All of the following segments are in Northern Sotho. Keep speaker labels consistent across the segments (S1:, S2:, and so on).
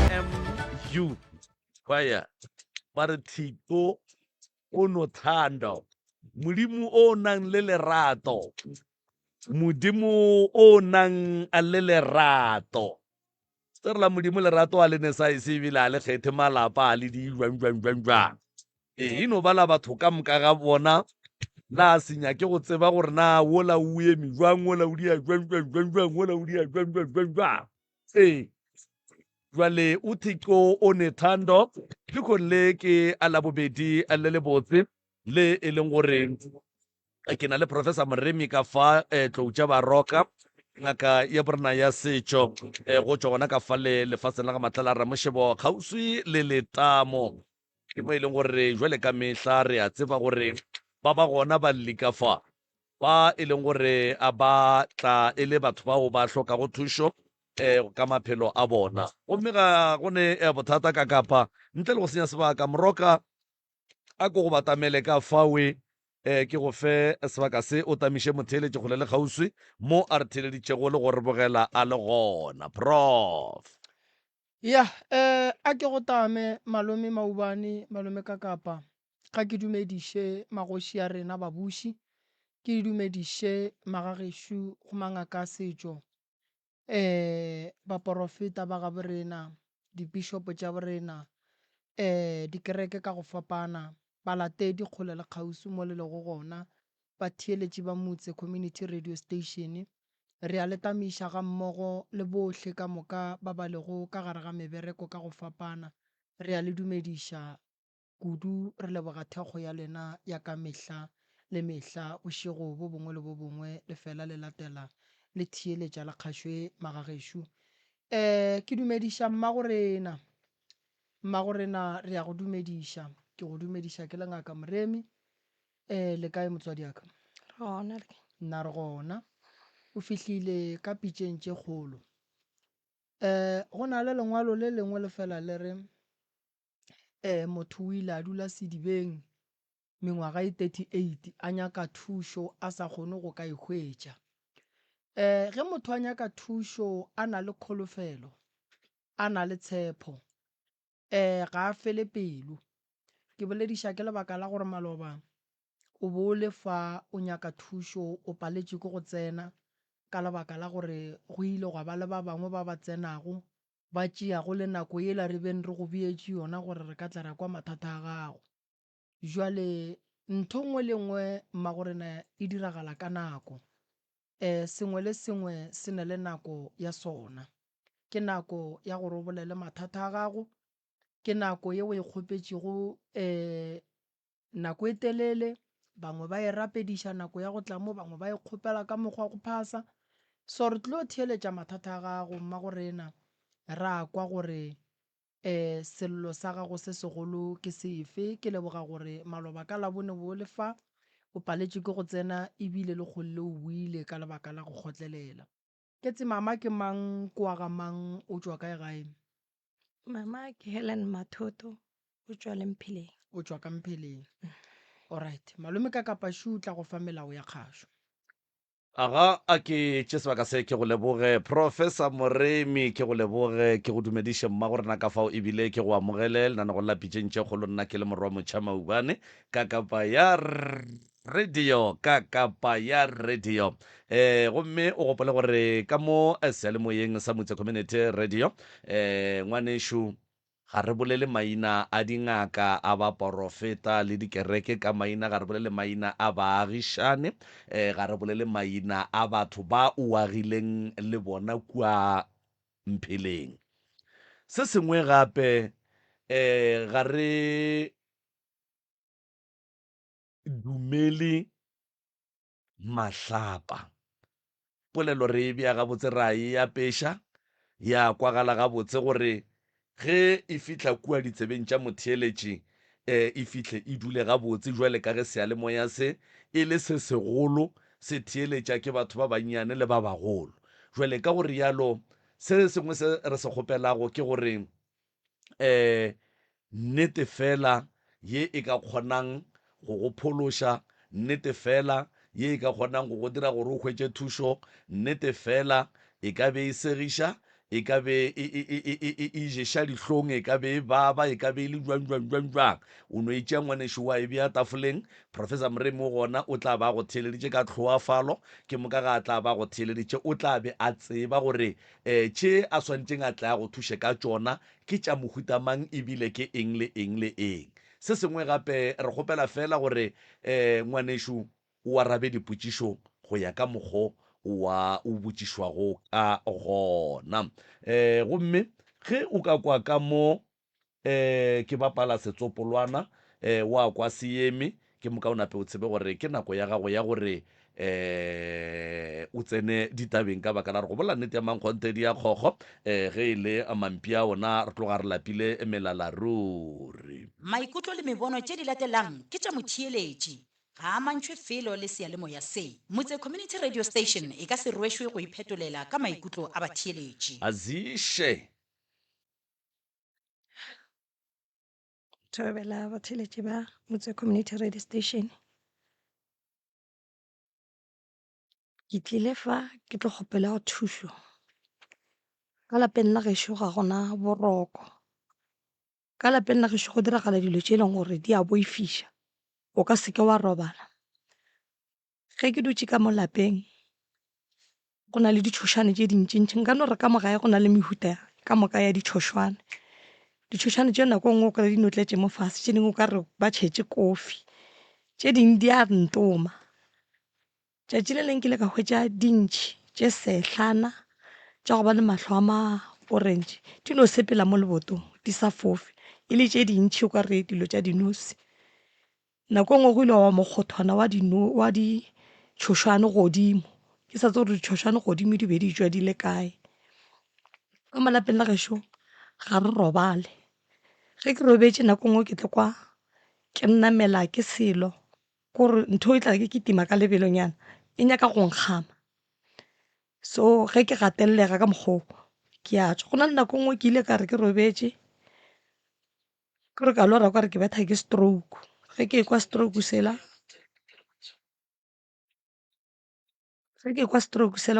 S1: MU kwaya ba re Thiko o nothando, modimo o nang le lerato, modimo o nang le lerato. Tse re la modimo lerato a le ne sa ise ebile a le kgethe malapa a le di jwang. Eno ba la batho ka moka ga bona la senya ke go tseba gore na wola o eme jwang, wola o dia jwang, wola o dia jwang. Jwale o Thiko o nethando ke le ke a labobedi a le botse le e leng gore ke na le Professor Moremi ka fa tloutša baroka ngaka ya borena ya setšo go tšwa gona ka fa lefatsheng la ga matlala ramošebo kgauswi le letamo ke mo e leng gore jwale ka mehla re a tseba gore ba gona ba ka fa ba e leng gore a ba tla e le batho bao ba hlokago thušo ka maphelo a bona gomme ga gone bothata ka kapa ntle le go senya sebaka moroka a ko go batamele ka fawe ke go fe sebaka se o tamiše motheeletše kgole le kgauswi mo a re theeleditšego le gore bogela a le gona prof.
S2: Ya a ke go tame malome Maubane, malome ka kapa ga ke dumediše magoši a rena babuši, ke dumediše magagešo go mangaka a setšo, baporofeta ba ga borena, dibišopo tša borena, dikereke ka go fapana, balatedi kgole le kgauswi mo le lego gona, batheeletši ba motse community radio station. Re a letamiša ga mmogo le bohle ka moka ba ba lego ka gare ga mebereko ka go fapana. Re a le dumediša kudu, re leboga thekgo ya lena ya ka mehla le mehla, bošego bo bongwe le bo bongwe le fela le latela le theeletša la kgašwe magagešo. Ke dumediša mmagorena re a go dumediša, ke go dumediša ke le ngaka Moremi. Le kae motswadi aka? Nna re gona o fihlile ka pitšeng tše kgolo. Go na le lengwalo le lengwe le fela le re motho o ile a dula sedibeng mengwaga e 38 a nyaka thušo a sa kgone go ka ikhwetša. Ge motho a nyaka thušo a na le kholofelo, a na le tshepo, ga a fele pelo. Ke bolediša ke lebaka la gore maloba o bo le fa o nyaka thušo o paletše ke go tsena ka lebaka la gore go ile go ba le ba bangwe ba ba tsenago ba tšeago le nako ye la re beng re go beetše yona gore re ka tla ra kwa mathata a gago. Jwale ntho nngwe le nngwe mmagorena e diragala ka nako, sengwe le sengwe se na le nako ya sona. Ke nako ya gore o bolele mathata a gago, ke nako ye o e kgopetšego nako e telele, bangwe ba e rapediša nako ya go tla mo, bangwe ba e kgopela ka mokgwa go phasa. So re tlo theeletša mathata a gago mmagorena, ra kwa gore sello sa gago se segolo ke sefe. Ke leboga gore maloba ka labone bo le fa o paletše ke go tsena ebile le kgolle o buile ka lebaka la go kgotlelela. Ke tse mama ke mang, kwa ga mang, o tšwa kae gae?
S3: Mama ke Helen Mathoto, o tšwa Lempheleng.
S2: O tšwa ka Mpheleng. Alright, malome ka kapa šutla go fa melao ya kgašo.
S1: Aga a ke tše sebaka se ke go leboge Professor Moremi, ke go leboge, ke go dumediše mmagorena ka fao ebile ke go amogele lena go lapitšeng tše kgolo. Nna ke le morwa motšha Maubane ka kapa ya radio, gomme o gopole gore ka mo seyalemoyeng sa Motse Community Radio ngwanešo ga re bolele maina a dingaka a ba porofeta le dikereke ka maina, ga re bolele maina a baagišane, ga re bolele maina a batho ba uagileng le bona kua Mpheleng. Se sengwe gape ga re dumele mahlapa. Polelo re e bea gabotse ra e apeša ya kwagala gabotse gore ge e fihla kua ditsebeng tša motheeletši e fihle e dule gabotse, jwale ka ge seyalemoya se e le se segolo se theeletša ke batho ba bannyane le ba bagolo. Jwale ka gore yalo se sengwe se re se kgopelago ke gore nnete fela ye e ka kgonang go go phološa, nnete fela ye e ka kgonang go go dira gore o hwetše thušo, nnete fela e ka be e segiša, e ka be e ješa dihlong, e ka be e baba, e ka be e le jwang. O no itšea ngwanešo wa e bea tafoleng. Professor Moremi o gona o tla ba go theeleditše ka tlhoafalo, ke moka ga a tla ba go theeleditše o tla be a tseba gore tše a swantšeng a tla go thuše ka tšona ke tša mohutamang ebile ke eng le eng le eng. Se sengwe gape re kgopela fela gore ngwanešo o arabe dipotšišo go ya ka mokgwa o botšišwago ka gona. Gomme ge o ka kwa ka mo ke bapala setsopolwana wa kwa seeme, ke moka o nape o tsebe gore ke nako ya gago ya gore o tsene ditabeng ka baka la re go bola nnete ya mankgonthe di ya kgokgo ge e le mampi a ona re tloga re lapile melala ruri.
S4: Maikutlo le mebono tše di latelang ke tša motheeletši ga a mantšhwe felo le seyalemoya se. Motse Community Radio Station e ka se rwešwe go iphetolela ka maikutlo a batheeletši.
S1: Azishe
S3: Thobela batheeletši ba Motse Community Radio Station. Ke tlile fa ke tlo kgopela go thušo. Ka lapeng la gešo ga gona boroko. Ka lapeng la gešo go diragala dilo tše e leng gore di a boifiša. O ka seke wa robala. Ge ke dutše ka mo lapeng go na le ditšhošane tše dintšintši, nka no re ka mogae go na le mehuta ka moka ya ditšhošwane. Ditšhošane tše nako nngwe o kry-e di notletše mo fase, tše dingwe o ka re ba tšhetše kofi, tše dingwe di a ntoma. Tšatši le leng ke le ka hwetša dintšhi tše sehlana tša go ba le mahlo a ma-orange di no sepela mo lebotong di sa fofe, e le tše dintšhi o ka re dilo tša dinosi. Nako nngwe go ile wa mokgothwana wa ditšhošwane godimo, ke sa tse gore ditšhošwane godimo di be di tšwa di le kae. Ka malapeng la gešo ga re robale. Ge ke robetše nako nngwe ke tle kwa ke nnamela ke selo kore ntho e tla ke tima ka lebelonyana e nyaka go nkgama. So ge ke gatellega ka mokgwa ke a tšwa. Go na le nako nngwe ke ile ka re ke robetše ke re ka lora ka re ke betha ke stroke. Ge ke kwa stroke sela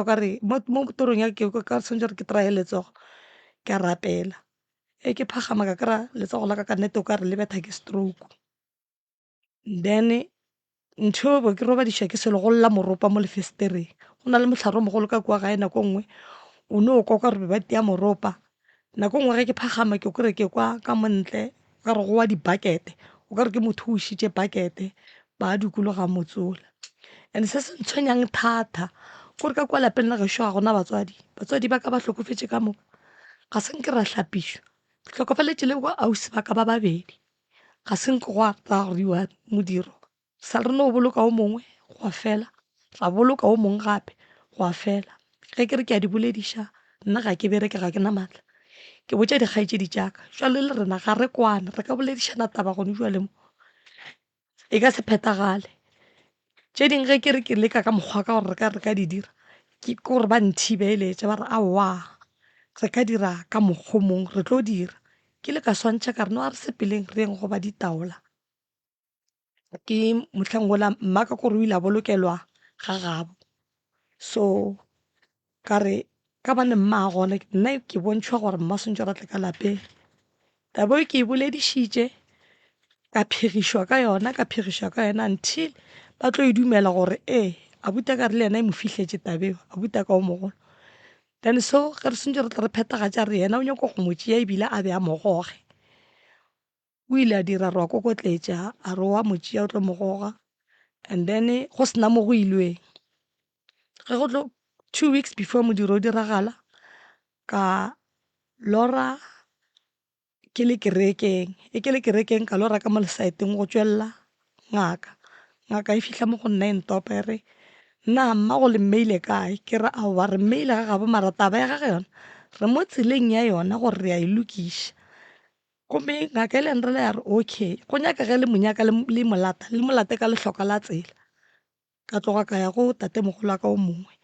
S3: ka re mo torong ya ke ka swantse re ke trae letsogo ke a rapela. Ke phagama ka kry-a letsogo la ka nnete o ka re le betha ke stroke. Then ntho bo ke robadišwa ke selo go lla moropa mo lefesetereng. Go na le mohlare o mogolo ka kwa gae nako nngwe o ne o kwa ka re ba tia moropa. Nako nngwe ge ke phagama ke kore ke kwa ka montle ka re go wa dibakete, o ka re ke motho o šitše bakete ba dikologa motsola. And se se ntshwenyang thata kore ka kwa lapeng la gešo ga gona batswadi ba ka ba hlokofetše ka moka, ga se nke ra hlapišwa, ke tlhokofaletše le kwa ausi ba ka ba babedi, ga se nke go a tsagoriwa modiro. Sa re no boloka o mongwe go a fela, ra boloka o mongwe gape go a fela. Ge ke re ke a di bolediša nna ga ke bereke, ga ke na maatla, ke botša dikgaetšedi tšaka jwale le rena ga re kwane re ka boledišana taba gone jwale mo e ka se phethagale. Tše dingwe ge ke re ke leka ka mokgwa ka gore re ka di dira ke gore ba nthibeletša ba re aowa re ka dira ka mokgwa mongwe re tlo dira. Ke le ka swantšha ka re no a re sepeleng re yeng go ba ditaola. Ke motlhang gola mmaka kore o ile a bolokelwa ga gabo, so ka re ka bane mma a gona nna ke bontšhwa gore mma swantse ra tle ka lapeng. Tabo e ke e boledišitše ka phegišwa ka yona until ba tlo e dumela gore abuti ka re le yena e mo fihletse tabeo, abuti ka o mogolo. Then so ge re swantse re tle re phethagatša re yena o nyako go mo tšea ebile a be a mogoge. O ile a dira re wa kokotletša a re wa mo tšea o tlo mogoga, and then go sena mo go ilweng. Ge go tlo 2 weeks before modiro o diragala ka lora ke le kerekeng ka lora ka mo lesaeteng go tšwelela ngaka e fihla mo go nna e ntopa e re nna mma go le mmeile kae, ke re aowa re mmeile ga gabo mara taba ya gage yona re mo tseleng ya yona gore re a e lokiša. Gomme ngaka e le nrela ya re okay go nyaka ge le monyaka le molate ka lehloka la tsela. Ka tloga ka ya go tatemogolo ka o mongwe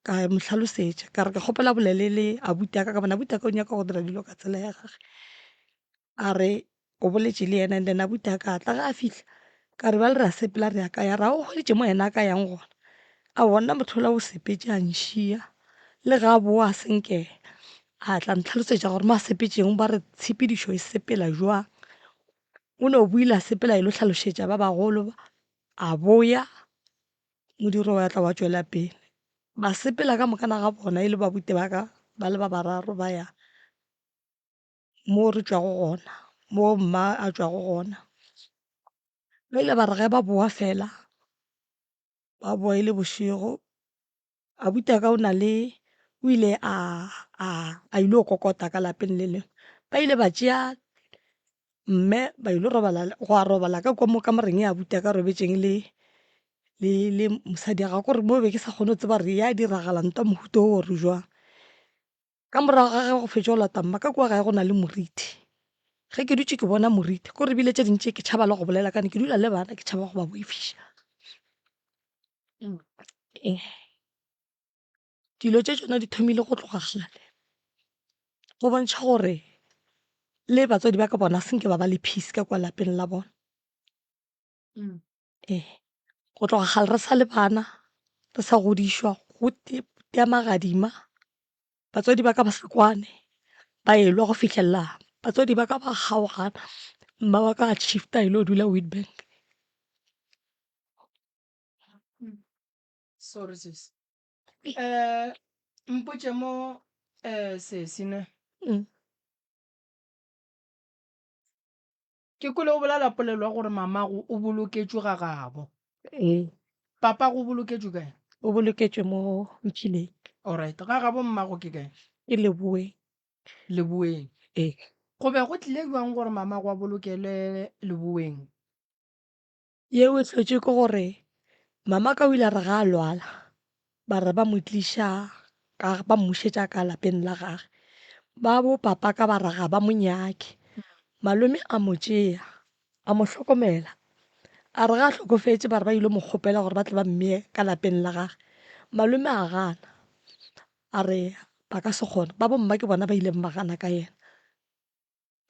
S3: ka mo hlalosetša ka re ke kgopela bolele le abuti ka bona abuti ka o nyaka go dira dilo ka tsela ya gage. A re o boletše le yena and then abuti ka tla ga a fihla ka re ba le re a sepela re a ka ya ra o hweditše mo yena a ka yang gona a bona motho la o sepetše a nšia le ga a boa a senkega a tla ntlhalosetša gore mo a sepetšeng ba re tshepedišo e sepela jwang. O ne o buile a sepela e lo tlhalošetša ba bagolo a boya modiro wa tla wa tšwela pele. Ba sepela ka mokana ga bona e le babute ba ka ba le ba bararo ba ya mo re tšwago gona, mo mma a tšwago gona. Ba ile ba re ge ba boa fela, ba boa e le bošego, abuti ka o ile a ile kokota ka lapeng le lengwe. Ba ile ba tšea mme ba ile go a robala ka kwa mo kamareng ya abuti ka robetšeng le mosadi ga gore mo be ke sa kgone go tseba re ya diragala ntwa mohuta o re jwang. Ka morago ga ge go fetša go lata mma ka kwa gae go na le moriti. Ge ke dutše ke bona moriti ko re bile tše dintši ke tšhaba le go bolela kane ke dula le bana ke tšhaba go ba boifiša. Dilo tše tšona di thomile go tloga gale go bontšha gore le batswadi ba ka bona senke ba ba le peace ka kwa lapeng la bona. Go tloga gale re sa le bana re sa godišwa go tea magadima, batswadi ba ka ba sa kwane ba elwa go fitlhelela batswadi ba ka ba kgaogana, mma wa ka a shifta a ile go dula Witbank.
S2: Sorry sis. Mpotše mo sesine ke kole o bolela polelo ya gore mamago o boloketšwe ga gabo, papa go boloketšwe kae?
S3: O boloketšwe mo Mpšhineng
S2: Alright, ga gabo mmago ke kae?
S3: ke Leboeng.
S2: Leboeng. Go be go tlile jwang gore mamago a bolokele Leboeng?
S3: Yeo e tlhotše ke gore mama ka o ile a re ga a lwala ba re ba mo tliša ba mmušetša ka lapeng la gage, ba bo papa ka ba ra ga ba mo nyake. Malome a mo tšea a mo hlokomela, a re ga a hlokofetše ba re ba ile mo kgopela gore ba tle ba mmeye ka lapeng la gage. Malome a gana a re ba ka se kgone, ba bo mma ke bona ba ileng ba gana ka yena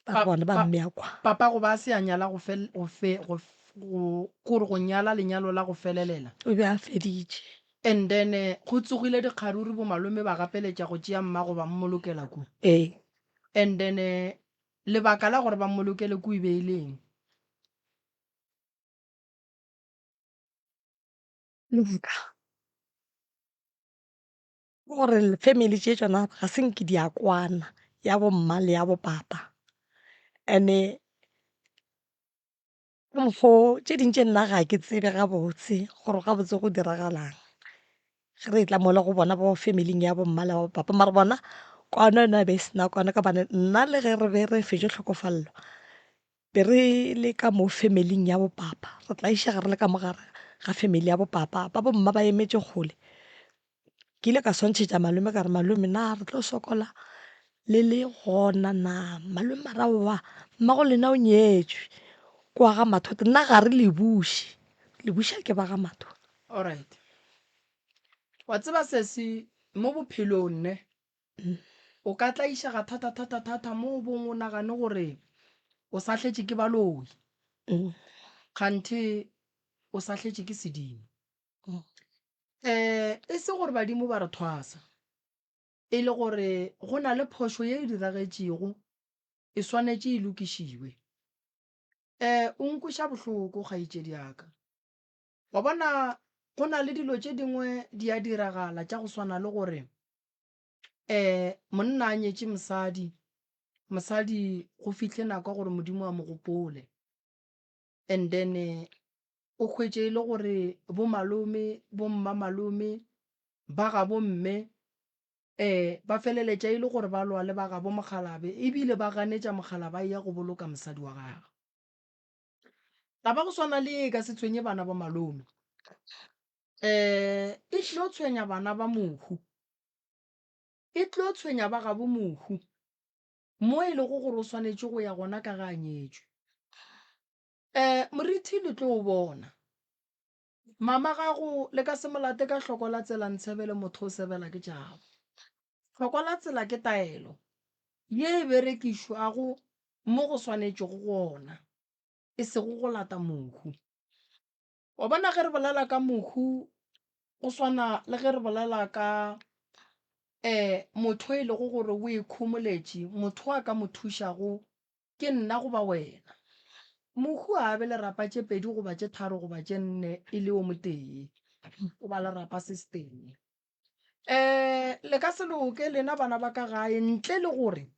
S3: ba bona ba mmeya kwa.
S2: Papa go ba se a nyala gore go nyala lenyalo la go felelela,
S3: O be a feditše.
S2: and then go tsogile dikgaruru bo malome ba gapeletša go tšea mmago ba mmolokela ku, and then lebaka la gore ba mmolokele ku e beileng.
S3: Lebaka gore family tše tšona ga se nke di a kwana ya bo mma le ya bo papa, and-e ka mokgwa tše dintši nna ga ke tsebe gabotse gore gabotse go diragalang ge re tla mola go bona bo familing ya bo mma le bo papa, mare bona kwana yona be sena kwana ka bane nna le ge re be re fetše tlhokofallo be re le ka mo familing ya bo papa, re tla iša re le ka mogare ga family ya bo papa. Ba bo mma ba emetše kgole, ke ile ka swantšhetša malome ka re malome na re tlo sokola le gona na. Malome mara wa mmago lena o nyetšwe kwa ga Mathota, nna ga re lebuši ke ba ga Mathota.
S2: Alright, wa tseba sesi mo bophelong ne o ka tla iša ga thata mo bong o nagane gore o sa tletše ke baloi kganthe o sa tletše ke sedimo. E se gore badimo ba re thwasa, e le gore go na le phošo ye e diragetšego e swanetše e lokišiwe. O nkuša bohloko kgaetšedi yaka, wa bona go na le dilo tše dingwe di a diragala tša go swana le gore monna a nyetše mosadi go fihle nako gore modimo a mo gopole, and then o hwetše le gore bo malome bo mma malome ba ga bo mme ba feleletša e le gore ba lwa le ba ga bo mokgalabe, ebile ba ganetša mokgalaba ya go boloka mosadi wa gagwe. Taba go swana le ka se tshwenye bana ba malome, e tlo tshwenya bana ba mohu, e tlo tshwenya ba ga bo mohu mo e lego gore o swanetše go ya gona ka ga a nyetšwe. Morithi le tlo o bona mama gago le ka se molate ka hloko la tsela ntshebele motho o sebela ke tšabo. Hloko la tsela ke taelo ye e berekišwago mo go swanetšego gona, e sego go lata mohu. Wa bona ge re bolela ka mohu go swana le ge re bolela ka motho e le go gore o ikhomoletše motho a ka mo thušago ke nna goba wena mohu a be lerapa tše pedi goba tše tharo goba tše nne e le o motee o ba lerapa system le ka se loke lena bana ba ka gae ntle le gore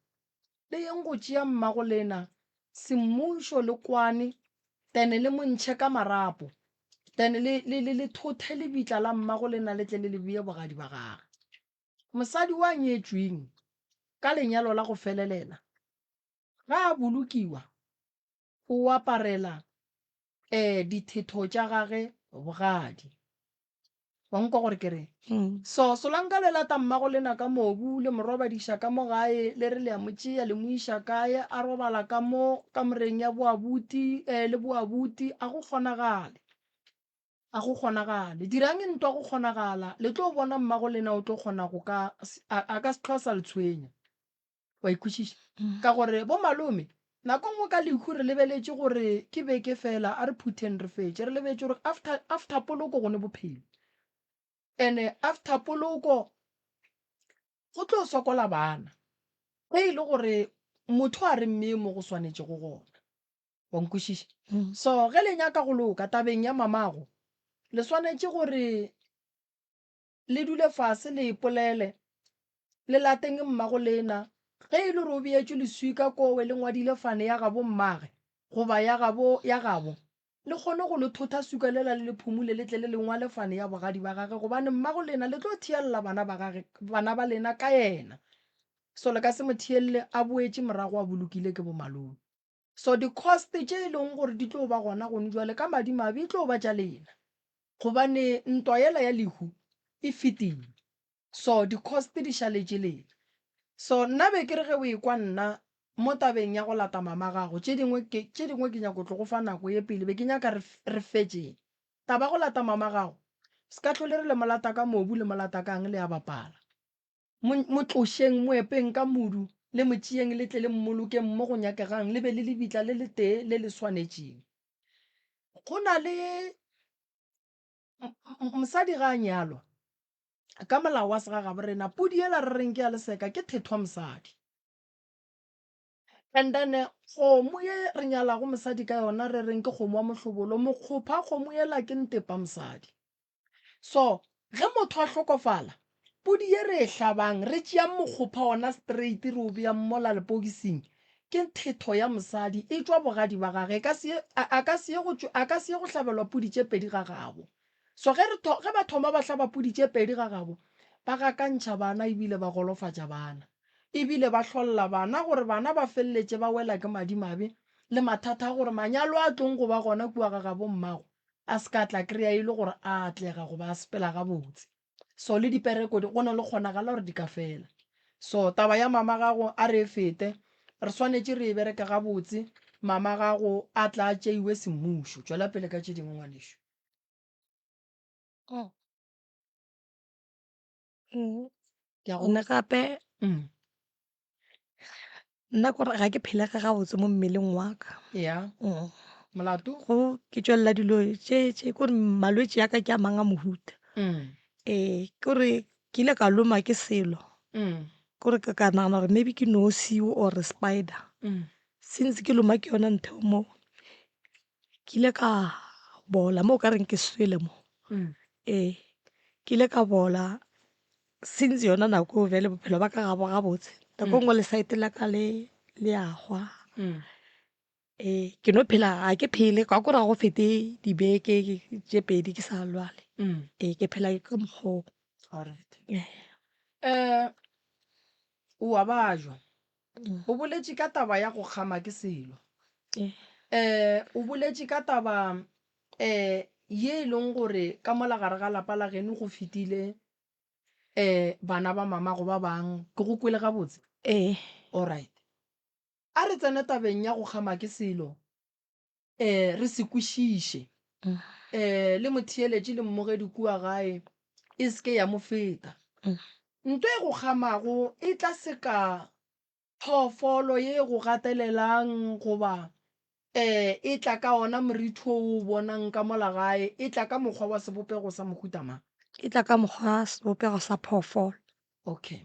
S2: le yeng go tšea mmago lena semmušo le kwane tene le montšhe ka marapo tene le thothe lebitla la mmago lena le tle le le beye bogadi ba gage mosadi wa nyetšweng ka lenyalo la go felelela ga a bolokiwa o aparela dithetho tša gage bogadi wa nkwa gore ke re so solanka le lata mmago lena ka mobu le morobadiša ka mo gae le re le ya motšea le mo iša kae a robala ka mo ka moreng ya boabuti le boabuti a go kgonagale dirang ntwa go kgonagala le tlo bona mmago lena o tlo kgona go a ka se tlhosa le tshwenya wa ikwešiša ka gore bo malome nako ngwe ka lehu re lebeletše gore ke beke fela a re phutheng re fetše re lebetse gore after poloko go ne bophelo and after poloko go tlo sokola bana ge e le gore motho a re mme mo go swanetše go gona wa nkwešiša so ge le nyaka go loka tabeng ya mamago le swanetše gore le dule fase le ipolele le lateng mmago lena ge e le gore o beetše leswi ka kowe le ngwadile fane ya gabo mmage goba ya gabo le kgone go le thotha suka lela le phumule le tle le lengwa le fane ya bogadi ba gage gobane mmago lena le tlo thielela bana ba lena ka yena so le ka se mo thielele a boetše morago a bolokile ke bo malome so di-cost tše e leng gore di tlo ba gona gone jwale ka madimabe e tlo ba tša lena gobane ntwa yela ya lehu e fetile so di-cost di šaletše lena so nna be ke re ge o ekwa nna mo tabeng ya go lata mama gago tše dingwe ke nyako tlo go fa nako ye pele be ke nyaka re fetšeng taba go lata mama gago se ka tlhole re le molata ka mobu le molata kang le ya bapala mo tlošeng mo epeng ka modu le motšeeng le tle le mmolokeng mo go nyakegang le be le lebitla le le tee le le swanetšeng go na le mosadi ga a nyalwa ka molao wa sega gabo rena pudi ela re reng ke ya leseka ke thethwa mosadi and then kgomo ye re nyalago mosadi ka yona re reng ke kgomo wa mohlobolo mokgopha kgomo ela ke ntepa mosadi so ge motho a hlokofala pudi ye re e hlabang re tšea mokgopha ona straight re o beya mmola lepokising ke thetho ya mosadi e tšwa bogadi ba gage a ka se ye go hlabelwa pudi tše pedi ga gabo so ge ba thoma ba hlaba pudi tše pedi ga gabo ba gakantšha bana ebile ba golofatša bana ebile ba hlolla bana gore bana ba feleletše ba wela ke madimabe le mathata a gore manyalo a tlong go ba gona kua ga gabo mmago a se ka tla kry-a e le gore a atlega go ba a sepela gabotse so le dipereko go na le kgonagala gore di ka fela so taba ya mama gago a re e fete re swanetše re e bereke gabotse mama gago a tla tšeiwe semmušo tšwela pele ka tše dingwe ngwanešo
S3: nne gape nna kore ga ke phelega gabotse mo mmeleng wa ka
S2: ya molato
S3: go ke tswelela dilo tše kore malwetse ya ka ke a mang a mohuta kore ke ile ka loma ke selo kore ka nagana gore maybe ke nosio or spider since ke loma ke yona ntheo mo ke ile ka bola mo o ka reng ke swele mo ke ile ka bola since yona nako vele bophelo ba ka gabotse nako ngwe le saete la ka le a gwa ke no phela ga ke phele ka kore ga go fete dibeke tše pedi ke sa lwale ke phela ka mokgwa
S2: o a bajwa o boletše ka taba ya go kgama ke selo o boletše ka taba ye e leng gore ka mola gare ga lapa la geno go fetile bana ba mamago ba bang ke go kwele gabotse alright a re tsene tabeng ya go kgama ke selo re se kwešiše le motheeletše le mmogedi kua gae e seke ya mo feta ntho e go kgamago e tla seka phoofolo ye go gatelelang goba e tla ka ona moritho o bonang ka mola gae e tla ka mokgwa wa sebopego sa mohutamang
S3: e tla ka mokgwa wa sebopego sa phoofolo
S2: okay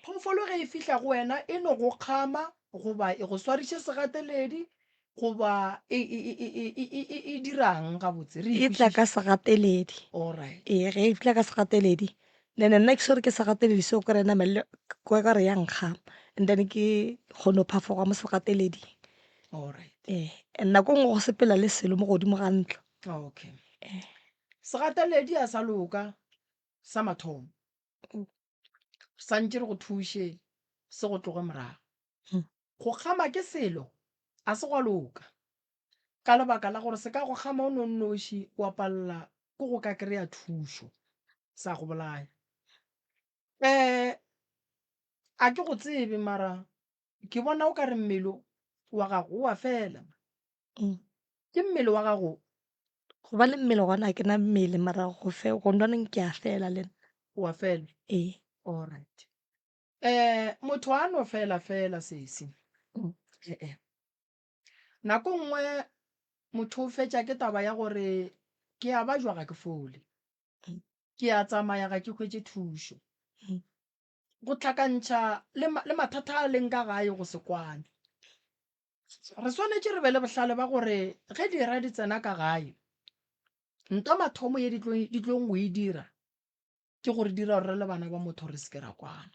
S2: phoofolo ge e fihla go wena e no go kgama goba e go swariše segateledi goba e dirang gabotse re
S3: e tla ka segateledi
S2: allright
S3: ge e tla ka segateledi then nna ke sore ke segateledi seo ke re namelele kwa ka re ya nkgama and then ke kgone go phafoga mo segateleding
S2: allright
S3: and nako nngwe go sepela le selo mo godimo ga ntlo
S2: okay segateledi a sa loka sa mathomo santse re go thuše se go tloge morago go kgama ke selo a se go loka ka lebaka la gore se ka go kgama o nonnoši wa palela ke go ka kry-a thušo sa go bolaya a ke go tsebe mara ke bona o ka re mmele wa gago o a fela ke mmele wa gago
S3: go ba le mmele gona ke na mmele mara go ndaneng ke a fela le
S2: o a fela allright motho a no fela sese nako nngwe motho o fetša ke taba ya gore ke a bajwa ga ke fole ke a tsamaya ga ke hwetše thušo go tlhakantšha le mathata a leng ka gae go se kwane re swanetše re be le bohlale ba gore ge dira di tsena ka gae nto mathomo ye di tlong go e dira ke gore dira gore re le bana ba motho re se ke ra kwana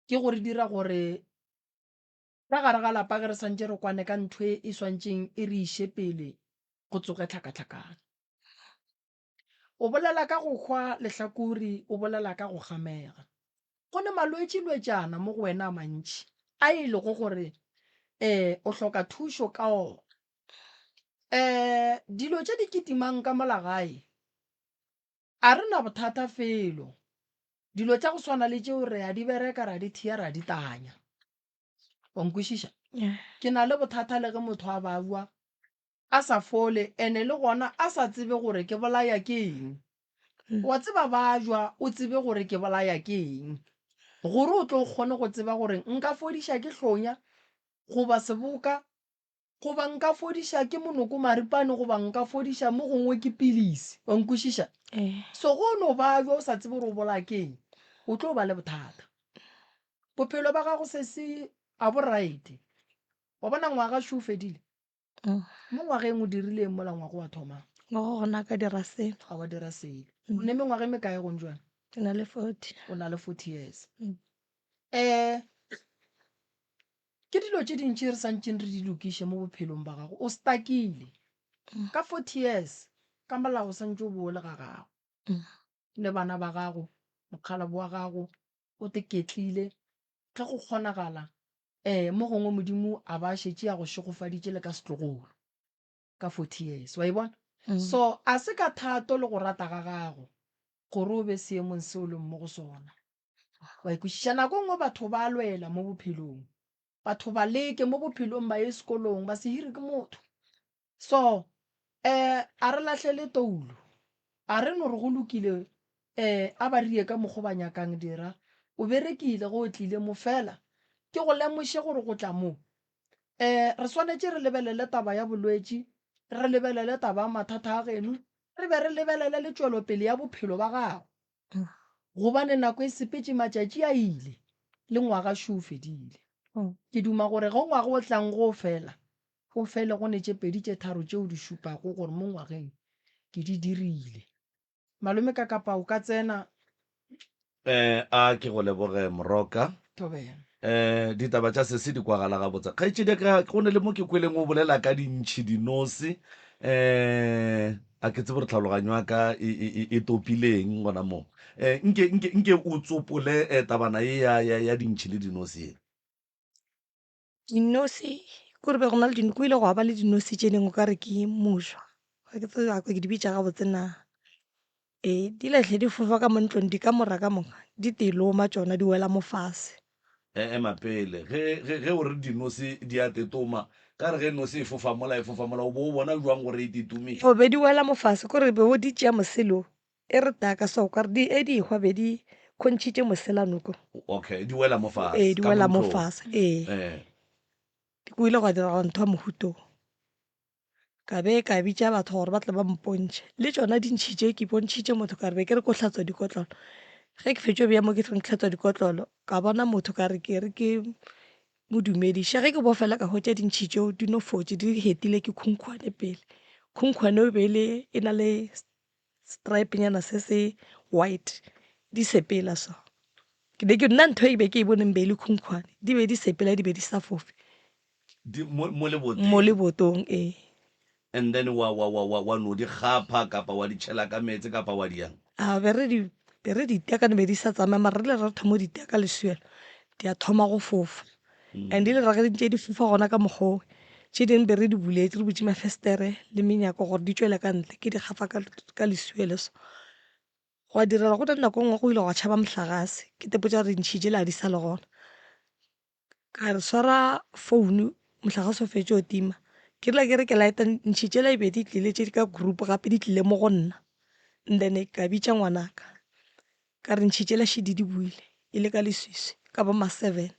S2: ke gore dira gore ka gare ga lapa ke re swantše re kwane ka ntho e swantšeng e re iše pele go tsoge tlhakatlhakana o bolela ka go hwa lehlakuri o bolela ka go gamega go ne malwetši-lwetšana mo go wena a mantši a e lego gore o hloka thušo ka ona dilo tše di kitimang ka mola gae a re na bothata felo dilo tša go swana le tšeo re a di bereka ra di thea ra di tanya wa nkwešiša ke na le bothata le ge motho a babua a sa fole ene le gona a sa tsebe gore ke bolaya ke eng wa tseba bajwa o tsebe gore ke bolaya ke eng gore o tlo kgone go tseba gore nka fodiša ke hlonya goba seboka goba nka fodiša ke monoko maripane goba nka fodiša mo gongwe ke pilisi wa nkwešiša so go no bajwa o sa tsebe gore o bolaya ke eng o tlo ba le bothata bophelo ba gago se se a boraete wa bona ngwaga še o fedile mo ngwageng o dirileng mola ngwago wa thoma
S3: go gona ka dira selo
S2: ga wa dira selo o ne mengwaga e mekae go njwana
S3: ke na le 40
S2: o na le 40 years ke dilo tše dintši re santšeng re di lokiše mo bophelong ba gago o stakile ka 40 years ka molao santse o boole ga gago le bana ba gago mokgalabo wa gago o teketlile ge go kgonagala mo gongwe modimo a ba šetše ya go šegofaditše le ka setlogolo ka 40 years wa e bona so a se ka thato le go rata ga gago gore o be seemong se o leng mo go sona wa ikwešiša nako nngwe batho ba lwela mo bophelong batho ba leke mo bophelong ba ye sekolong ba se hire ke motho so a re latlhele toulo a re no re go lokile a ba rie ka mokgo ba nyakang dira o berekile go o tlile mo fela ke go lemoše gore go tla mo re swanetše re lebelele taba ya bolwetši re lebelele taba ya mathata a geno re be re lebelele le tšwelopele ya bophelo ba gago gobane nako e sepetše matšatši a ile le ngwaga še o fedile ke duma gore go ngwaga o tlang go fela go fele go netše pedi tše tharo tšeo di šupago gore mo ngwageng ke di dirile malome ka kapa o ka tsena
S1: a ke go leboge Moroka
S2: thobela
S1: ditaba tša sese di kwagala ga botsa kgaetšedi ka go ne le mo ke kweleng o bolela ka dintšhi dinosi a ke tsebe re tlhaloganyo ka e topileng gona mo nke o tsopole tabana ye ya dintšhi le dinosi e
S3: dinosi kore be go na le ko ile go ba le dinosi tše dingwe ka re ke moswa ga ke tsebe ke di bitša ga botse na di latlhe di fofa ka mo ntlong di ka mora ka moka di teloma tšona di wela mo fase
S1: mapele ge o re dinosi di a tetoma ka re ge nosi e fofa mola o bo o bona jwang gore e tetomile
S3: o be di wela mo fase kore be o di tšea moselo e re taka so kare di hwa be di kgontšhitše moselanoko
S1: okay di wela mo fase
S3: di wela mo
S1: ntlong.
S3: fase ko ile go dira go ntho mohuto ka be ka bitša batho gore ba tle ba mpontšhe le tšona dintšhi tše ke pontšhitše motho ka re be ke re ko hlatswa dikotlolo ge ke fetso bja mo ke tlhong tlhatswa dikotlolo ka bona motho ka re ke modumediša ge ke bofela ka hwetša dintšhi tšeo di no fotse di hetile ke khunkhwane pele khunkhwane o bele e na le stripenyana se se white di sepela so ke be ke nna ntho e be ke e boneng be le khunkhwane di be di sepela di be di sa fofe
S1: mo leboteng
S3: mo lebotong ee
S1: and then wa no di gapa kapa wa di tšhela ka metse kapa wa diang
S3: a be re di teakane be di sa tsamaya mara re le re thoma di teaka lesuela di a thoma go fofa and le rage ntse di fofa gona ka mokgwa tše dingwe be re di buletse re butse mafestere le menyako gore di tswele ka ntle ke di gafa ka lesuele so go a direla go nako nngwe go ile go tšhaba motlakase ke tepotsa re ntšhitše le a di sa le gona ka re swara founu motlakase o fetse o tima ke rile ke re ke laeta ntšhitšela e be di tlile tše di ka group gape di tlile mo go nna and then ka bitša ngwanaka ka re ntšhitšela šidi di buile e le ka leswiswi ka bo ma 7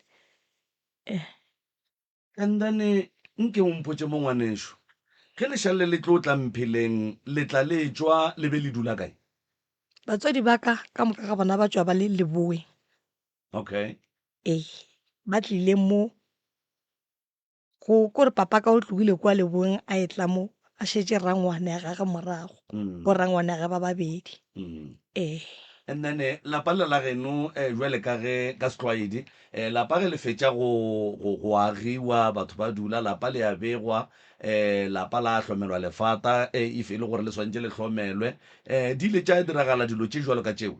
S1: and then nke o mpotse mo ngwanešo ge lešale le tlo o tla mpheleng le tla le tswa le be le dula kae
S3: batswadi ba ka moka ga bona ba tswa ba le leboeng
S1: okay
S3: ee ba tlile mo ko re papa ka o tlogile kwa leboeng a e tla mo a šetse rangwane ya gage morago bo rangwane ya ge ba babedi ee
S1: and then lapa le la geno jwale ka ge ka setlwaedi lapa ge le fetša go agiwa batho ba dula lapa le a begwa lapa la hlomelwa lefata if e le gore le swantse le hlomelwe di ile tša diragala dilo tše jwalo ka tšeo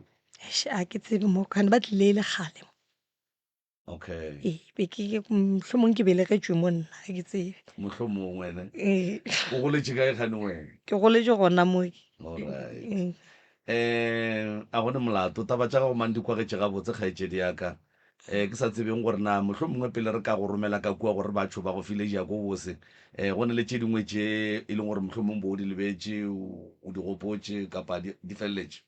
S3: a ke tsebe mo kane ba tlile e le gale
S1: okay
S3: ee mohlomong ke belegetswe mo nna ga ke tsebe
S1: mohlomong wena
S3: ee
S1: o goletše kae kgane wena
S3: ke goletse gona mo
S1: alright a gone molato taba tša gago mang di kwagetše gabotse kgaetšedi yaka ke sa tsebeng gore na mohlho mongwe pele re ka go romela ka kua gore batho ba go file jako bose go ne le tše dingwe tše e leng gore mohlho mongwe bo o di lebetse o di gopotše kapa di feleletše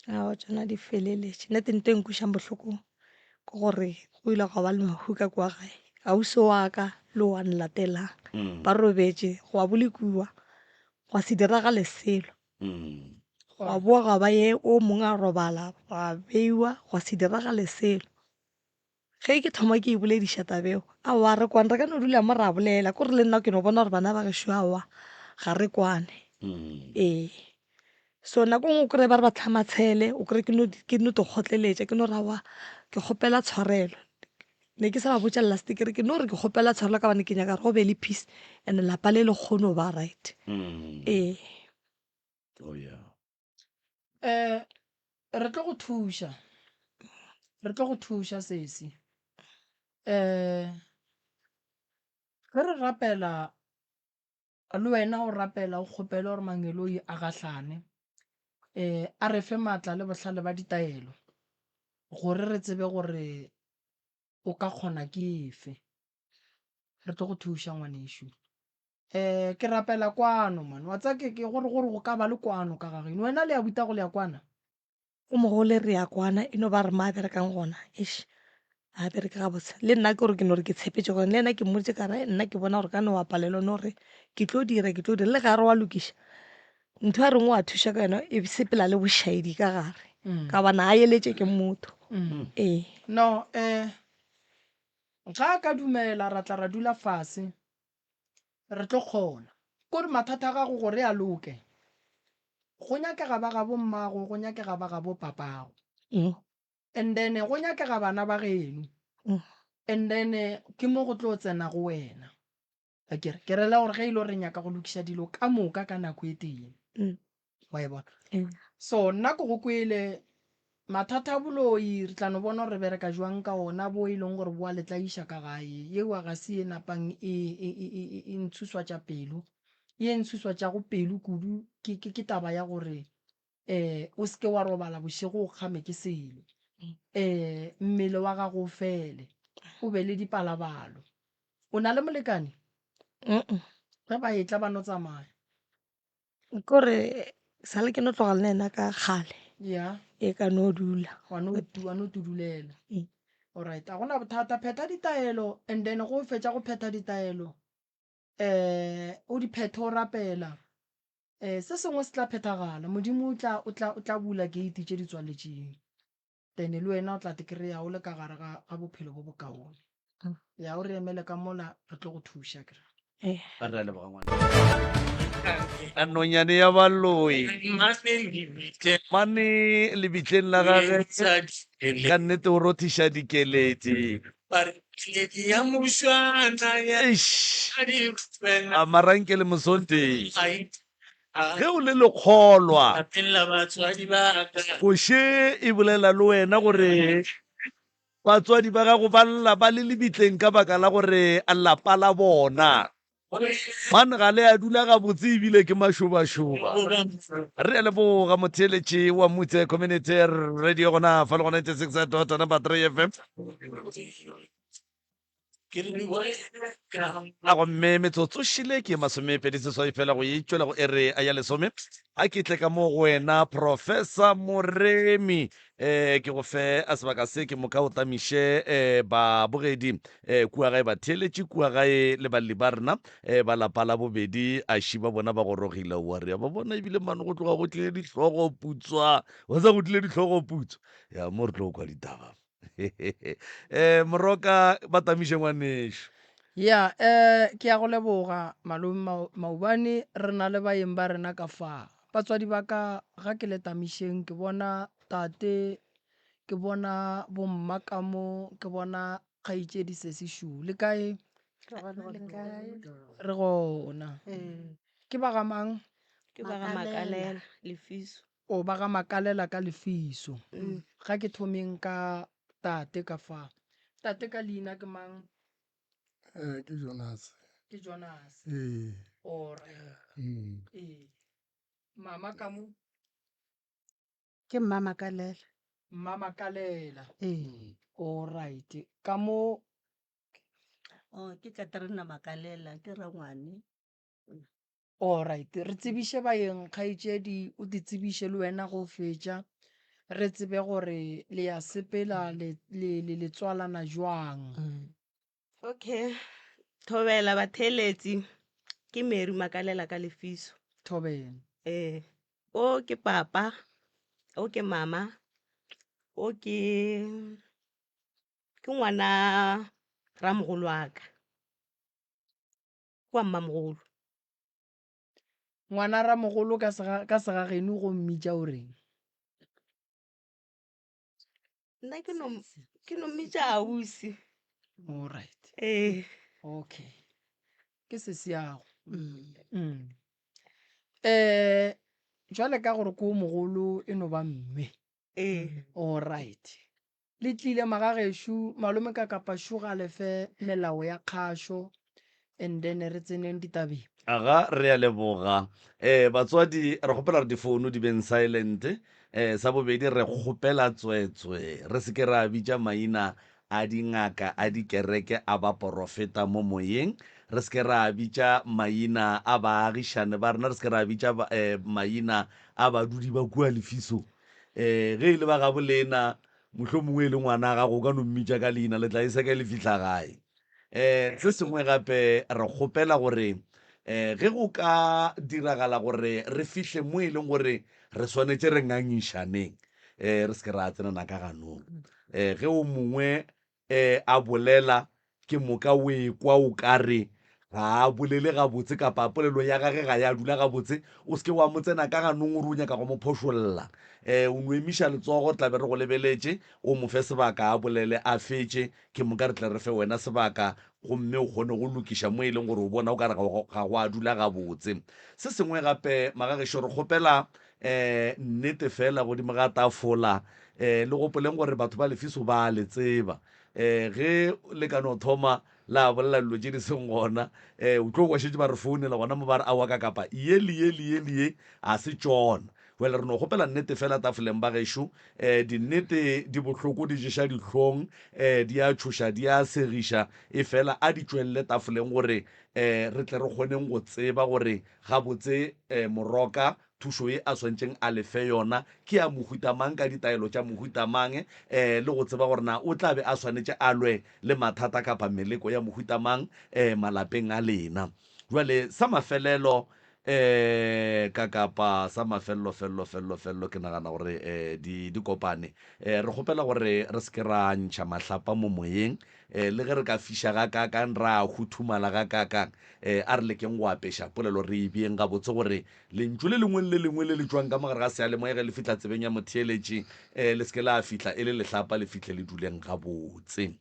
S3: ao tsona di feleletše nna tente e nkušang bohlokong ke gore go ile go ba le mahuka kwa gae ausi wa ka le wa nlatelang ba robetše go a bolekuwa go se diragale selo gwa boa ga ba ye o mongwe a robala gwa beiwa gwa se diragale selo ge ke thoma ke e bolediša tabeo aowa re kwane re ka no dula mo ra bolela ko re le nna ke no bona gore bana ba gešo aowa ga re kwane ee so nako ngwe o kry ba re ba tlhamatshele o kry ke no to kgotleletša ke no rawa ke kgopela tshwarelo ne ke sa ba botša last ke re ke no re ke kgopela tshwarelo ka bane ke nyaka re go be le peace and lapa le le kgone o ba right ee
S1: oh yeah
S2: re tlo go thuša sesi ge re rapela le wena o rapela o kgopela gore Mangeloi a gahlane a re fe maatla le bohlale ba ditaelo gore re tsebe gore o ka kgona ke efe re tlo go thuša ngwanešo ke rapela kwano man wa tsa ke gore go ka ba le kwano ka gageno wena le a buta go le ya kwana
S3: o mogole re ya kwana e no ba re ma berekang gona ish a bereke ga botse le nna ke gore ke no re ke tshepetse gone le nna ke mmotse ka re nna ke bona gore ka ne wa palelwa no re ke tlo dira le ga re wa lokiša ntho a reng wa thuša ka yona e sepela le bošaedi ka gare ka bana a eletše ke motho ee
S2: no ga ka dumela ra tla ra dula fase re tlo kgona kore mathata a gago gore a loke go nyakega ba ga bo mmago go nyakega ba ga bo papago and then go nyakega bana ba geno and then ke mo go tlo tsena go wena akere ke rela gore ge ile re nyaka go lokiša dilo ka moka ka nako e teng wa e bona so nna ko go kwele mathata a boloi re tla no bona gore re bereka jwang ka ona bo e leng gore boa letlaiša ka gae yeo a ga se e napang e ntshuswatša pelo e ntshuswatša go pelo kudu ke taba ya gore o seke wa robala bošego o kgame ke selo mmele wa gago o fele o be le dipalabalo o na le molekane ge ba etla ba no tsamaya
S3: kore sale ke no tloga le nena ka kgale
S2: ya
S3: e ka no dula
S2: wa no tudulela alright a gona bothata pheta ditaelo and then go fetša go pheta ditaelo o di phethe o rapela se sengwe se tla phethagala modimo o tla bula gate tše di tswaletšeng then le wena o tla te kry-a o le ka gare ga bophelo bo bokaone ya o re emele ka mola re tlo go thuša kry
S1: a re a leboga ngwana a nonyane ya baloi mane lebitleng la gage ka nnete o rothiša dikeledi a maranke le mosonte ge o le lekgolwa koše e bolela le wena gore batswadi ba gago ba lla ba le lebitleng ka baka la gore a lapa la bona mane ga le a dula gabotse ebile ke mašobašoba re le boga motheeletši wa motse community radio gona fa le go 96 number 3 fm a gomme metsotso šile ke masomepedi seswai fela go itšwela go ere a ya lesome a ke tle ka mo go wena professor moremi ke go fe a sebaka se ke moka o tamiše babogedi kua gae ba theeletše kua gae le balli ba rena ba lapa la bobedi a ši ba bona ba gorogile warea ba bona ebile mane go tloga go tlile ditlhogo putswa go sa go tlile ditlhogo putswa ya mo re tlo go kwa ditaba moroka ba tamiše ngwanešo
S2: ya ke ya go leboga malome maubane re na le baeng ba rena ka fao batswadi ba ka ga ke le tamišeng ke bona tate ke bona bomma ka mo ke bona kgaitšedi sesešo le kae re gona ke ba gamang
S5: ke ba ga Makalela Lefiso
S2: o ba ga Makalela ka Lefiso ga ke thomeng ka tate ka fa tate ka leina ke mang
S6: ke Jonas.
S2: ke Jonas
S6: Eh.
S2: alright mama ka mo
S5: ke mma Makalela
S2: mama Kalela alright ka mo
S5: ke Katrina Makalela ke rangwane
S2: alright re tsebiše baeng kgaitšedi o di tsebiše le wena go fetša re tsebe gore le ya sepela le tswalana jwang
S5: okay thobela batheletsi ke Mary Makalela ka Lefiso
S2: thobela
S5: o ke papa o ke mama o ke ngwana ramogolo wa ka kwa mmamogolo
S2: ngwana ramogolo ka segageno go mmitša o reng
S5: nna ke no mmitša ausi
S2: alright okay ke se seago jwale ka gore ko mogolo e no ba mme alright le tlile magagešo malome ka kapa šoga lefe melao ya kgašo and then re tseneng ditabeng
S1: aga re a leboga batswadi re kgopela re difounu di beng silent sa bobedi re kgopela tswetswe re seke ra bitša maina a dingaka a dikereke a ba porofeta mo moyeng re seke ra bitša maina a baagišane ba rena re seke ra bitša maina a badudi ba kua Lefiso ge e le ba gabo lena mohlho mongwe e le ngwana gago o ka no mmitša ka leina le tla e seka le fitlha gae se sengwe gape re kgopela gore ge go ka diragala gore re fihle mo e leng gore re swanetše re ngangišaneng re seke ra tsenana ka ganong ge o mongwe a bolela ke moka o ekwa o kare ga a bolele gabotse kapa polelo ya gage ga ya dula gabotse o seke wa mo tsena ka ganong o re o nyaka go mo phošolla o no emiša letsogo tlabe re go lebeletše o mo fe sebaka a bolele a fetše ke moka re tle re fe wena sebaka gomme o kgone go lokiša mo e leng gore o bona o kare ga go a dula gabotse se sengwe gape magagešo re kgopela nnete fela godimo ga tafola le gopoleng gore batho ba Lefiso ba le tseba ge le ka no thoma la bolela dilo tše di seng gona o tlo kwa šetse ba re founela gona mo ba re awa ka kapa ye a se tsona wele re no kgopela nnete fela tafoleng ba gešo dinnete di bohloko di ješa dihlong di a tšhoša di a segiša e fela a di tšwelele tafoleng gore re tle re kgoneng go tseba gore gabotse moroka thušo e a swantšeng a lefe yona ke a mohutamang ka ditaelo tša mohutamang le go tseba gore na o tlabe a swanetše a lwe le mathata kapa meleko ya mohutamang malapeng a lena jwale sa mafelelo ka kapa sa mafello ke nagana gore di kopane re gopela gore re seke ra ntšha matlapa mo moyeng le ge re ka fiša ga kakang ra huthumala ga kakang a re lekeng go apeša polelo re e bieng ga botse gore lentšu le lengwe le lengwe le le tswang ka mogare ga sealemoya ge le fitlha tsebeng ya motheeletše le seke la fitlha e le letlapa le fitlhe le duleng ga botse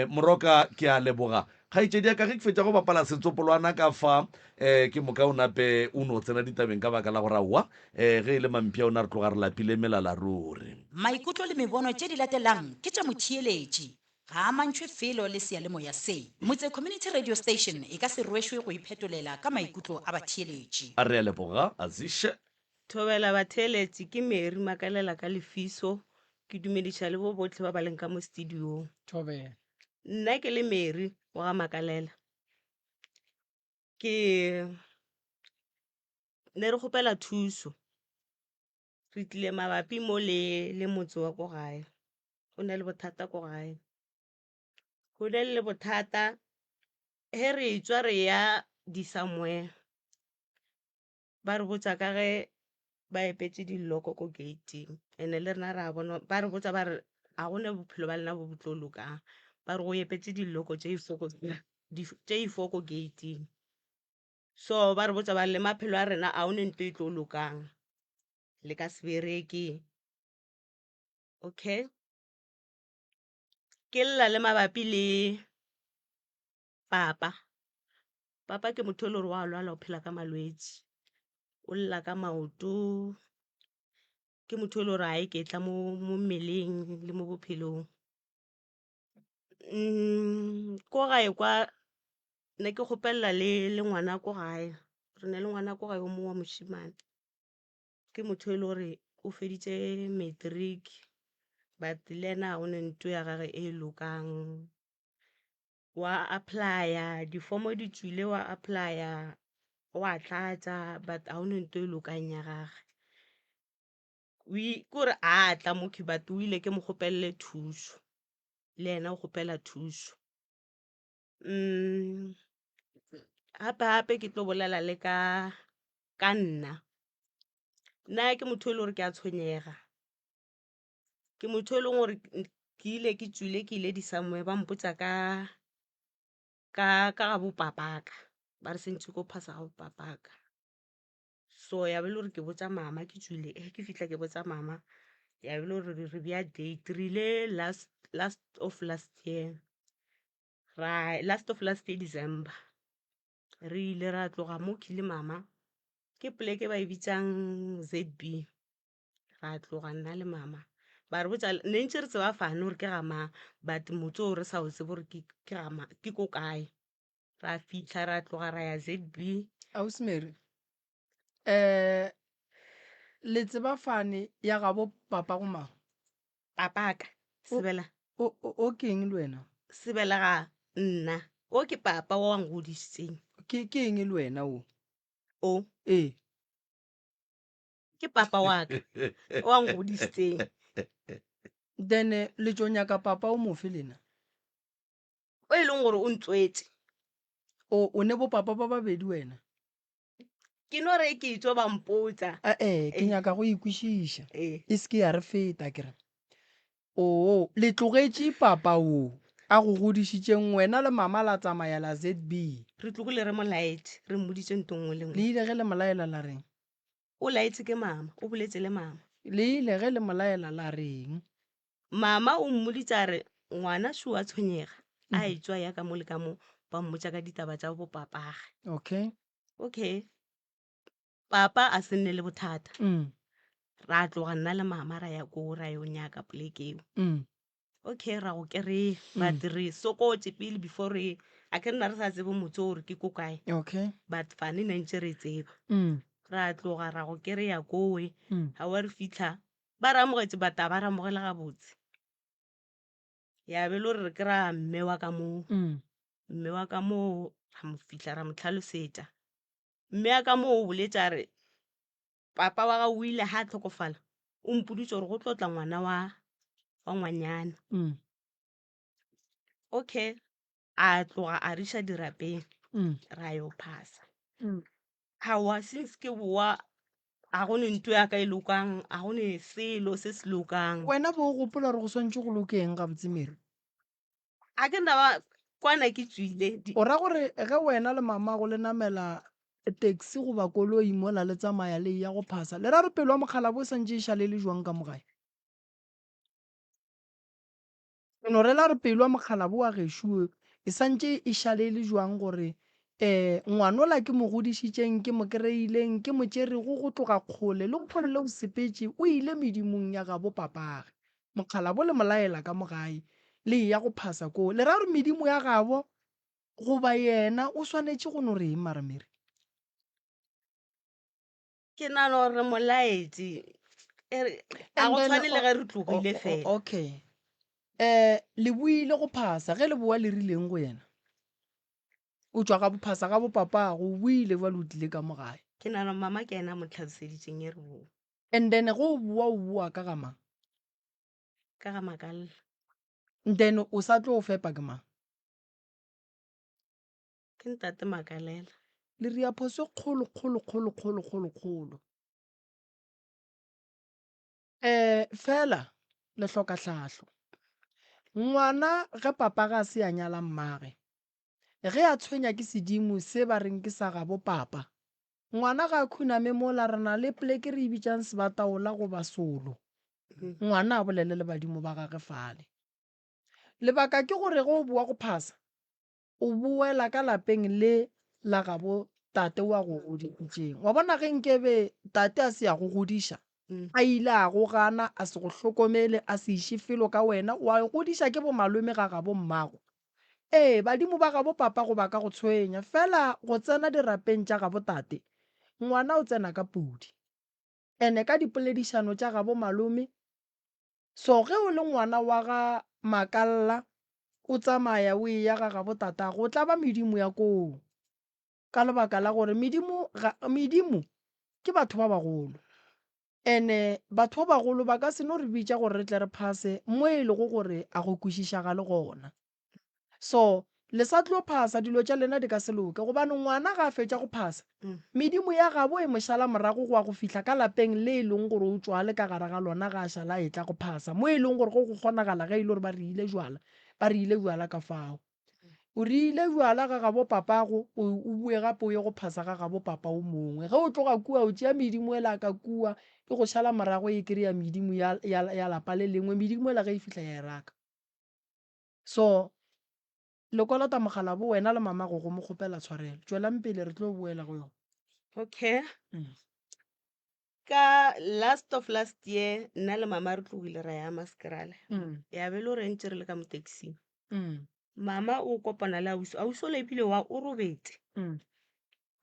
S1: moroka ke a leboga kgaitsedi ya ka ge ke fetša go bapala setsopolwana ka fa ke moka o nape o no tsena ditabeng ka baka la gore aowa ge e le mampia o na re tloga re lapile melala ruri
S4: maikutlo le mebono tše di latelang ke tša motheeletši ga a mantšhwe felo le sealemoya se motse community radio station e ka se rwešwe go iphetolela ka maikutlo a batheeletši
S1: a re a leboga a ziše
S5: thobela batheeletši ke Mary Makalela ka Lefiso ke dumediša le bo botlhe ba ba leng ka mo studiong
S2: thobela
S5: nna ke le Mary wa ga Makalela ke ne re kgopela thuso re tlile mabapi mo le motse wa ko gae go na le bothata ko gae go na le bothata he re tswa re ya di-somewhere ba re botsa ka ge ba epetse dilloko ko gating ene le rena ra bona ba re botsa ba re a gone bophelo ba lena bo tlo lokang ba re go epetse dilloko tše ifoko gating so ba re botsa ba le maphelo a rena a one nto e tlo lokang le ka se bereke okay ke lla le mabapi le papa ke motho o le gore wa lwala o phela ka malwetse o lla ka maoto ke motho o le gore a e ketla mo mmeleng le mo bophelong ko gae kwa ne ke kgopelela le ngwana ko gae re ne le ngwana ko gae o mongwe wa moshimane ke motho o le gore o feditše matric but le ena o ne nto ya gage e lokang wa applya difomo di tswile wa applya wa tlatsa but a one nto e lokang ya gage kore a tla mo but o ile ke mo kgopelele thuso le ena o kgopela thuso gape ke tlo bolela le ka nna ke motho o le gore ke a tshwenyega ke motho o leng gore ke ile ke tswile ke ile di-somewhere ba mpotsa ka ga bopapaka ba re sentse ko phasa ga bopapaka so ya be le gore ke botsa mama ke tswile ke fitla ke botsa mama ya be le gore re bea date re ile last of last year December re ile ra tloga mo kile mama ke poleke ba e bitsang ZB ra tloga nna le mama ba re botsa ne ntse re tseba fane gore ke gama but motse o re sa o tsebe gore ke ko kae ra fitlha ra tloga ra ya ZB
S2: Ausimary le tseba fane ya gabo papa go mang
S5: papaka sebela
S2: o keng le wena
S5: sebela ga nna o ke papa wa ngodisitseng
S2: ke eng le wena
S5: o
S2: ee
S5: ke papa wa ka wa ngodisitseng
S2: then le tlo nyaka papa o mofe lena
S5: o e leng gore o ntswetse
S2: o ne bo papa ba babedi wena
S5: ke no re ke itswa ba mpotsa
S2: ke nyaka go ikwešiša
S5: ee
S2: e seke ya re feta kere le tlogetše papa a go godišitšeng wena le mama la tsamaya la ZB
S5: re tlogile re molaetse re mmoditse nto nngwe le
S2: le
S5: nngwe
S2: ile ge le molaela la reng
S5: o laetse ke mama o boletse le mama
S2: le ile ge le molaela la reng
S5: mama o mmoditse a re ngwana se wa tshwenyega a e tswa ya ka mo le ka mo ba mmotsa ka ditaba tsa bopapage okay papa a se nne le bothata ra tloga nna le mama ra ya ko ra yo nyaka polekeo okay ra go kry but re sokotse pele before re a ke nna re sa tsebe motse gore ke ko kae but fane ne ntse re tseba ra tloga ra go kry-a kowe ga wa re fitlha ba re amogetse bata ba re amogela ga botse ya be le gore re kry-a mme wa ka moo ra mo fitlha ra mo tlhalosetša mme a ka moo o boletša re papa wa ga o ile ha tlhokofala o mpoditse gore go tlotla ngwana wa ngwanyana okay a tloga a riša dirapeng ra yo phasa hawa since ke boa a gone ntho ya ka e lokang a gone selo se se lokang
S2: wena bo o gopola gore go swantse go lokeng ga botsemere
S5: a ke ndaba kwana ke tswile
S2: o ra gore ge wena le mama go le namela taxi goba koloi mola le tsamaya le ya go phasa le ra re pelo wa mogala bo santse e šale le jwang ka mogae no re la re pelo wa mogala bo wa gešo e santse e šale le jwang gore ngwana ola ke mo godišitšeng ke mo kry-ileng ke mo tšerego go tloga kgole le go phole le go sepetse o ile medimong ya gabo papage mogala bo le molaela ka mogae le ya go phasa koo le ra gore medimo ya gabo goba yena o swanetše go no re eng maramere
S5: ke nana gore molaetse a go tshwane le ge re tlogile fela
S2: okay le buile go phasa ge le boa le rileng go yena o tswa ga bophasa ga bopapago o buile ba lo tlile ka mogae
S5: ke nana mama ke ena motlhaloseditseng e re boo
S2: and then go o bua ka gamang
S5: ka ga makalela
S2: then o sa tlo o fepa ke mang
S5: ke ntate makalela
S2: le ria phoso kgolo fela le hloka tlhahlo ngwana ge papa ga se a nyala mmage ge a tshwenya ke sedimo se ba reng ke sa gabo papa ngwana ga a khuname mola re na le pleke re e bitsang sebataola goba solo ngwana a bolele le badimo ba gage fale lebaka ke gore ge o boa go phasa o boela ka lapeng le la gabo tate wa go goditšeng wa bona ge nkebe tate a se ya go godiša a ile a go gana a se go hlokomele a se iše felo ka wena wa godiša ke bo malome ga gabo mmago badimo ba gabo papa go ba ka go tshwenya fela go tsena dirapeng tša gabo tate ngwana o tsena ka pudi ene ka dipoledišano tša gabo malome so ge o le ngwana wa ga makalla o tsamaya o e ya ga gabo tata go tla ba medimo ya koo ka lebaka la gore medimo ke batho ba bagolo ene batho ba bagolo ba ka se no re bitša gore re tle re phase mo e lego gore a go kwešišaga le gona so le sa tlo phasa dilo tša lena di ka se loke gobane ngwana ga a fetša go phasa medimo ya gabo e mošala morago go wa go fihla ka lapeng le e leng gore o tswa le ka gare ga lona ga a šala e tla go phasa mo e leng gore go kgonagala ge e le gore ba re ile jwala ka fao o rile jwala ga gabo papago o bue gape o ye go phasa ga gabo papa o mongwe ge o tloga kua o tšea medimo e la ka kua e go šala morago e kry-a medimo ya lapa le lengwe medimo e la ge e fihla ya e raka so lekolota mogala bo wena le mama go mo kgopela tshwarelo tswelang pele re tlo boela go yona
S5: okay ka last of last year nna le mama re tlogile ra ya maskerale ya be le gore ntse re le ka mo taxing mama o kopana le ausi o lebile wa o robetse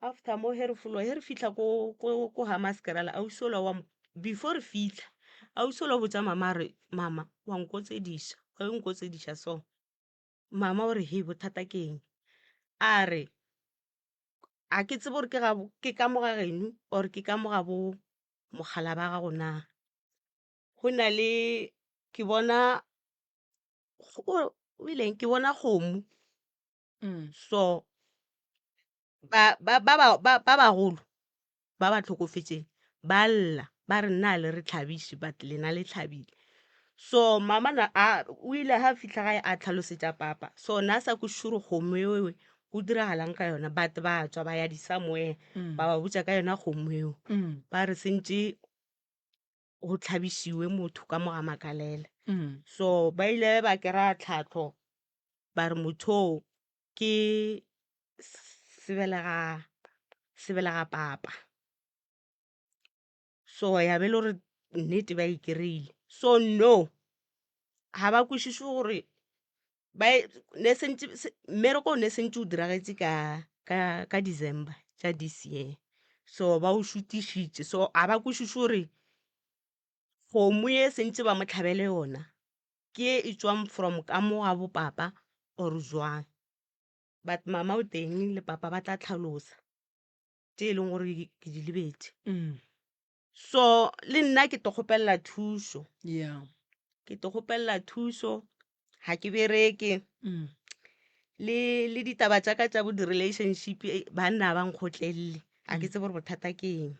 S5: after mo he re fitlha ko ha maskerale ausi ola wa before re fitlha ausi ola botsa mama re mama wa nkotsedisha so mama o re he bothata ke eng a re a ke tsebe gore ke ka moga geno or ke ka moga bo mogala ba ga gona go na le ke bona o ileng ke bona kgomo so ba bagolo ba ba tlhokofetseng ba lla ba re nna le re tlhabise but lena le tlhabile so mama o ile ha fitlha gae a tlhalosetša papa so na sa ko sure kgomo ewe go diragalang ka yona but ba tswa ba ya di-somewhere ba ba botsa ka yona kgomo eo ba re sentse go tlhabisiwe motho ka moga makalela so ba ile ba kera tlhatlho ba re motho ke sebelega papa so ya be le gore nnete ba e kry-ile so no ga ba kwešiše gore mmereko o ne sentse o diragetse ka December tša this year so ba o šutišitše so a ba kwešiše gore kgomo ye sentse ba mo tlhabele yona ke e tswang from ka mo ga bo papa or jwang but mama o teng le papa ba tla tlhalosa tše e leng gore ke di lebetse so le nna ke to kgopelela thuso ga ke bereke le ditaba tša ka tša bo di-relationship banna ba nkgotlelele a ke tsebe gore bothata ke eng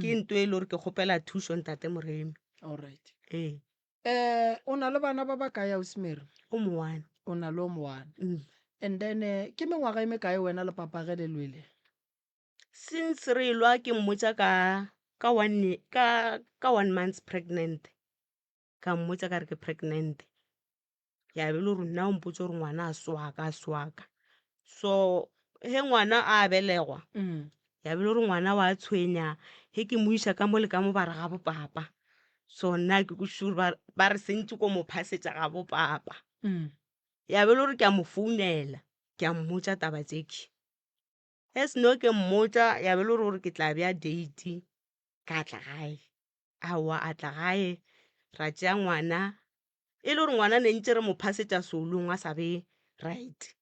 S5: ke
S2: Mm.
S5: ntho e le gore ke kgopela thuso ntate Moremi
S2: Alright.
S5: ee
S2: O na le bana ba ba kae Ausimere?
S5: o moane
S2: O na le o moane. And then ke mengwaga e mekae wena le papage le lwele?
S5: since re lwa ke mmotsa ka 1 month pregnant ka mmotsa ka re ke pregnant ya be le gore nna o mpotse gore ngwana a swaka so he ngwana a belegwa
S2: Mm.
S5: ya be le gore ngwana wa tshwenya he ke mo isa ka mo le ka mo ba re ga bopapa so nna ke ko sure ba re sentse ko mo phasetsa ga bopapa
S2: Mm.
S5: ya be le gore ke a mo founela ke a mmotsa taba tseki he seno ke mmotsa ya be le gore ke tla bea date ka tla gae aowa a tla gae ra tšea ngwana e le gore ngwana ne ntse re mo phasetsa solong a sa be right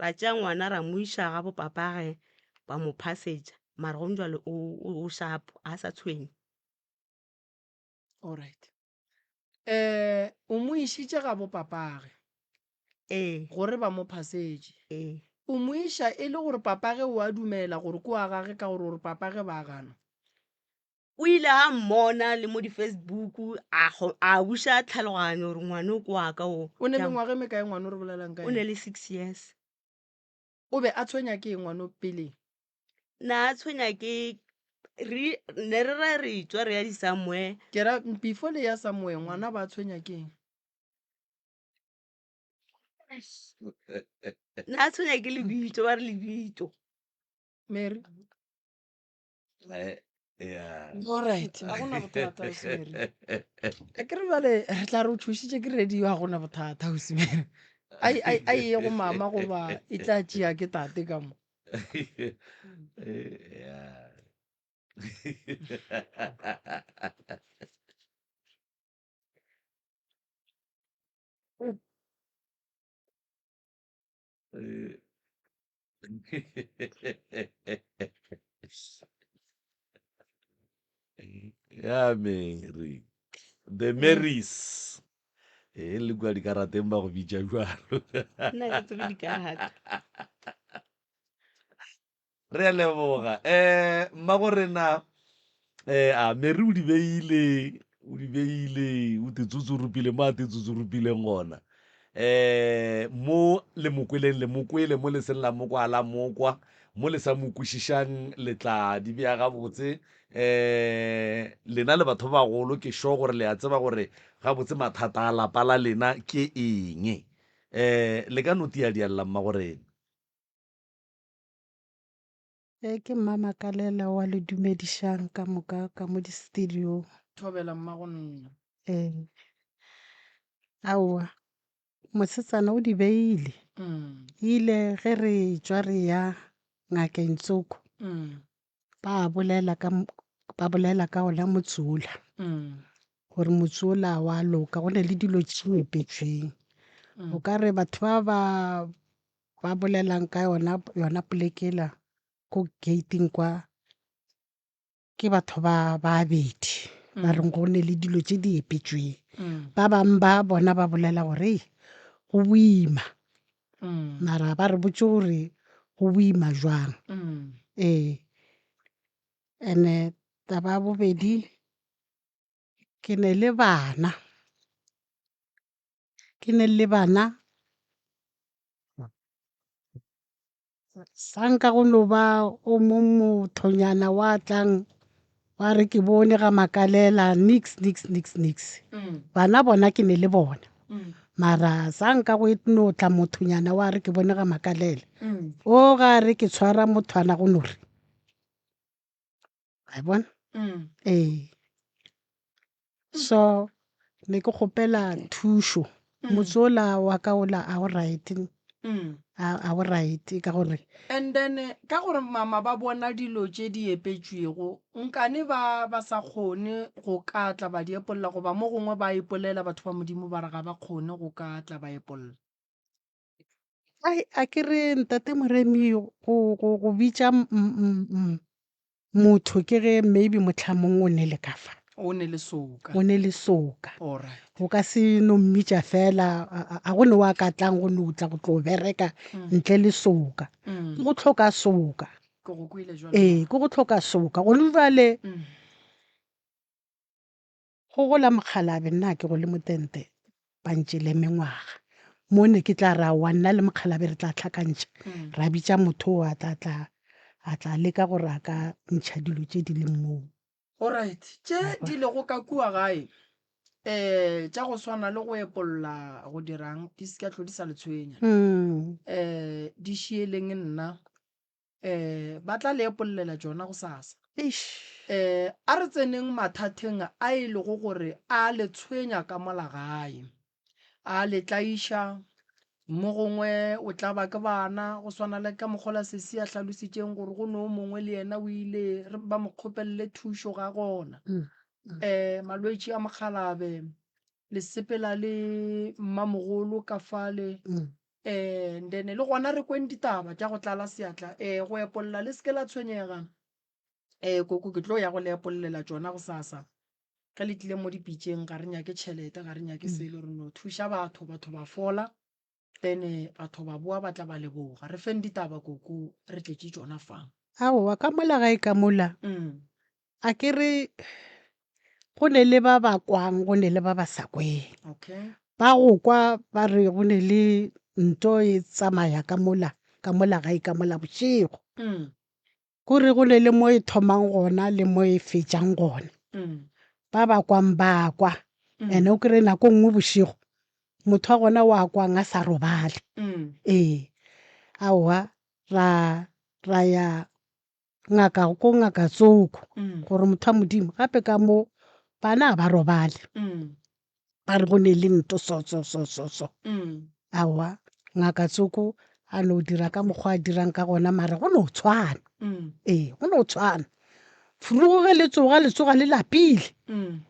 S5: ra tšea ngwana ra mo isa ga bopapage ba mo phasetsa mara go njwale o shapo a sa tshwenye
S2: Alright. O mo išitše ga bo papage
S5: ee
S2: gore ba mo phasetse.
S5: ee
S2: O mo iša e le gore papage o a dumela gore ko a gage ka gore papage ba gana.
S5: o ile a mmona le mo di-Facebook a buša tlhaloganyo gore ngwane o ko aka o
S2: O ne
S5: Ke a-
S2: mengwaga e mekae ngwane o re bolelang ka
S5: o ne
S2: ene?
S5: le 6 years
S2: O be a tshwenya ke eng ngwane pele?
S5: na a tshwenya ke ne re ra re tswa re ya di-somewhere
S2: Ke ra before le ya Samuel ngwana ba tshwenya ke eng?
S5: na a tshwenya ke lebitso ba re lebitso
S2: Mary?
S1: Yeah.
S2: Alright. A gona bothata Ausimere. A ke re bale re tla re o thušitše ke radio a gona bothata Ausimere. A ye go mama goba e tla tšea ke tate ka mo.
S1: Yeah. Yeah, Mary. The Marys. Le kwa dikarateng ba go bitša jwalo.
S5: nna ke tsebe dikarata
S1: Re a leboga. Mmago rena a Mary o di beile o te tsutsurupile mo a te tsutsurupileng gona. Mo le mokwele mo le seng la mokwa la mokwa mo le sa mo kwešišang le tla di bea gabotse lena le batho ba golo ke sure gore le a tseba gore gabotse mathata a lapa la lena ke eng le ka notia dialla mma gorena
S7: Ke mma Makalela wa le dumedišang ka moka ka mo di-studio.
S2: Thobela mmago nna.
S7: Aowa mosetsana o di beile
S2: Mm.
S7: ile ge re tswa re ya ngakeng Tsoko
S2: Mm.
S7: ba bolela ka ona motsola
S2: Mm.
S7: gore motsola wa loka go ne le dilo tšepetšweng o ka re batho ba bolelang ka yona polekela ko gating kwa ke batho ba babedi ba reng go ne le dilo tše di epetšweng
S2: Mm.
S7: ba bangwe ba bona ba bolela gore go boima
S2: Mm.
S7: mara ba re botse gore go boima jwang
S2: Mm.
S7: and taba ya bobedi ke ne le bana sanka go no ba o mo mothonyana wa tlang wa re ke bone ga Makalela nix
S2: Mm.
S7: bana bona ke ne le bona
S2: Mm.
S7: mara sanka go no tla mothonyana wa re ke bone ga Makalela
S2: Mm.
S7: o ga re ke tshwara mothwana go nore wa bona
S2: Mm.
S7: so ne ke kgopela thušo motsola wa ka ola a o right
S2: Mm.
S7: a o right ka gore
S2: And then ka gore mama ba bona dilo tše di epetšwego nkane ba sa kgone go ka tla ba di epolola goba mo gongwe ba epolela batho ba modimo ba re ga ba kgone go ka tla ba epolola.
S7: a ke re ntate Moremi go bitša motho ke ge maybe motlhamong o ne le ka fa
S2: O ne le soka.
S7: o ne le soka
S2: Alright.
S7: o ka se no mmitša fela a go ne wa ka tlang go ne o tla go tlo bereka ntle le soka
S2: Mm.
S7: go tlhoka soka
S2: ke go kwile jwale
S7: ee ke go tlhoka soka go le bale go gola mokgalabe nna ke go le motente bantše le mengwaga mo ne ke tla ra wa nna le mokgalabe re tla tlhakantšha ra bitša motho o a tla leka gore a ka ntšha dilo tše di leng moo
S2: alright tše di lego ka kua gae tša go swana le go epolola go dirang di se ka tlo di sa le tshwenya di šieleng nna ba tla le epololela tšona go sasa a re tseneng mathateng a e lego gore a le tshwenya ka mola gae a le tlaiša mo gongwe o tla ba ke bana go swana le ka mokgola sesi a hlalositšeng gore go no mongwe le yena o ile ba mo kgopelele thušo ga gona malwetši a mokgalabe le sepela le mmamogolo ka fale then le gona re kweng ditaba tša go tlala seatla go epolola le seke la tshwenyega koko ke tlo ya go le epololela tšona go sasa ge le tlile mo dipitšeng ga re nyake tšhelete ga re nyake selo re no thuša batho ba fola then batho ba boa ba tla ba leboga re feng ditaba koko re tletše tšona fang
S7: aowa ka mola gae ka mola a ke re go ne le ba ba kwang go ne le ba ba sa kweng
S2: okay
S7: ba go kwa ba re go ne le nto e tsamaya ka mola gae ka mola bošego kore go ne le mo e thomang gona le mo e fetšang gona ba ba kwang ba kwa ene o kry nako nngwe bošego motho wa gona wa kwang a sa robale aowa ra ya ngaka tsoko gore motho a modimo gape ka mo bana ba robale ba re go ne le nto so aowa ngaka tsoko a no dira ka mokgwa a dirang ka gona mare go no tshwana go no tshwana furugo ge le tsoga le lapile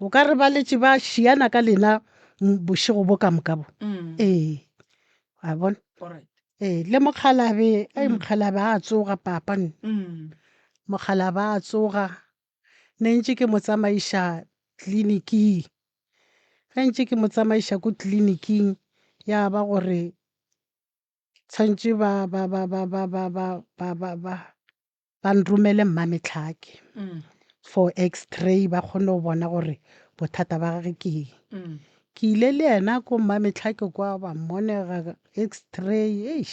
S7: o ka re ba letše ba šiana ka lena bošego bo ka moka bo a bona le mokgalabe mokgalabe a tsoga papa mokgalabe a tsoga ne ntše ke mo tsamaiša tleliniking ge ntše ke mo tsamaiša ko tleliniking ya ba gore tshwantše ba nromele mmametlhake for x-ray ba kgone go bona gore bothata ba gage ke eng ke ile le yena ko mmametlhake kwa ba mmonega x-ray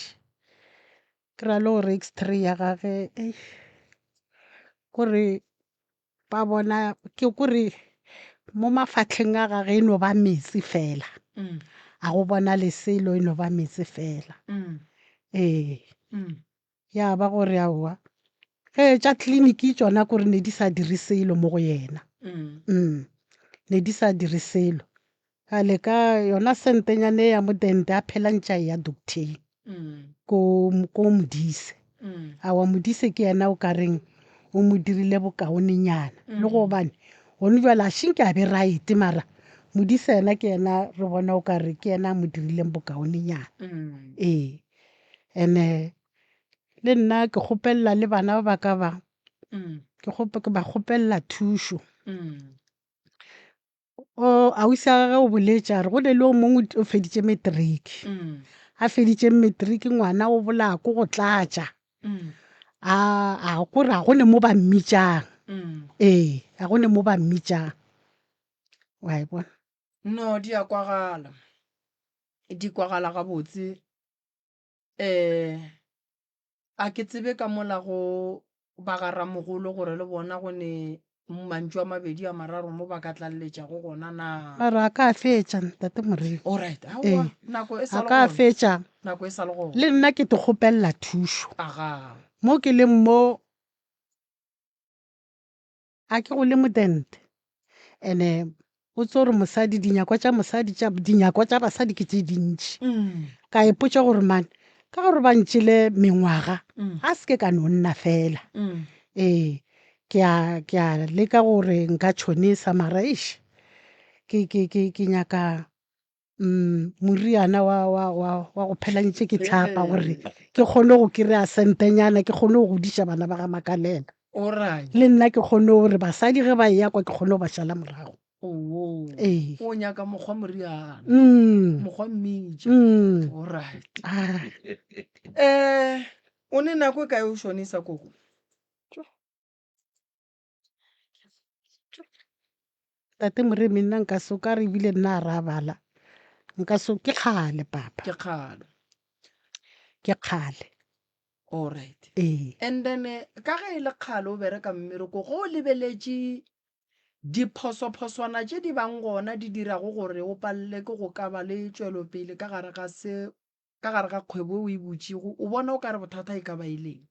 S7: ke ra le gore x-ray ya gage kore ba bona ke kore mo mafatlheng a gage e no ba metsi fela a go bona leselo e no ba metsi fela ya ba gore aowa tša tleliniki tšona kore ne di sa dire selo mo go yena ne di sa dire selo kale ka yona sentenyane ya modente a phela ntša ya docteng ko modise awa modise ke yena o ka reng o mo dirile bokaonenyana le go bane gone jwale a šinke a be right mara modise yena ke yena re bona o kare ke yena a mo dirileng bokaonenyana ene le nna ke kgopelela le bana ba ka ba ke ba kgopelela thušo ausi a gage o boletša re go ne le o mongwe o feditše matriki a feditše matriki ngwana o bolako go tlatša a kore a gone mo ba mmitšang a gone mo ba mmitšang wa e bona
S2: no di a kwagala gabotse a ke tsebe ka mola go bagaramogolo gore le bona go ne mantšu a mabedi a mararo mo ba ka tlalletša go gona na
S7: mare a ka fetša ntate Morena
S2: alright nako e
S7: a
S2: sa
S7: ka fetša
S2: le gona
S7: le nna ke te kgopelela thušo
S2: aga
S7: mo ke leng mo a ke go le modente ene o tse gore mosadi dinyakwa tša basadi ke tše dintši ka ipotša gore mane ka gore ba ntšhile mengwaga a seke ka no nna fela ke a leka gore nka tšhonisa mara ke nyaka moriana wa go phela ntše ke tlhapa gore ke kgone go kry-a sentenyana ke kgone go godiša bana ba ga Makalela le nna ke kgone gore basadi ge ba yakwa ke kgone go ba šala morago
S2: o nyaka mokgwa moriana mokgwa mmitša alright o ne nako e kae o šonisa koko
S7: tate moremi nna nka se o ka re ebile nna a re a bala nka se ke kgale papa
S2: ke kgalo
S7: ke kgale
S2: alright
S7: ee
S2: and then ka ge e le kgale o bereka mmereko go o lebeletše diphosophoswana tše di bang gona di dirago gore o palele ke go ka ba le tšwelopele ka gare ga kgwebo o e botšego o bona o ka re bothata e ka ba ileng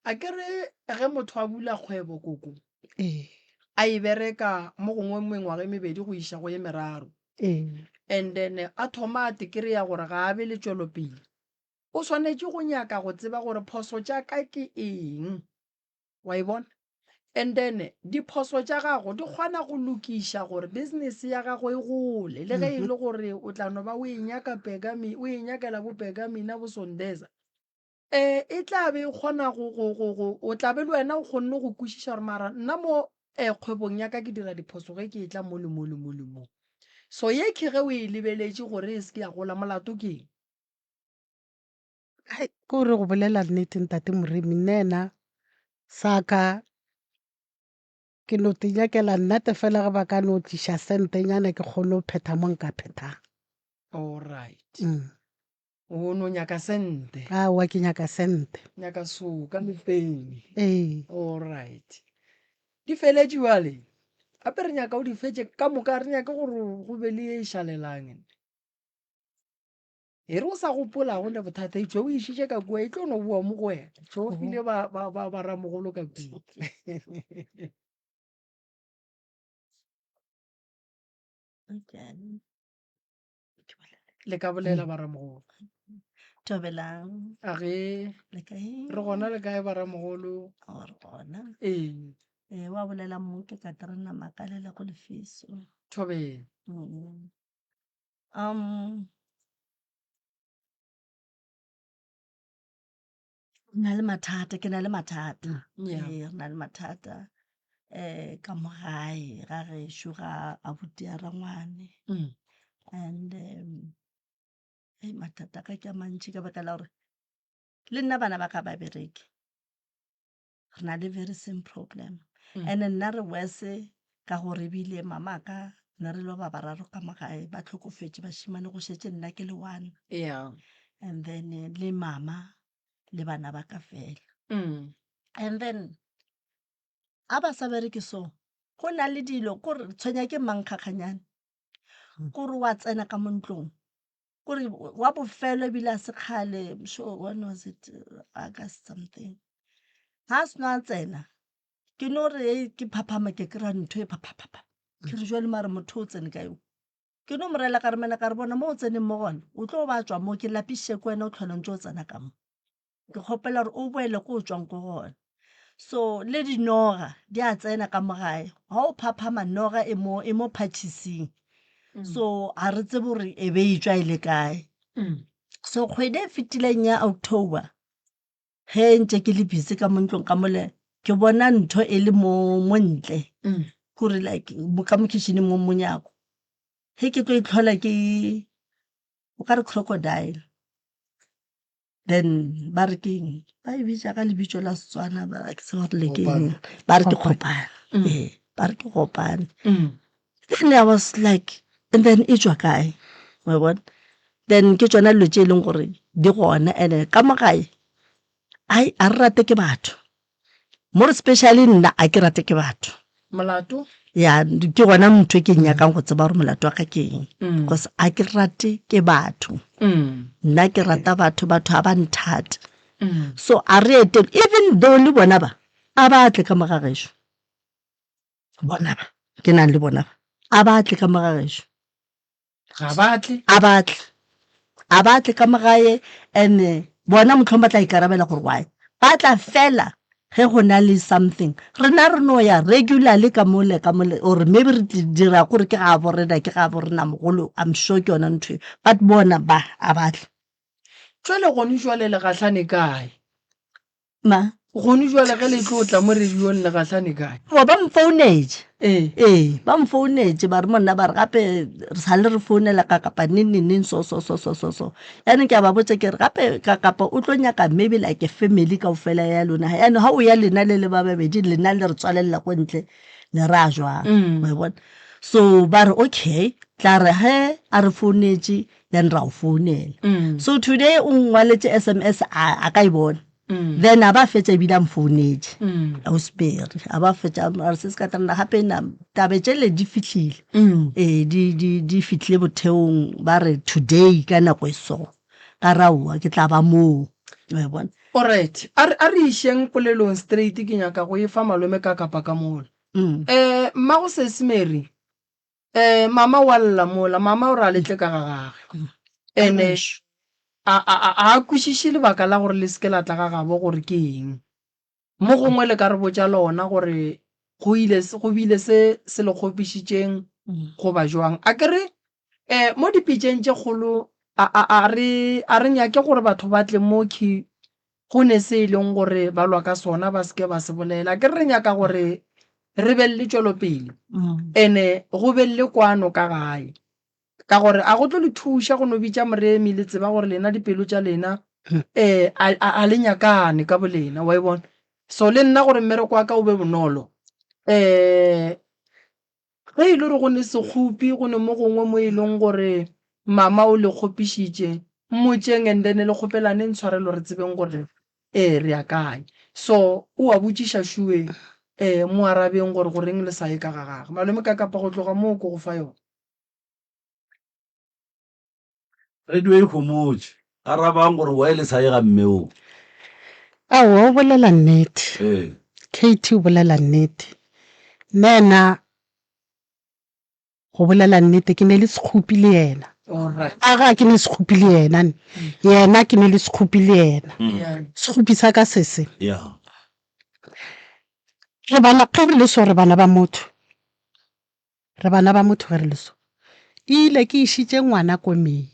S2: a kere ge motho a bula kgwebo koko
S7: ee
S2: a e bereka mo gongwe mengwaga e mebedi go iša go ye meraro
S7: ee
S2: and then a thoma a tekry-a gore ga a be le tšwelopele o swanetše go nyaka go tseba gore phoso tša ka ke eng wa e bona and then diphoso tša gago di kgona go lokiša gore business ya gago e gole le ge e le gore o tla no ba o e nyakela bo pegamina bo sondeza e tla be e kgona o tla be le wena o kgonne go kwešiša gore mara nna mo kgwebong ya ka ke dira diphoso ge ke e tla mo le mo le mo le mo so ye ke ge o e lebeletše gore e se ke ya gola molato ke eng
S7: ke gore go bolela nnete ntate moremi nnena saka ke no te nyakela nnete fela ge ba ka no tliša sentenyana ke kgone go phetha mo nka phethang
S2: alright o no nyaka sente
S7: aowa ke nyaka sente
S2: nyaka soka mepeng
S7: ee
S2: alright di feletše wale gape re nyaka o di fetse ka moka re nyaka gore go be le e šalelang e re o sa gopola gone bothata itšwe o išitše ka kua e tlo no boa mo go wena tšo o file ba ramogolo ka kua le ka bolela ba ramogolo
S8: Tobelang,
S2: a ge
S8: le kae?
S2: re gona le kae ba ramogolo
S8: O re gona.
S2: ee
S8: Wa bolela mo ke ka terena makalela go lefiso.
S2: thobela
S8: Mm. Um, na le mathata, ke na le mathata.
S2: Yeah.
S8: Re na le mathata. Ka mo gae ga gešo ga abuti a rangwane. And mathata ka ke a mantši ka baka la gore le nna bana ba ka ba bereke re na le very same problem and nna re wese ka gore ebile mama ka nna re lo ba bararo ka mo gae ba tlhokofetse bašimane go šetse nna ke le one
S2: yeah
S8: and then le mama le bana ba ka fela and then a ba sa bereke so go na le dilo kore tshwenya ke mankgakganyane kore wa tsena ka mo ntlong kore wa bofelo ebile a se kgale sure when was it August something ha se no a tsena ke no re ke phaphama ke kry-a ntho e phaphapha ke re jwale mare motho o tsene ka yo ke no morela ka re mena ka re bona mo o tseneng mo gona o tlo ba tswa mo ke lapishe ko wena o tlhola ntse o tsena ka mo ke kgopela gore o boele ko o tswang ko gona so le dinoga di a tsena ka mogae ga o phaphama noga e mo phatšhising so a re tse bore e be e tswa e le kae so kgwedi e fetileng ya October he ntse ke le busy ka mo ntlong ka mole ke bona ntho e le mo ntle gore like ka mo kitcheneng mo monyako he ke tlo itlhola ke o ka re crocodile then ba re keng ba e bitsa ka lebitso la Setswana ba ke se gore le keng ba re ke kgopane ba re ke kgopane then I was like and then e tswa kae wa bona then ke tsona dilo tse e leng gore di gona and ka mogae ai a re rate ke batho more especially nna a ke rate ke batho
S2: molato
S8: ya ke gona motho ke nyakang go tseba gore molato wa ka ke eng because a ke rate ke batho nna ke rata batho a ba nthata so a re ete even though le bona ba a batle ka mogagešo bona ba ke nang le bona ba a batle ka mogagešo
S2: ga batle
S8: a batle ka mogae and bona motlhong ba tla ikarabela gore why ba tla fela ge go na le something rena re no ya regularly ka mole or maybe re dira gore ke ga borena mogolo I'm sure ke yona ntho but bona ba a batle
S2: jwale gone jwale le gahlane kae
S8: ma
S2: gone jwale ge le tlo tla mo rediong le gahlane kae
S8: wa ba mfounetse ba mfounetse ba re monna ba re gape re sa le re founela ka kapa neng so yaanong ke a ba botse ke re gape ka kapa o tlo nyaka maybe like a family ka ofela ya lona yaanong ga o ya lena le ba babedi lena le re tswalela ko ntle le ra jwang wa bona so ba re okay tla re he a re founetse then ra o founela so today o ngwaletse SMS a ka ibona then a ba fetsa ebile a mfounetse ausperi a ba fetsa a re se ka tana hape na tabetsele di fitlhile di fitlhile botheong ba re today ka nako eso ka raua ke tla ba mo wa bona
S2: alright a re isheng polelong straight ke nyaka go e fa malome ka kapa ka mola mma go Sesemere mama wa lla mola mama o ra letle ka gagage ene a kwishishi lebaka la gore le seke la tla ga gabo gore ke eng mo gongwe le ka re botsa lona gore go bile se le kgopišitšeng go ba jwang a kere mo dipitšeng tše kgolo a re nyake gore batho ba tle mo go ne se e leng gore ba lwa ka sona ba seke ba se bolela ke re nyaka gore re be le tšwelopele ene go be le kwano ka gae ka gore a go tlo le thuša go no bitša moremi le tseba gore lena dipelo tša lena a le nyakane ka bolena wa e bona so le nna gore mmereko wa ka o be bonolo ge e le gore go ne sekgopi go ne mo gongwe mo e leng gore mama o le kgopišitše mmotšeng and then le kgopelane ntshwarelo re tsebeng gore re ya kae so o a botšiša šueng mo arabeng gore go reng le sa ye ka gagage malome ka kapa go tloga moo ko go fa yone
S1: radio e khomotse arabang gore wa ile sa ye ga mmeo
S7: o bolela nnete KT o bolela nnete nena go bolela nnete ke ne le sekhupi le yena aga ke ne sekhupi le yena ke ne le sekhupi le yena sekhupi sa ka sese re bana ka re le so re bana ba motho ge re le so ile ke ishitse ngwana komeng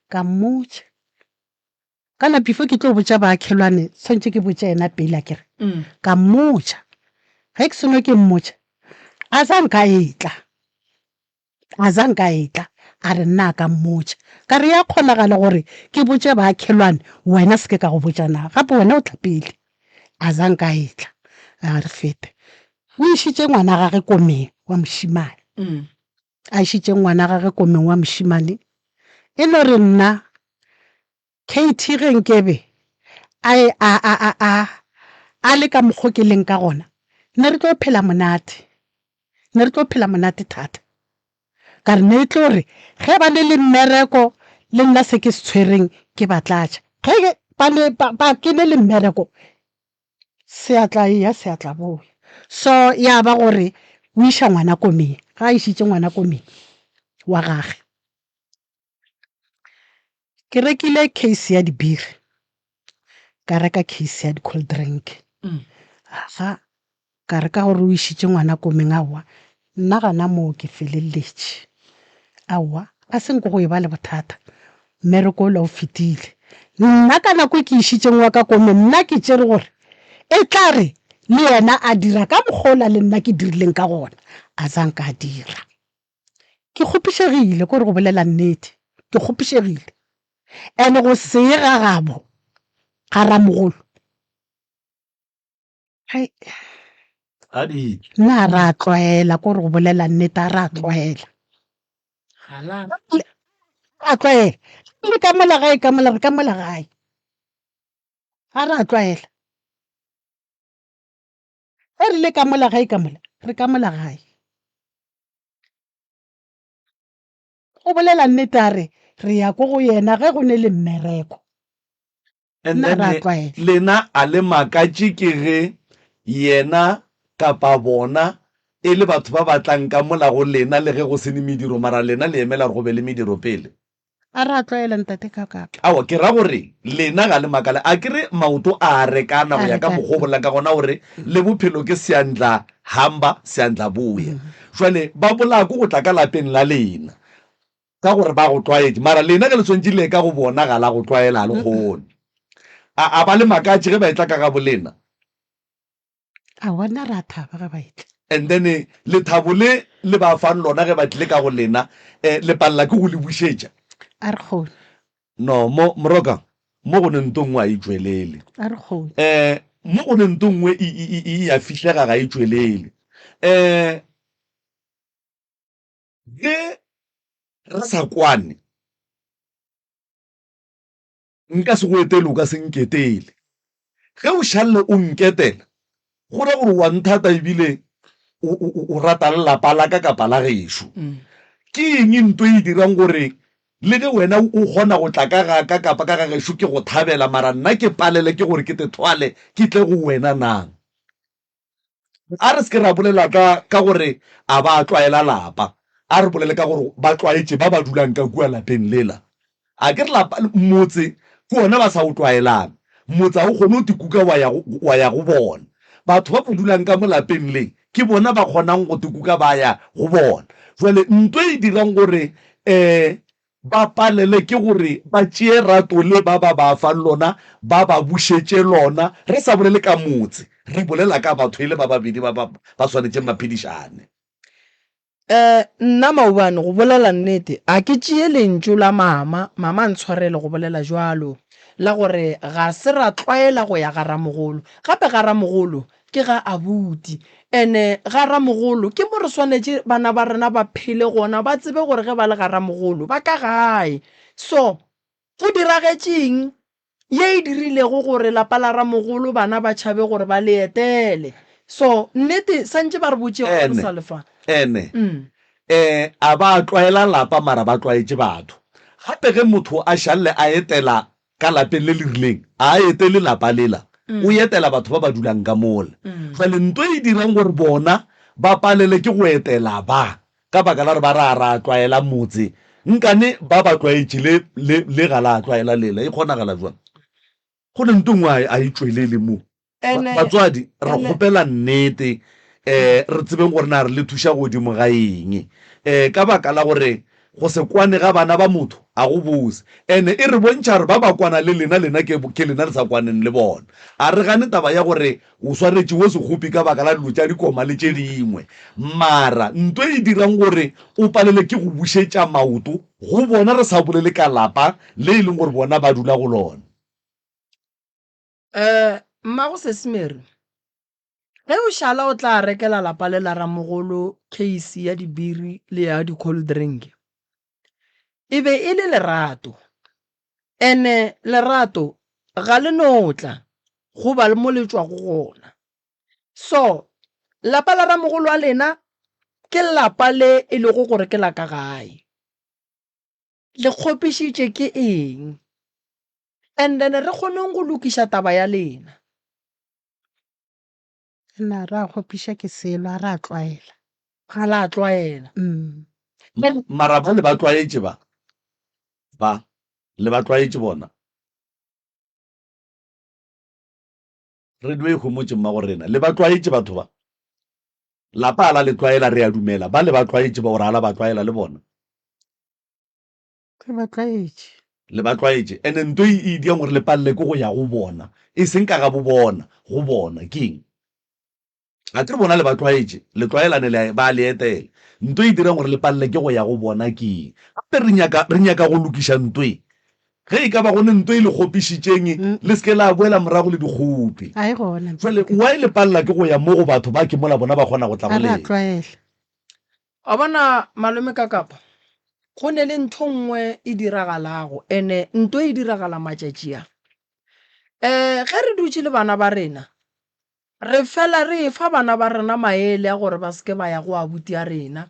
S7: ka mmotsa kana before ke tlo botsa ba khelwane tshwantse ke botsa ena pele akere ka mmotsa ge ke seno ke mmotsa a zanka etla a re nna ka mmotsa ka re ya kgonagala gore ke botse ba khelwane wena se ke ka go botsa na gape wena o tla pele a zanka etla a re fete o ishitse ngwana gage komeng wa moshimane a ishitse ngwana gage komeng wa moshimane e no re nna KT ge nkebe a le ka mokgokeleng ka gona ne re tlo phela monate thata ka re ne tlo re ge ba le mmereko le nna se ke se tshwereng ke batlatša ge ba ke ne le mmereko seatla boya so ya ba gore o iša ngwana komeng ga a išitše ngwana komeng wa gage ke rekile case ya dibiri ka reka case ya di-cold drink ka reka gore o išitše ngwana komeng awa nna gana moo ke feleletše awa a senko go e ba le bothata mmereko o la o fetile nna ka nako ke išitšeng wa ka komeng nna ke tšere gore e tla re le yena a dira ka mokgola le nna ke dirileng ka gona a zanka a dira ke kgopišegile gore go bolela nnete ke kgopišegile ene go se ye ga gabo ga ramogolo nna ra tlwaela kore go bolela nnete a ra tlwaela le ka mola gae re ka mola gae a ra tlwaela e re le ka mola gae re ka mola gae go bolela nnete a re ya ko go yena ge go ne le mmereko
S1: lena a le makatše ke ge yena kapa bona e le batho ba batlang ka mola go lena le ge go sene mediro mara lena le emela re go be le mediro pele
S7: a ra tlwaela ntate ka kapa
S1: awa ke ra gore lena ga le makala a kere maoto a rekana go ya ka mogobola ka gona gore le bophelo ke seandla hamba seandla boya jwale ba bolako go tla ka lapeng la lena ka gore ba go tlwaetse mara lena ke le tshwantse le ka go bona ga la go tlwaela le kgone a ba le makatše ge ba etla ka ga bolena
S7: a bona ra thaba ga ba etla
S1: and then lethabo le ba fang lona ge ba tlile ka go lena le palela ke go le bušetša
S7: a re kgone
S1: no moroka mo go ne ntongwe a itswelele
S7: a re kgone
S1: mo go neng tongwe ya fitlega ga e tswelele ge re sa kwane nka se go etele o ka se nketele ge o shalle o nketela go ra gore wa nthata ebile o rata lelapa la ka kapa la gešo ke eng ntho e dirang gore le ge wena o kgona go tla ka ga ka kapa ka ga gešo ke go thabela mara nna ke palele ke gore ke te thwale ke tle go wena nang a re se ke ra bolela ka gore a ba tlwaela lapa a re bolele ka gore ba tlwaetse ba ba dulang ka kua lapeng lela a ke re lapa motse ke ona ba sa o tlwaelang motse a o kgone o tikuka wa ya go bona batho ba go dulang ka mo lapeng le ke bona ba kgonang go tikuka ba ya go bona jwale ntho e dirang gore ba palele ke gore ba tšee rato le ba fa lona ba bušetse lona re sa bolele ka motse re bolela ka batho ile ba babedi ba tshwanetseng maphedišane
S2: nna maobane go bolela nnete a ke tšee lentšu la mama ntshwarele go bolela jalo la gore ga se ra tlwaela go ya ga ramogolo gape ga ramogolo ke ga abuti ene ga ramogolo ke mo re swanetse bana ba rena ba phele gona ba tsebe gore ge ba le ga ramogolo ba ka gae so go diragetseng ye e dirilego gore lapa la ramogolo bana ba tšhabe gore ba le etele so nnete santse ba re botse go sa lefa
S1: ene a ba tlwaela lapa mara ba tlwaetse batho gape ge motho a shalle a etela ka lapeng le le rileng a etele lapa lela o etela batho ba ba dulang ka mola jwale ntho e dirang gore bona ba palele ke go etela ba ka baka la re ba ra tlwaela motse nkane ba ba tlwaetse le ga la tlwaela lela e kgonagala jwang go ne ntho ngwe a e tswelele mo batswadi re kgopela nnete re tsebeng gore na re le thuša godimo ga eng ka baka la gore go se kwane ga bana ba motho a go bose ene e re bontšha re ba ba kwana le lena ke lena re sa kwaneng le bona a re gane taba ya gore o swaretse wo segopi ka baka la dilo tša dikoma le tše dingwe mara ntho e dirang gore o palele ke go bušetša maoto go bona re sa bolele ka lapa le e leng gore bona ba dula go lona
S2: mmago sesemere ge o šala o tla rekela lapa le la ramogolo case ya dibiri le ya di-cold drink e be e le lerato ene lerato ga le notla go ba le mo le tswa go gona so lapa la ramogolo a lena ke lapa le e lego gore ke la ka gae le kgopišitše ke eng and then re kgoneng go lokiša taba ya lena
S7: nna ra kgopiša ke selo a ra tlwaela
S2: ga la tlwaela
S1: mara ba le ba tlwaetse ba le ba tlwaetse bona re due kgomotse mma go rena le ba tlwaetse batho ba lapa la le tlwaela re a dumela ba le ba tlwaetse ba gore ala ba tlwaela le bona
S7: ke ba tlwaetse
S1: le ba tlwaetse ene ntho e diang gore le palele ke go ya go bona e seng ka ga bo bona go bona ke eng a ke bona le ba tlwaetse le tlwaelane le ba le etela ntho e dirang gore le palele ke go ya go bona ke eng gape re nyaka go lokiša ntho e ge e ka ba gone ntho e le kgopišitšeng le seke la boela morago le dikgopi
S7: a e gona
S1: jale wa e le palela ke go ya mo go batho ba ke mola bona ba kgona go tla go
S7: a ra
S1: lena
S7: tlwaela
S2: a bona malome ka kapa go ne le ntho nngwe e diragalago ene ntho e diragala matšatši a ge re dutse le bana ba rena re fela re fa bana ba rena maele a gore ba seke ba ya go abuti a rena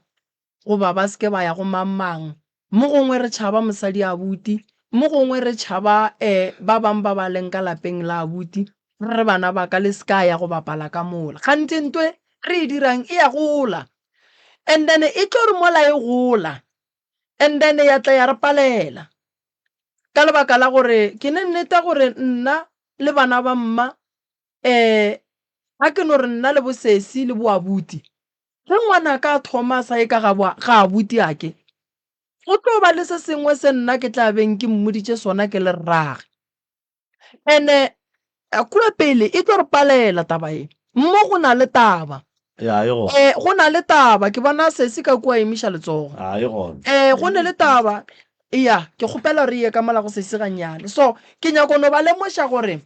S2: goba ba seke ba ya go mamang mo gongwe re tšhaba mosadi a abuti mo gongwe re tšhaba ba bangwe ba ba leng ka lapeng la abuti re bana ba ka le seka ya go bapala ka mola gantse ntwe re e dirang e ya gola and then e tlo re mola e gola and then ya tla ya re palela ka lebaka la gore ke ne nnete gore nna le bana ba mma ga ke no re nna le bosesi le boabuti ge ngwana ka Thomas a e ka ga abuti ake go tlo ba le se sengwe se nna ke tla beng ke mmoditše sona ke le rrage ene kula pele e tlo re palela taba e mo go na le taba go na le taba ke bona sesi ka kua emiša letsogo go ne le taba ya ke kgopela re ye ka mola go sesi ganyane so ke nyako no ba lemoša gore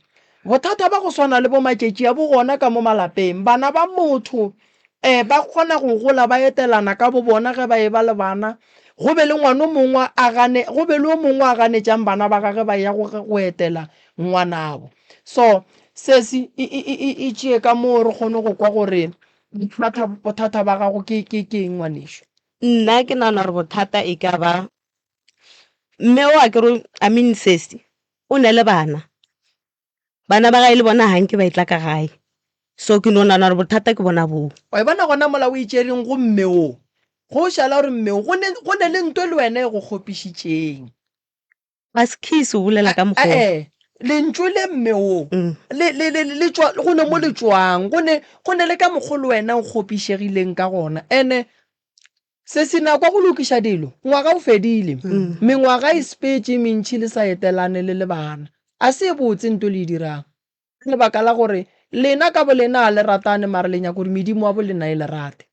S2: bothata ba go swana le bo matšetši ya bo gona ka mo malapeng bana ba motho ba kgona go gola ba etelana ka bo bona ge ba e ba le bana go be le ngwana o mongwe go be le o mongwe a ganetšang bana ba gage ba ya go etela ngwanabo so sesi e tšee ka moo re kgone go kwa gore bothata ba gago ke eng ngwanešo.
S5: Nna ke nagana gore bothata e ka ba mme o a kere I mean sesi o ne le bana ba gae le bona hanke ba itla ka gae so ke nagana gore bothata ke bona boo.
S2: wa e bona gona mola o itšereng go mme o go šala gore mme o go ne le ntwe le wena e go kgopišitšeng
S5: ba sekisi o bolela ka mokgwa
S2: lentšwe le mme o go ne mo letswang go ne le ka mokgwa le wena o kgopišegileng ka gona ene se se nakwa go lokiša dilo ngwaga o fedile mengwaga e spetse mentšhi le sa etelane le bana a se botse nto le dirang lebaka la gore lena ka bo lena a le ratane mare le nyaka gore medimo wa bo lena e le rate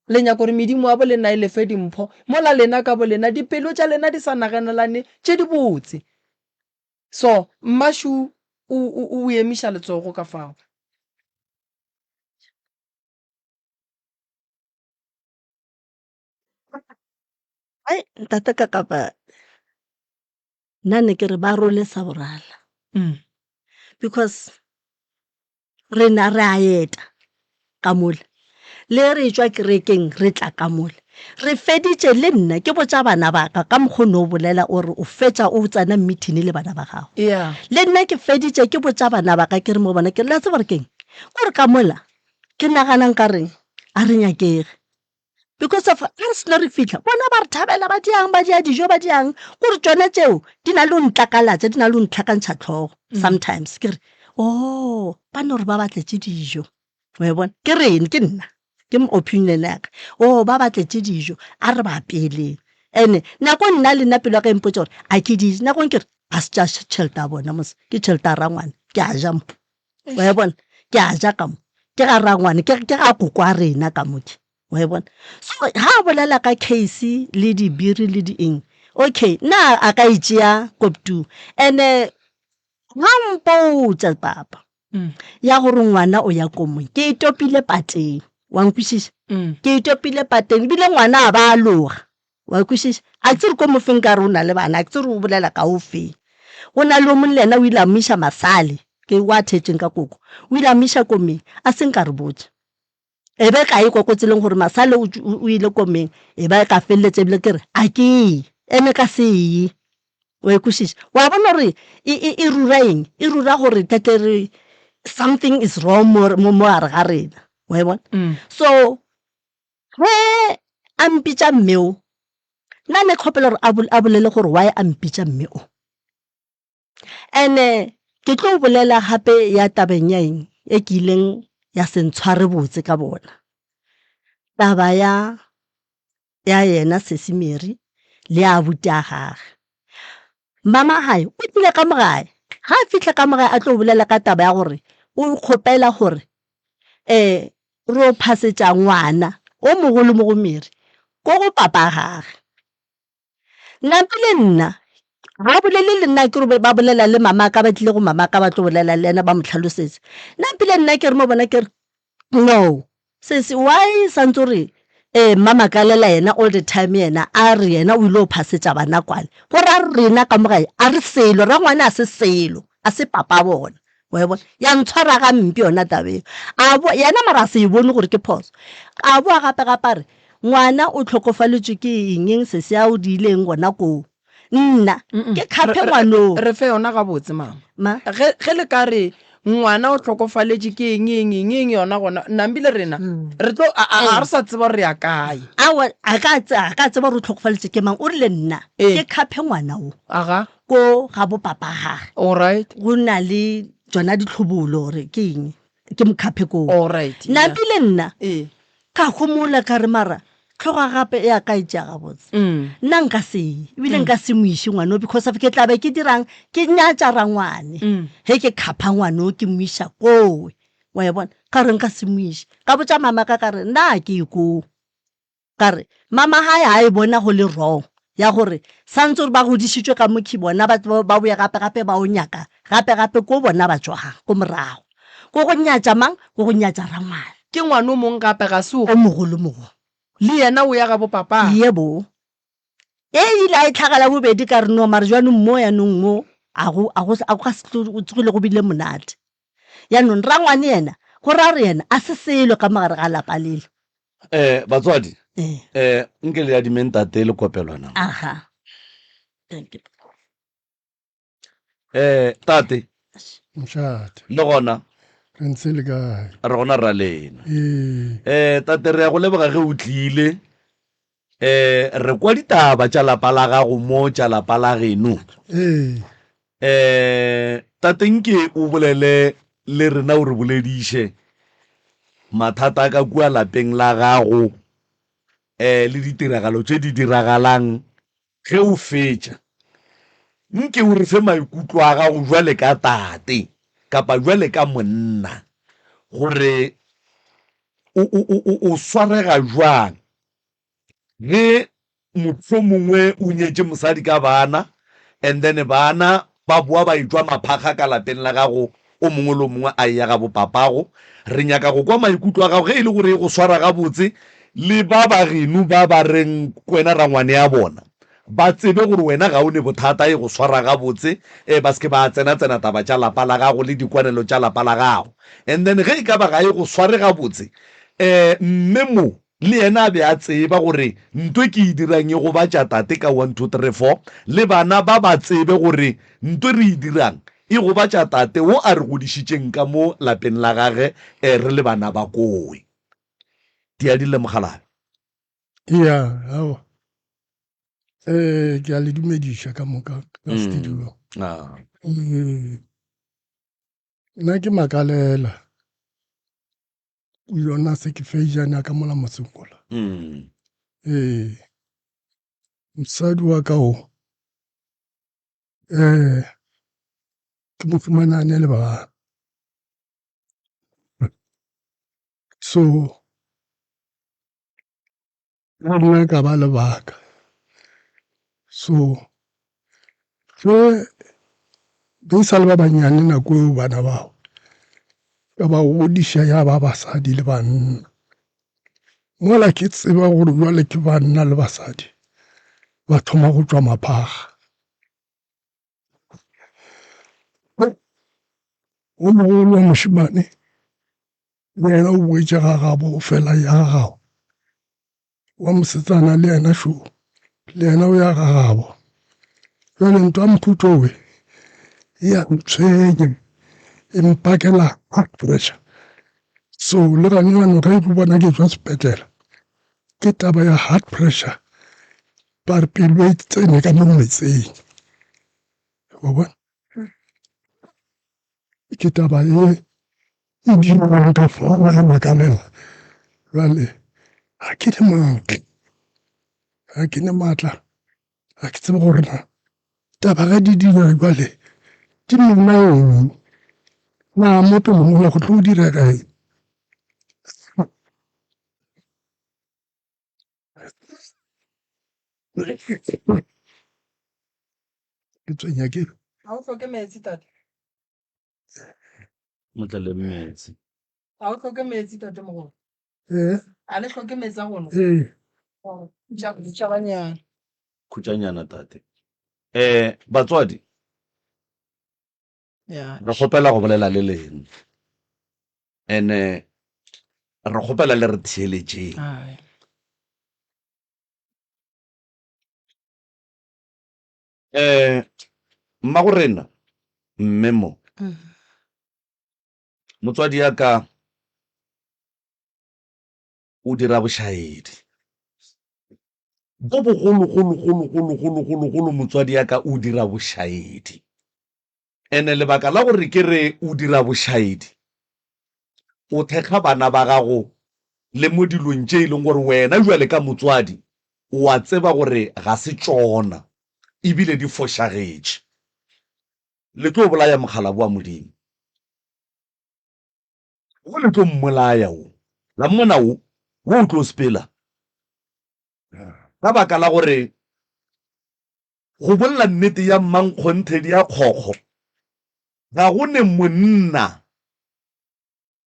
S2: le nyaka gore medimo wa bo lena e le fe dimpho mola lena ka bo lena dipelo tša lena di sa naganelane tše di botse so mmashu o emiša letsogo ka fao.
S8: Ntate ka kapa nna ne ke re ba role sa borala because re na re a eta ka mole le re tswa kerekeng re tla ka mole re feditše le nna ke botša bana ba ka mokgwa o bolela ore o fetša o tsana meeting le bana ba gago le nna ke feditše ke botša bana ba ka ke re mo bona ke la tseba re keng gore ka mola ke naganang ka reng a re nyakege because of a re sena re fitlha bona ba re thabela ba diang ba dia dijo ba diang gore tsone tšeo di na le o ntlakalatša di na le o ntlhakantšha tlhogo sometimes ke re ba no re ba batletše dijo wa bona ke rene ke nna ke opinion yaka ba batletše dijo a re ba peleng ene nako nna le nna pelo ya ka empotsa gore a ke diše nakong ke re a se tša tšhelete a bona mose ke tšhelete a rangwane ke a ja mo wa bona ke a ja ka mo ke ga rangwane ke ga koko a rena ka moke wa bona so ha a bolela ka case le dibiri le di eng okay na a ka itšea koptu ene ga mpotsa papa ya gore ngwana o ya komong ke itopile pateng wa nkwešiša ke itopile pateng ebile ngwana a ba a loga wa kwešiša a ke tsere ko mofeng ka re o na le bana a ke tsere o bolela ka ofeng go na le o mong le ena o ile a moiša masale ke wa thetseng ka koko o ile a moiša komeng a seng ka re botsa e be ka e kokotseleng gore masale o ile komeng e ba ka feleletse ebile ke re a ke eme ka seye wa kwešiša wa bona gore e rura eng e rura gore re something is wrong mo gare ga rena wa bona so ge a mpitša mmeo nna ne kgopela gore a bolele gore why a mpitša mmeo ene ke tlo bolela gape ya tabeng ya eng e ke ileng ya se ntshware botse ka bona taba ya yena Sesimeri le a buta gage mama hae o tlile ka mogae ga a fitlha ka mogae a tlo bolela ka taba ya gore o kgopela gore re o phasetša ngwana o mogolo mo go Meri ko go papa gage napile nna ga bolele le nna ke re ba bolela le mama ka ba tlile go mama ka ba tlo bolela le ena ba mo tlhalosetse napile nna ke re mo bona ke re no sesi why santse re mama ka lela yena all the time yena a re yena o ile o phasetša bana kwale gore a rena ka mogae a re selo ra ngwana a se selo a se papa bona wa bona ya ntshwara ga mpi yona tabeo yena mara a se e bone gore ke phoso a boa gape-gape a re ngwana o tlhokofaletswe ke eng sese a o di ileng gona koo nna ke kgape ngwanong
S2: re fe yona ga botse mama ge le ka re ngwana o tlhokofaletše ke eng yona gona nambile rena re tlo a re sa tseba re ya kae
S8: a ka tseba gore o tlhokofaletše ke mang o rile nna ke kgape ngwana o
S2: aga
S8: ko ga bo papa gage
S2: alright
S8: go na le tsona ditlhobolo gore ke eng ke mokgape koo
S2: alright
S8: napile nna ka gomola ka re mara tlhoga gape e a ka itša gabotse nna nka se ebile nka se moiše ngwane o because of ke tlabe ke dirang ke nyatša rangwane ge ke kgapha ngwane o ke moiša kowe wa e bona ka re nka se moiše ka botša mama ka re nna ke koo ka re mama gae ga e bona go le wrong ya gore santse gore ba godišitšwe ka mokhi bona ba boya gape-gape ba o nyaka gape ko bona ba tswagang ko morago ko go nyatsa mang ko go nyatsa rangwana
S2: ke ngwana o mongwe gape ga se
S8: o mogolo
S2: le yena o ya ga bo papa
S8: yebo e ile a itlhagela bobedi ka re no mare jwanong mo yanong mo a go ka se tsogile go bile monate yanong rangwane yena go ra re yena a se selo ka magare ga lapa lele
S1: batswadi nke le ya dimentate le kopelwana
S8: aha thank you
S1: tate
S6: Mshate.
S1: le gona
S6: Re ntse le kae?
S1: re gona ra lena
S6: Eh,
S1: tate re ya go leboga ge o tlile re kwa ditaba tša lapa la gago mo tša lapa la geno tate nke o bolele le rena o re bolediše mathata a ka kua lapeng la gago le ditiragalo tše di diragalang ge o fetša nke o re fe maikutlo a gago jwale ka tate kapa jwale ka monna gore o swarega jwang ge mohlomongwe o nyetše mosadi ka bana and then bana ba boa ba itwa maphakga ka lapeng la gago o mongwe le o mongwe a ya ga bopapago re nyaka go kwa maikutlo a gago ge e le gore e go swara gabotse le ba bageno ba ba reng kwena rangwane ya bona ba tsebe gore wena ga o ne bothata e go swara gabotse ba seke ba tsena taba tša lapa la gago le dikwanelo tša lapa la gago and then ge e ka ba ga e go sware gabotse mme mo le yena a be a tseba gore ntwe ke e dirang e go ba tša tate ka 1 2 3 4 le bana ba ba tsebe gore ntwe re e dirang e go ba tša tate wo a re godišitšeng ka mo lapeng la gage re le bana ba kowe di a di lemogalabe
S6: ya, hao. Ke a le dumediša ka moka ka studio. Nna ke makalela yona se ke feijana ka mola mosekola. Mosadi wa ka o ke mo fumanane le bana. So nna ka ba lebaka. So be sa le ba banyane nako eo bana bao ka ba godiša ya ba basadi le banna mola ke tseba gore jwale ke banna le basadi ba thoma go tšwa maphaga o mogolo wa mošimane le yena o boetše ga gabo o fela ya gago wa mosetsana le yena šo le yena o ya ga gabo jwale ntwa mphutho we ya ntshwenye e mpakela heart pressure so le ganano ge ke bona ke tswa sepetlela ke taba ya heart pressure ba re pelo e tsene ka mo metseng wa bona ke taba e dirang ka fora ga makalela jwale ga ke le maatla ga ke ne maatla ga ke tsebe gore na taba ga di dira jwale di monna eng na mo pelong go tlo direga eng ke tswenya ke
S2: ga o tlhoke metsi tate
S1: motlale metsi
S2: ga o tlhoke metsi tate mogolo a le tlhoke metsi a gona tšabanyana
S1: khutšanyana tate batswadi
S2: ya
S1: re kgopela go bolela le leng ene re kgopela le re theeletšeng mmagorena mmemo motswadi ya ka o dira bošaedi bo bogologologologologologolo motswadi ya ka o dira bošaedi ene lebaka la gore ke re o dira bošaedi o thekga bana ba gago le mo dilong tše e leng gore wena jwale ka motswadi o a tseba gore ga se tšona ebile di fošagetše le tlo bolaya mogala boa modimo go le tlo mmolaya o la mmona o tlo sepela ka baka la gore go bolla nnete ya mmankgontedi ya kgokgo ga go ne monna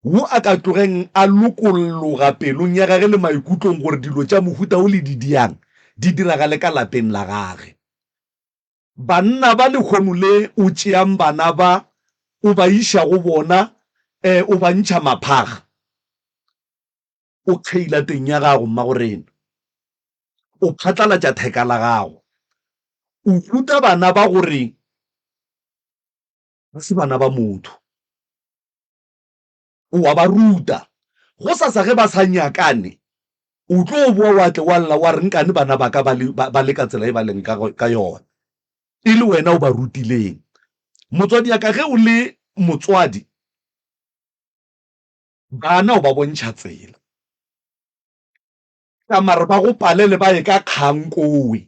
S1: wo a ka tlogeng a lokologa pelong ya gage le maikutlong gore dilo tša mohuta o le di diang di diragale ka lapeng la gage. Banna ba lekgono le o tšeang bana ba o ba iša go bona o ba ntšha maphaga o kgeila teng ya gago mmagorena o phatlalatša theka la gago o ruta bana ba gore ba se bana ba motho o wa ba ruta go sa ge ba sa nyakane o tlo boa wa tle wa lla wa re nkane bana ba ka ba le ka tsela e ba leng ka yona e le wena o ba rutileng. Motswadi ya ka ge o le motswadi bana o ba bontšha tsela ka mara ba go palele ba e ka kgang kowe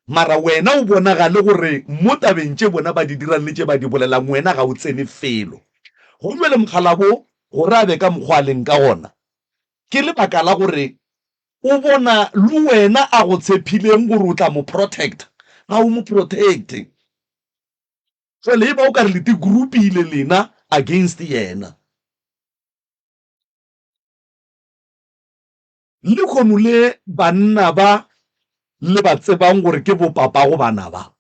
S1: mara wena o bonagale gore mo tabeng tše bona ba di dirang le tše ba di bolelang wena ga o tsene felo. Go jwale mokgalabo gore a be ka mokgwa a leng ka gona ke lebaka la gore o bona le wena a go tshepileng gore o tla mo protect ga o mo protecte jwale e ba o ka re le group ile lena against yena. Le kgono le banna ba le ba tsebang gore ke bopapa go bana ba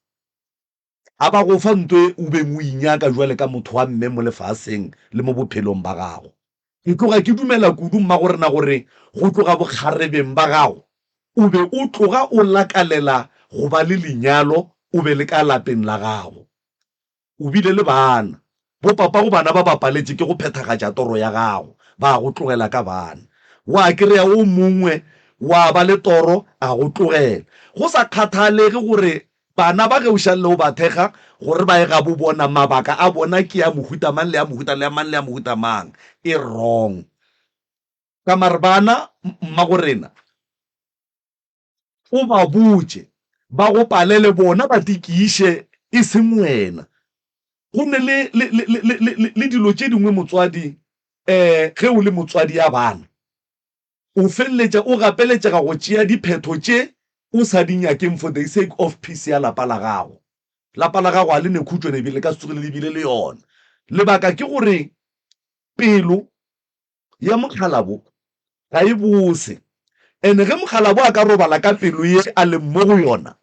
S1: a ba go fa ntwe o beng o inyaka jwale ka motho wa mme mo lefaseng le mo bophelong ba gago. Ke tloga ke dumela kudu mma gorena gore go tloga bokgarebeng ba gago o be o tloga o lakalela go ba le lenyalo o be le ka lapeng la gago o bile le bana bopapa go bana ba bapaletše ke go phethagatša toro ya gago ba go tlogela ka bana wa kry-a o mongwe wa ba le toro a go tlogela go sa kgathalege gore bana ba ge o šalle o ba thekga gore ba e ga bo bona mabaka a bona ke ya mohuta mang le ya mohuta le ya mang le ya mohuta mang e wrong ka mare bana mmagorena o ba botse ba go palele bona ba tikiše e seng wena. Go ne le dilo tše dingwe motswadi ge o le motswadi ya bana o feleletša o gapeletšega go tšea diphetho tše o sa di nyakeng for the sake of peace ya lapa la gago. Lapa la gago a le ne khutšo ne bile ka setsogile le bile le yona lebaka ke gore pelo ya mokgalabo ga e bose ene ge mokgalabo a ka robala ka pelo ye a le mo go yona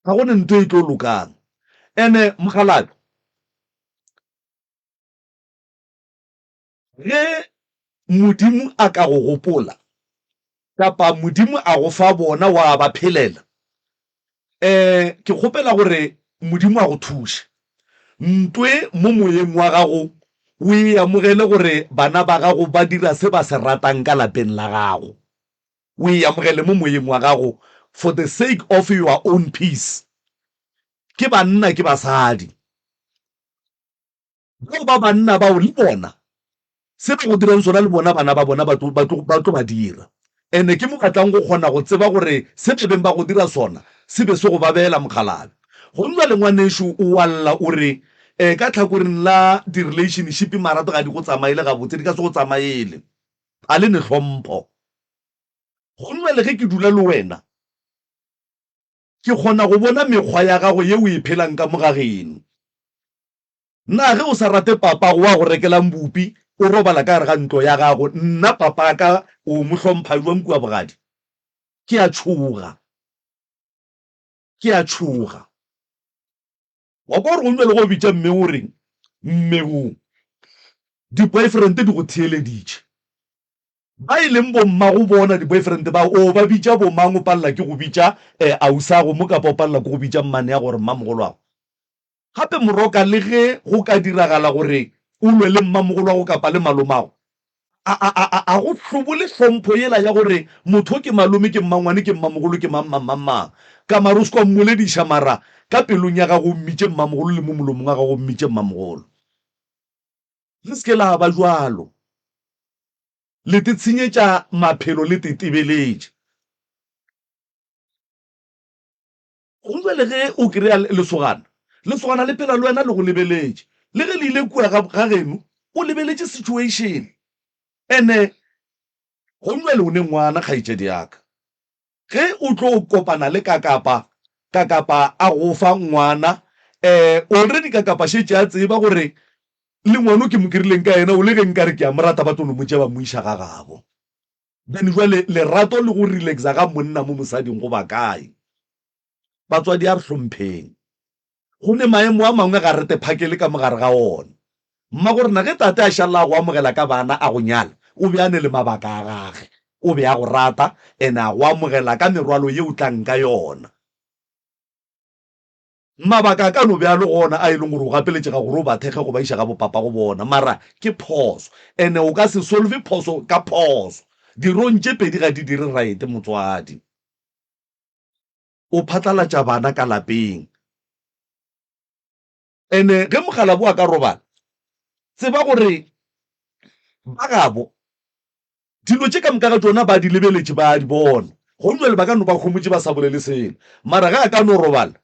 S1: ga go ne ntho e tlo lokang. Ene mokgalabi ge modimo a ka go gopola kapa modimo a go fa bona wa ba phelela ke kgopela gore modimo a go thuše ntwe mo moyeng wa gago o e amogele gore bana ba gago ba dira se ba se ratang ka lapeng la gago o e amogele mo moyeng wa gago for the sake of your own peace. Ke banna ke basadi ba banna bao le bona se ba go dirang sona le bona bana ba bona ba tlo ba dira ene ke mo batlang go kgona go tseba gore se beng ba go dira sona se be se go babela mokgalabi go nna le ngwanesho o walla o re ka tlhakoreng la di-relationship marato ga di go tsamaele gabotse di ka se go tsamaele a le ne hlompho go nna le ge ke dula le wena ke kgona go bona mekgwa ya gago ye o e phelang ka mogageno nna ge o sa rate papa wa go rekelang bupi o robala ka re ga ntlo ya gago nna papa ka o mo hlompha jwang kua bogadi ke a tshoga wa go re go nne le go bitša mme o reng mmego di-boyfriend di go theeleditše ba e leng bomma go bona di-boyfriend ba o ba bitša bomang o palela ke go bitša ausago mo kapa o palela ke go bitša mmane ya gore mmamogolwago gape moroka le ge go ka diragala gore o lwe le mmamogolwago kapa le malomago a go hlobole hlompho yela ya gore motho ke malome ke mmangwane ke mmamogolo ke mammamang ka mare o se kwa mmolediša mara ka pelong ya gago mmitše mmamogolo le mo molomong wa gago mmitše mmamogolo le se ke la ba jwalo le te tshenyetša maphelo le te tebeletše go jwale ge o kry-a lesogana le phela le wena le go lebeletše le ge le ile kua ga geno o lebeletše situation ene go jwale o ne ngwana kgaetšedi yaka ge o tlo kopana le kakapa a go fa ngwana already ka kapashetse a tseba gore le ngwano ke mo kirileng ka ena o le ge nkare ke a morata ba tlono motse ba mo isha ga gabo then jwale lerato le go relaxa ga monna mo mosading go ba kae batswadi a re hlompheng go ne maemo a mangwe ga rete phakele ka mogare ga ona mma gore na ge tate a shalla go amogela ka bana a go nyala o be a ne le mabaka a gage o be a go rata ene a go amogela ka merwalo ye o tlang ka yona mabaka a ka no be a le gona a e leng gore o gapeletše ga gore o ba thekge go ba iša ga bopapa go bona mara ke phoso ene o ka se solve phoso ka phoso dirong tše pedi ga di dire right motswadi o phatlalatša bana ka lapeng ene ge mogala bo a ka robala tseba gore ba gabo dilo tše ka moka ga tsona ba di lebeletše ba di bona go ntswe le ba ka no ba kgomotše ba sa bolele selo mara ga a ka no robala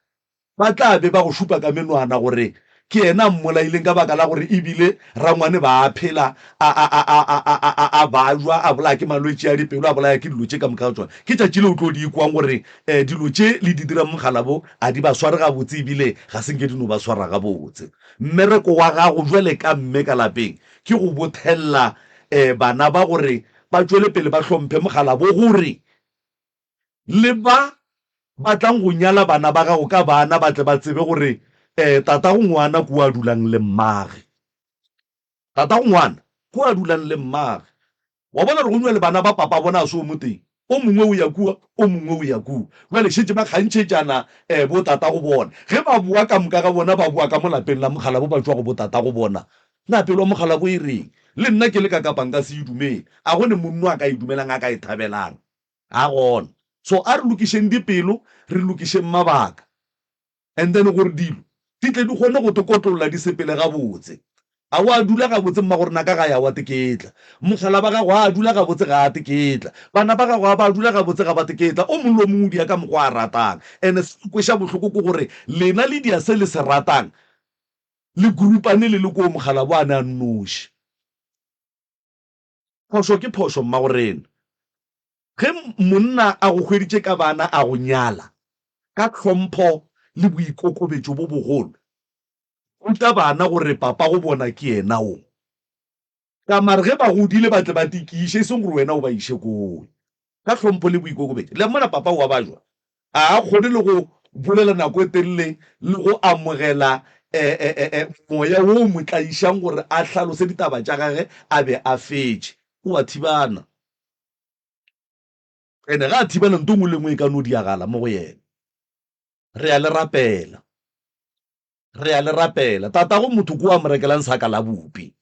S1: ba tla be ba go šupa ka menwana gore ke ena mmolaileng ka baka la gore ebile rangwane ba phela a bajwa a bolaya ke malwetse a dipelo a bolaya ke dilo tše ka moka ga tsona ke tšatši le o tlo di ikwang gore dilo tše le di dira mogala bo a di ba sware gabotse ebile ga senke di no ba swara gabotse mmereko wa gago jwale ka mme ka lapeng ke go bothelela bana ba gore ba tswele pele ba hlomphe mogala bo gore le ba batlang go nyala bana ba gago ka bana ba tle ba tsebe gore tata go ngwana ko a dulang le mmage tata go ngwana ko a dulang le mmage wa bona re go nwa le bana ba papa bona a se o mo teng o mongwe o ya kua o mongwe o ya kua jwale šetse ba kgantšhetšana bo tata go bona ge ba bua ka moka ga bona ba bua ka mo lapeng la mogala bo ba tswa go bo tata go bona na pelo wa mogala bo e reng le nna ke le ka kapang ka se idumele a gone monno a ka idumelang a ka e thabelang a gona so a re lokišeng dipelo re lokišeng mabaka and then gore dilo di tle di kgone go tokotlolla di sepele gabotse a o a dula gabotse mma gore naka ga ya wa teketla mogala ba gago a dula gabotse ga a teketla bana ba gago ba dula gabotse ga ba teketla o mongwe lo mongwe dia ka mokgwa a ratang and se kwesha bohloko ke gore lena le dia se le se ratang le grupane le ko mogala bo a na nnoši phoso ke phoso mma gorena ge monna a go hweditše ka bana a go nyala ka tlhompho le boikokobetšo bo bogolo o tla bana gore papa go bona ke ena o ka mare ge ba godile ba tle ba tikiše e seng gore wena o ba iše koe ka tlhompho le boikokobetšo le mona papa wa bajwa a kgone le go bolela nako e telele le go amogela moya wo mo tlaišang gore a hlalose ditaba tša gage a be a fetše o a thibana ene ga a thibana nto ngwe le ngwe e ka no diagala mo go yena re a le rapela tata go motho ko a mo rekelang saka la bopi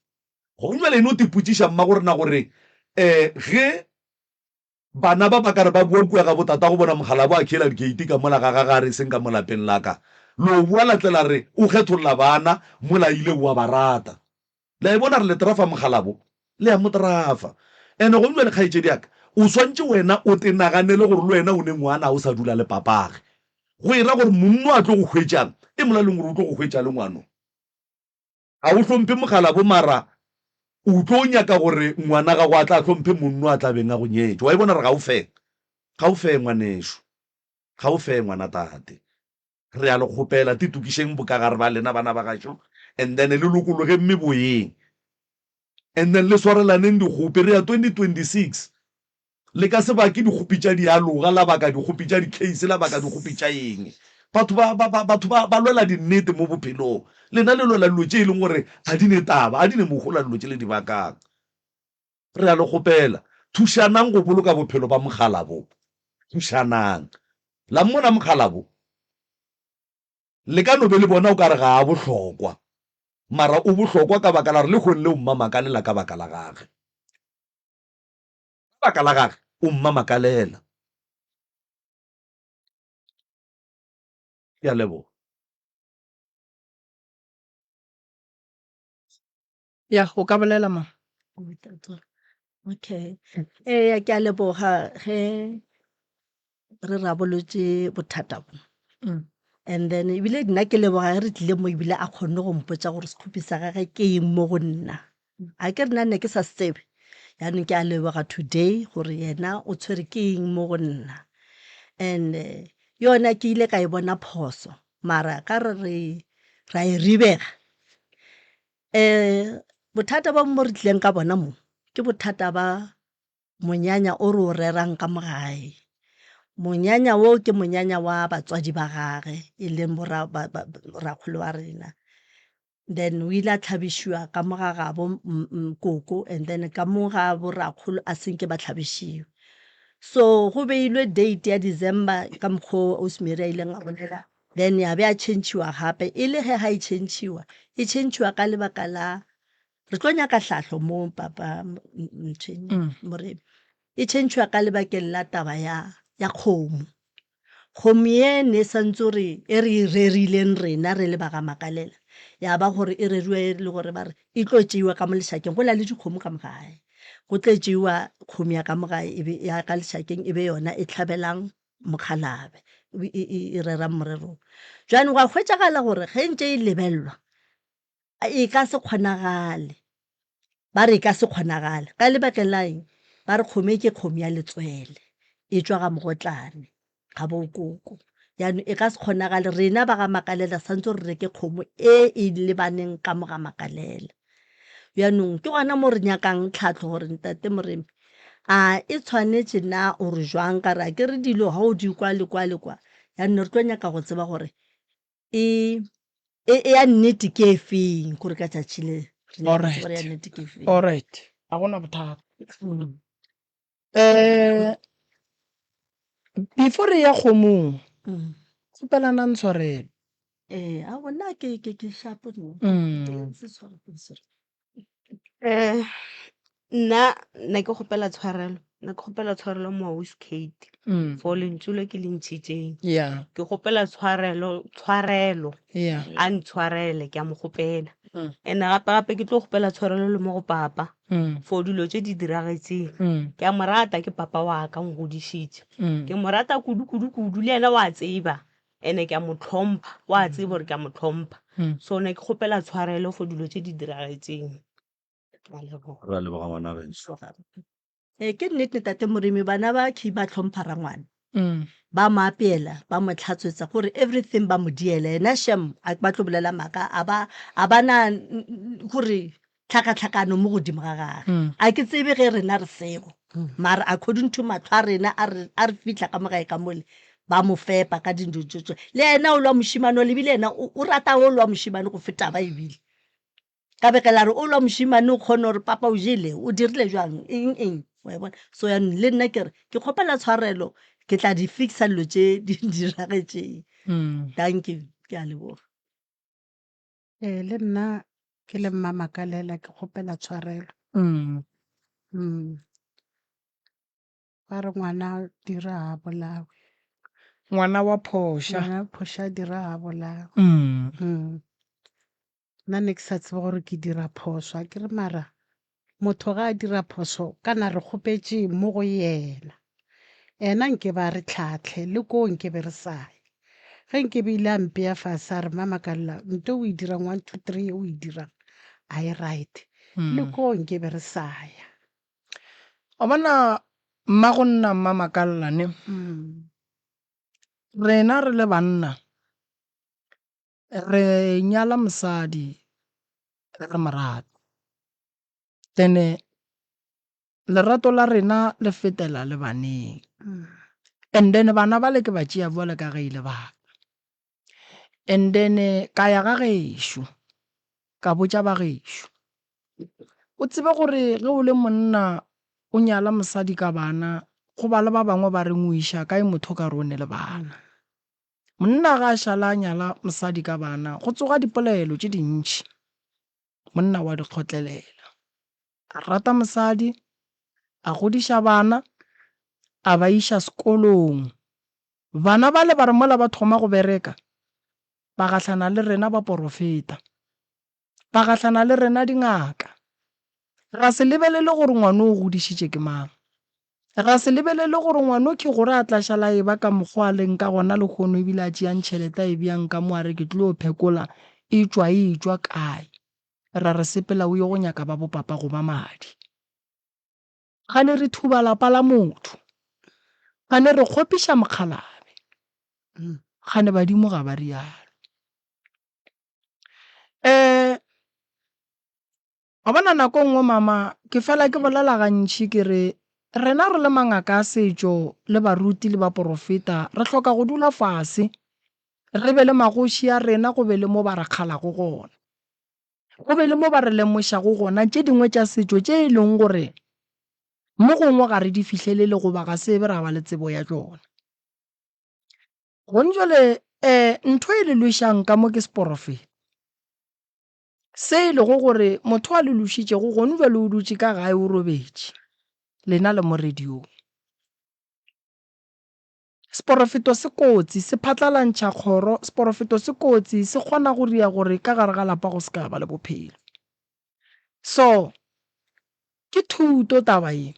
S1: go jwale eno tipotšiša mma gore na gore ge bana ba bakare ba bua kua ga botata go bona mogala bo a khela dikeiti ka mola ga gare seng ka molapeng la ka lo bua latlela re o kgetholola bana mola ile wa barata la e bona re le trafa mogala bo le ya motrafa ene go jwale kgaitšedi yaka o swantše wena o tenaganele gore le wena o ne ngwana o sa dula le papage go ira gore monno a tlo go hwetšang e mola leng gore o tlo go hwetša le ngwano a o hlomphe mogala bo mara o tlo nyaka gore ngwana ga go a tla hlomphe monno a tlabeng a go nyetše wa e bona re ga o fe ngwanešo ga o fe ngwana tate re a le kgopela titukišeng bokagare ba lena bana ba gašo and then le lokologe mme boyeng and then le swarelaneng dikgope re ya 2026 le ka se bake dikgopi tša dialoga la baka dikgopi tša di-case la baka dikgopi tša eng batho ba lwela dinnete mo bophelong lena le lwela dilo tše e leng gore ga di ne taba a di ne mogola dilo tše le di bakang re a le kgopela thušanang go boloka bophelo ba mogala bo thušanang la mmona mogala bo le ka no be le bona o ka re ga a bohlokwa mara o bohlokwa ka baka la re le kgone le o mmamakalela ka baka la gage baka la gage o mmamakalela ya lebo
S2: ya go ka bolela ma
S8: Okay. Ke a leboga ge re rabolotse bothata bo. And then ebile nna ke leboga ge re tlile mo ebile a kgonne go mpotsa gore sekhupi sa gage ke eng mo go nna. A ke re nna ne ke sa sebe. Yaanong ke a leboga today gore yena o tshwere ke eng mo go nna. And yona ke ile ka e bona phoso mara ka re ra e ribega bothata ba mo re tlileng ka bona mo ke bothata ba monyanya o re o rerang ka mogae. Monyanya wo ke monyanya wa batswadi ba gage e leng rakgolo wa rena. Then o ile a tlhabišiwa ka mogagabo koko and then ka mogabo rakgolo a senke ba tlhabišiwa. So go beilwe date ya December ka mokgwa Ausi a ileng a bolela. Then ya be a change-iwa gape e le ge ga e change-iwa ka lebaka la re tlo nyaka hlahlo mo papa Moremi. E change-iwa ka lebakeng la taba ya kgomo. Kgomo ye ne santse re e re rerileng rena re le ba ga Makalela ya ba gore e reriwe le gore ba re e tlo tšeiwa ka mo lešakeng go la le dikgomo ka mogae go tle tšeiwa kgomo ya ka mogae ya ka lešakeng e be yona e tlhabelang mokgalabe e rerang morero. Jwanong ga hwetšagala gore ge ntse e lebelelwa e ka se kgonagale ba re e ka se kgonagale ka lebakeng la eng ba re kgomo ke kgomo ya letswele e tswa ga mogotlane ga bokoko yaanong e ka se kgonagale rena ba ga Makalela santse re reke kgomo e lebaneng ka mo ga Makalela. Yaanong ke gona mo re nyakang tlhatlho gore ntate Moremi a e tshwanetse na o re jwang ka ra ke re dilo ga o di kwa le kwa yaanong re tlo nyaka go tseba gore e ya nnete ke e feng gore ka tšatši le ya nnete ke e feng.
S2: Alright a gona bothata before re ya kgomong kgopelana ntshwarelo
S8: a bona ke shapo no
S5: nna ke kgopela tshwarelo mo Ausi Kate for lentswe ke le ntšhitšeng
S2: yeah
S5: ke kgopela tshwarelo
S2: yeah
S5: a ntshwarele ke a mo kgopela ene gape ke tlo kgopela tshwarelo le mo go papa for dilo tse di diragetseng ke a mo rata ke papa wa ka ngodišitše ke mo rata kudu le ena wa tseba ene ke a mo tlhompha wa tseba gore ke a mo tlhompha so ne ke kgopela tshwarelo for dilo tse di diragetseng.
S1: Ra leboga ngwana gaetsho.
S8: Ke nnete tate Moremi bana ba ba tlhompha rangwana ba mo apeela ba mo tlhatswetsa gore everything ba mo diela ena sham a ba tlo bolela maka a ba na gore tlhakatlhakano mo godimo ga gage a ke tsebe ge rena re sego mara according to matlho a rena a re fitlha ka mogae ka mole ba mo fepa ka dindotsotso le ena o lwa mošimane o lebile ena o rata o lwa mošimane go feta ba ebile ka bekela re o lwa mošimane o kgone gore papa o jele o dirile jwang eng wa bona. So yaanong le nna ke kgopela tshwarelo ke tla di fixa dilo tse di diragetseng. Thank you ke a leboga.
S7: le nna ke le mma Makalela ke kgopela tshwarelo ba re ngwana dira ha bolawe
S2: ngwana wa phosha
S7: ngwana phosha dira ha bolawe nna ne ke sa tsebe gore ke dira phoso a ke re mara motho ga a dira phoso kana re kgopetse mo go yena ena nke ba re tlhatlhe le ko nke be re saye ge nke be ile a mpeya fase a re mama Makalela nto o e dirang 1 2 3 o e dirang a e right le ko nke be re saya
S2: o bona mma go nna mma Makalela ne rena re le banna re nyala mosadi re morata then lerato la rena le fetela le baneng and then bana ba le ke ba tšea boale ka ge ile bana and then ka ya ga gešo ka botša ba gešo o tsebe gore ge o le monna o nyala mosadi ka bana go ba le ba bangwe ba reng o iša kae motho ka re o ne le bana monna ga a šala a nyala mosadi ka bana go tsoga dipolelo tše dintšhi monna wa di kgotlelela a rata mosadi a godiša bana a ba iša sekolong bana ba le ba re mola ba thoma go bereka ba gahlana le rena ba porofeta ba gahlana le rena dingaka ga se lebelele gore ngwana o godišitše ke mang ga se lebelele gore ngwana ke gore a tla šala e ba ka mokgwa a leng ka gona le kgono ebile a tšeang tšhelete e bjang ka mo a re ke tlo phekola e tswa kae ra re sepela o ye go nyaka ba bopapa go ba madi gane re thuba lapa la motho gane re kgopiša mokgalabe gane badimo ga ba rialo Ga bona nako nngwe mama ke fela ke bolela gantši ke re rena re le mangaka a setšo le baruti le baporofeta re tlhoka go dula fase re be le magoši a rena go be le mo ba re kgalago gona go be le mo ba re lemošago gona tše dingwe tša setšo tše e leng gore mo gongwe ga re di fihlelele goba ga se be ra ba le tsebo ya tsona gone jale ntho e le lošang ka mo ke seporofeta se e lego gore motho a le lošitšego gone jale o dutše ka gae o robetše lena le mo radiong seporofeto se kotsi se phatlalantšha kgoro seporofeto se kotsi se kgona go ria gore ka gare ga lapa go se ka ba le bophelo so ke thuto taba ye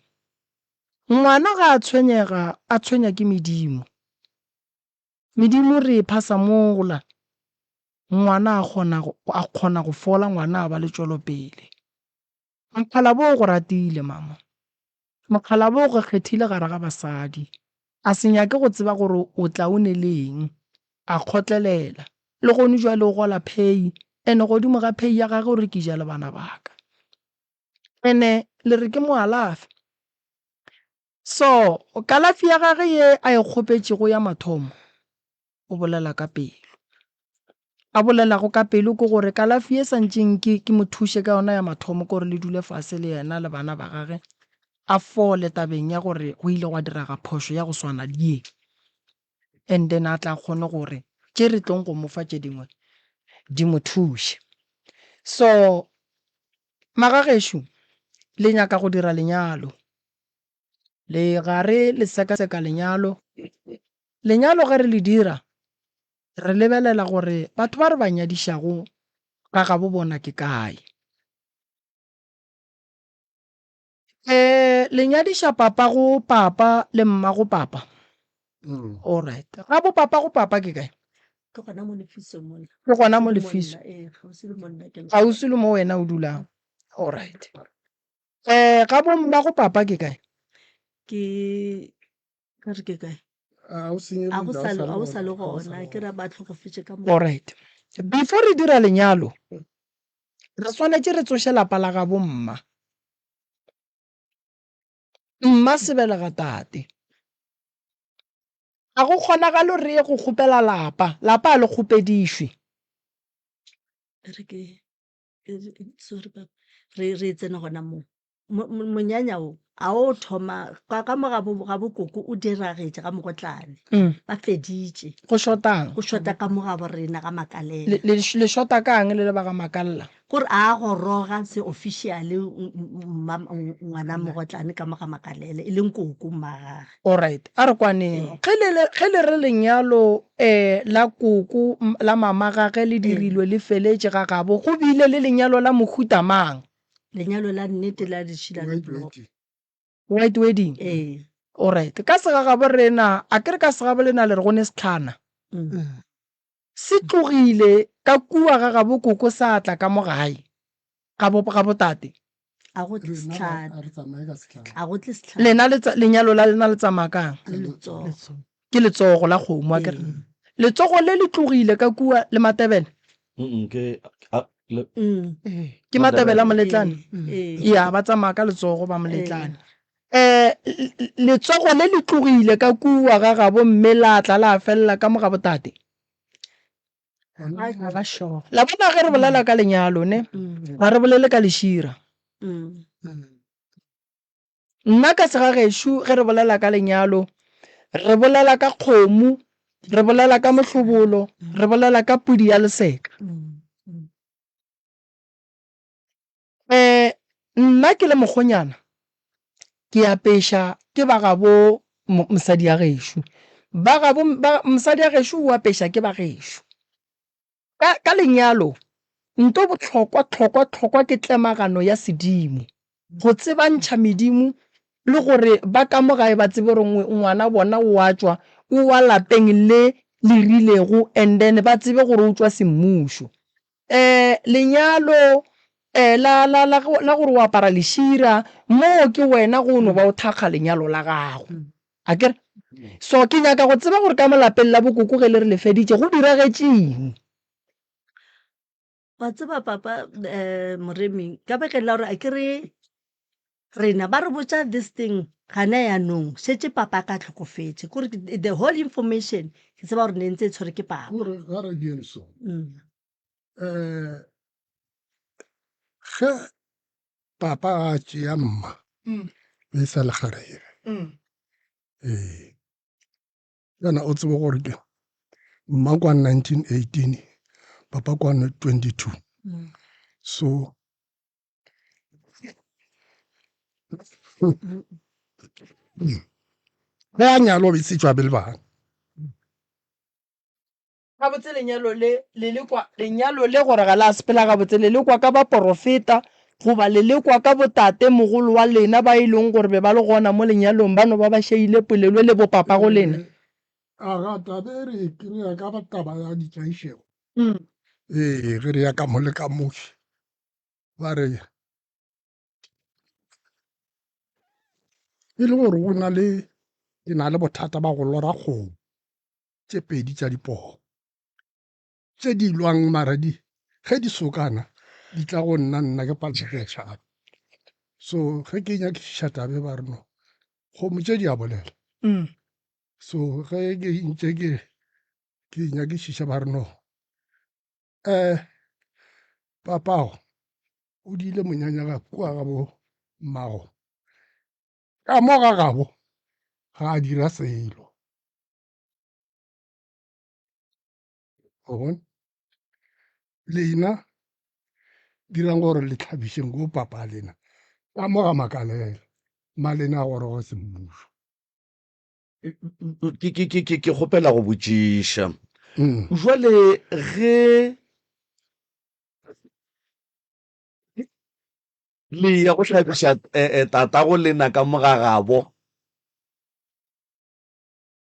S2: ngwana ga a tshwenyega a tshwenya ke medimo re phasa mola ngwana a kgona go fola ngwana a ba le tšwelopele mokgala bo go ratile mama mokgala bo go kgethile gare ga basadi a se nyake go tseba gore o tla o ne leng a kgotlelela le gone jwa le gola phei ene godimo ga phei ya gage gore ke ja le bana baka ene le re ke moalafe so kalafi ya gage ye a e kgopetšego ya mathomo o bolela ka pelo a bolelago ka pelo ke gore kalafi e santseng ke mo thushe ka yona ya mathomo gore le dule fase le yena le bana ba gage a fole tabeng ya gore go ile gwa diraga phošo ya go swana le ye and then a tla kgone gore tše re tlong go mofa tše dingwe di mo thushe so magagešo le nyaka go dira lenyalo le gare le sekaseka lenyalo ge re le dira re lebelela gore batho ba re ba nyadišago ga ga bo bona ke kae le nyadiša papa go papa le mma go papa all right ga bo papa go papa ke kae
S8: ke gona mo Lefiso mona
S2: ke gona mo Lefiso
S8: gausi le monna ke
S2: gausi le mo wena o dulang all right ga bo mma go papa ke kae
S8: ka re ke kae
S6: a o
S8: a go sa le gona ke ra ba tlhokofetse ka mo
S2: all right before re dira lenyalo re swanetse re tsoše lapa la ga bo mma sebelega tate ga go kgonagalo re ye go kgopela lapa a le kgopedišwe
S8: sorry papa re tsena gona mo monyanya o a o thoma ka mo ga bokoko o diragetše ga mogotlane ba feditše
S2: go shotang
S8: go shota ka mo ga borena ga makalela
S2: le shota kang le ba ga makalla
S8: gore a goroga se officially ngwana mogotlane ka mo ga makalela e leng koko mmagage
S2: all right a re kwaneng ge le re lenyalo la koko la mama gage le dirilwe le feletše ga gabo go bile le lenyalo la mohuta mang
S8: lenyalo la nnete la ditšhila le
S2: white wedding all right ka segagabo rena a kere ka segabo lena le re gone setlhana se tlogile ka kua ga gabo koko sa tla ka mo gae ga botate
S8: a go tle setlhana
S2: lena lenyalo la lena le tsamaya kang ke letsogo la kgomo a kere letsogo le le tlogile ka kua le Matebele ke Matebele a Moletlane ya ba tsamaya ka letsogo ba Moletlane letsogo le le tlogile ka kua ga gabo mme la tla la felela ka mo ga botate la bona ge re bolela ka lenyalo ne ga re bolele ka lešira nna ka segagešo ge re bolela ka lenyalo re bolela ka kgomo re bolela ka mohlobolo re bolela ka pudi ya leseka nna ke le mokgonyana ke apeša ke ba gabo mosadi ya gešo mosadi ya gešo o apeša ke ba gešo ka lenyalo nto botlhokwa ke tlemagano ya sedimo go tsebantšha medimo le gore ba ka mo gae ba tsebe gore ngwana bona o a tswa o wa lapeng le rilego and then ba tsebe gore o tswa semmušo lenyalo la gore o apara lešira mo ke wena go no ba o thakga lenyalo la gago a kere so ke nyaka go tseba gore ka molapeng la bokoko ge le re le feditše go diragetšeng
S8: wa tseba papa moremi ka baka la gore a ke re rena ba re botsa this thing gana yaanong shetse papa ka tlhokofetse kore the whole information ke tseba gore ne ntse e tshwere ke papa
S6: gore ga re dieng so
S8: Mm.
S6: ge papa a tšea mma e sa le garebe yana o tsebe gore ke mma kwa 1918 papa kwa 22
S8: Mm.
S6: so ge a nyalo be se tswa be le bana
S2: ga botse lenyalo le gore ga la sepela ga botse le le kwa ka ba porofeta goba le le kwa ka botate mogolo wa lena ba e leng gore be ba le gona mo lenyalong ba no ba ba sheile polelo le bopapa go lena
S6: a gata be re kry-a ka ba taba ya ditšaišego
S2: Mm.
S6: ge re ya ka mo le ka moši ba re e le gore go na le ke na le bothata ba go lora kgomo tše pedi tša dipoo tše di lwang maradi ge di sokana di tla go nna ke patšheketšana so ge ke nyakišiša tabe ba re no kgomo tše di a bolela
S2: Mm.
S6: so ge ke ntše ke nyakišiša ba re no papago o di ile monyanyaga kua gabo mmago ka mo ga gabo ga a dira selo o bone lena dirang gore le tlhabišeng ko papa lena ka mo ga makalela malena a gore go semmušo
S1: ke kgopela go botšiša jwale ge le ya go hlabiša tatago lena ka mogagabo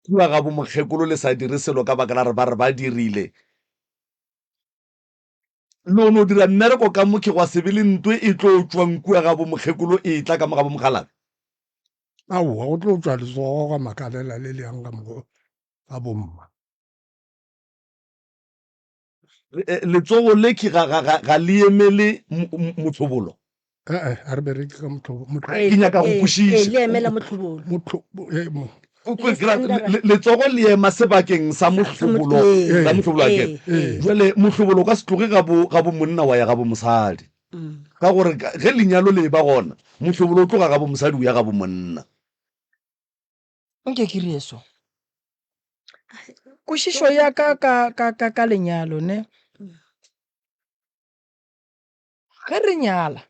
S1: kua gabo mokgekolo le sa dire selo ka baka la re ba dirile no dira mmereko ka mokhe gwa sebe le ntwe e tlo tswang kua gabo mokgekolo e tla ka mogabo mogalabe
S6: aowa go tlo tswa letsogo ga makalela le le yang ka mogo ga bomma
S1: letsogo le ke ga le emele motlhobolo
S6: a re bereke ka
S1: ke nyaka go kwešiša
S8: le emela motlhobolo
S1: letsogo le ema sebakeng sa motlhobolo a kere jale motlhobolo o ka se tloge ga bo monna wa ya ga bo mosadi ka gore ge lenyalo le ba gona motlhobolo o tloga ga bo mosadi o ya ga bo monna
S2: nke ke rieso kwešišo ya ka lenyalo ne ge re nyala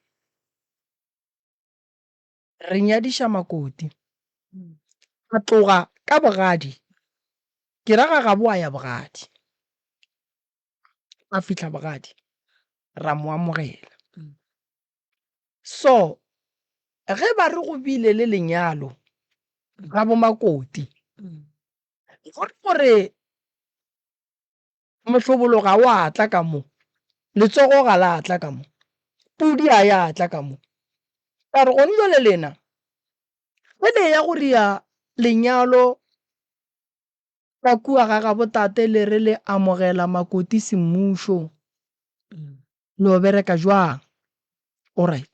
S2: re nyadiša makoti a tloga ka bogadi ke raga ga bo a ya bogadi a fitlha bogadi ra mo amogela so ge ba re go bile le lenyalo ga bo makoti gore mohlobolo ga o a tla ka mo letsogo ga la tla ka mo pudi a ya tla ka mo ka re gone jale lena ge le ya go ria lenyalo ka kua ga ga botate le re le amogela makoti semmušo le o bereka jwang alright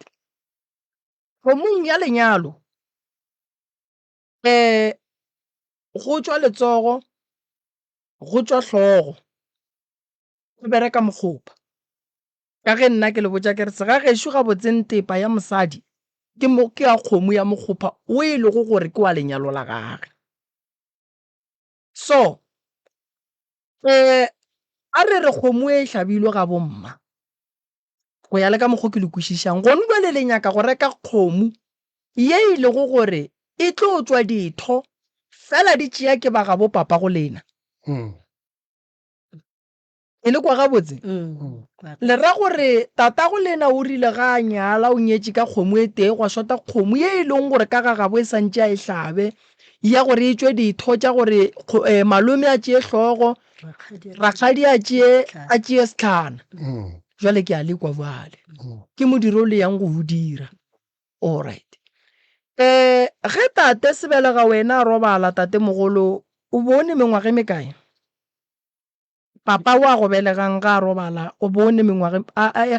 S2: kgomong ya lenyalo go tswa letsogo go tswa hlogo go bereka mokgopa ka ge nna ke le botja ke re se ga gešo ga botseng tepa ya mosadi ke ya kgomo ya mokgopa o e lego gore ke wa lenyalo la gage so a re kgomo e hlabilwe ga bomma go ya le ka mokgo ke le kwešišang gone jwale le nyaka go reka kgomo ye e lego gore e tlo tswa ditho fela di tšea ke ba ga bo papa go lena e le kwa gabotse le ra gore tata go lena o rile ga a nyala o nyetše ka kgomo e tee gwa shota kgomo ye e leng gore ka ga gabo e santše a e hlabe ya gore e tswe ditho tša gore malome a tšee hlogo rakgadi a tšee setlhana jwale ke a lekwa bjale ke modiro o le yang go o dira alright ge tate sebelega wena a robala tate mogolo o bone mengwaga e mekae papa wa go belegang ga a robala o bone mengwage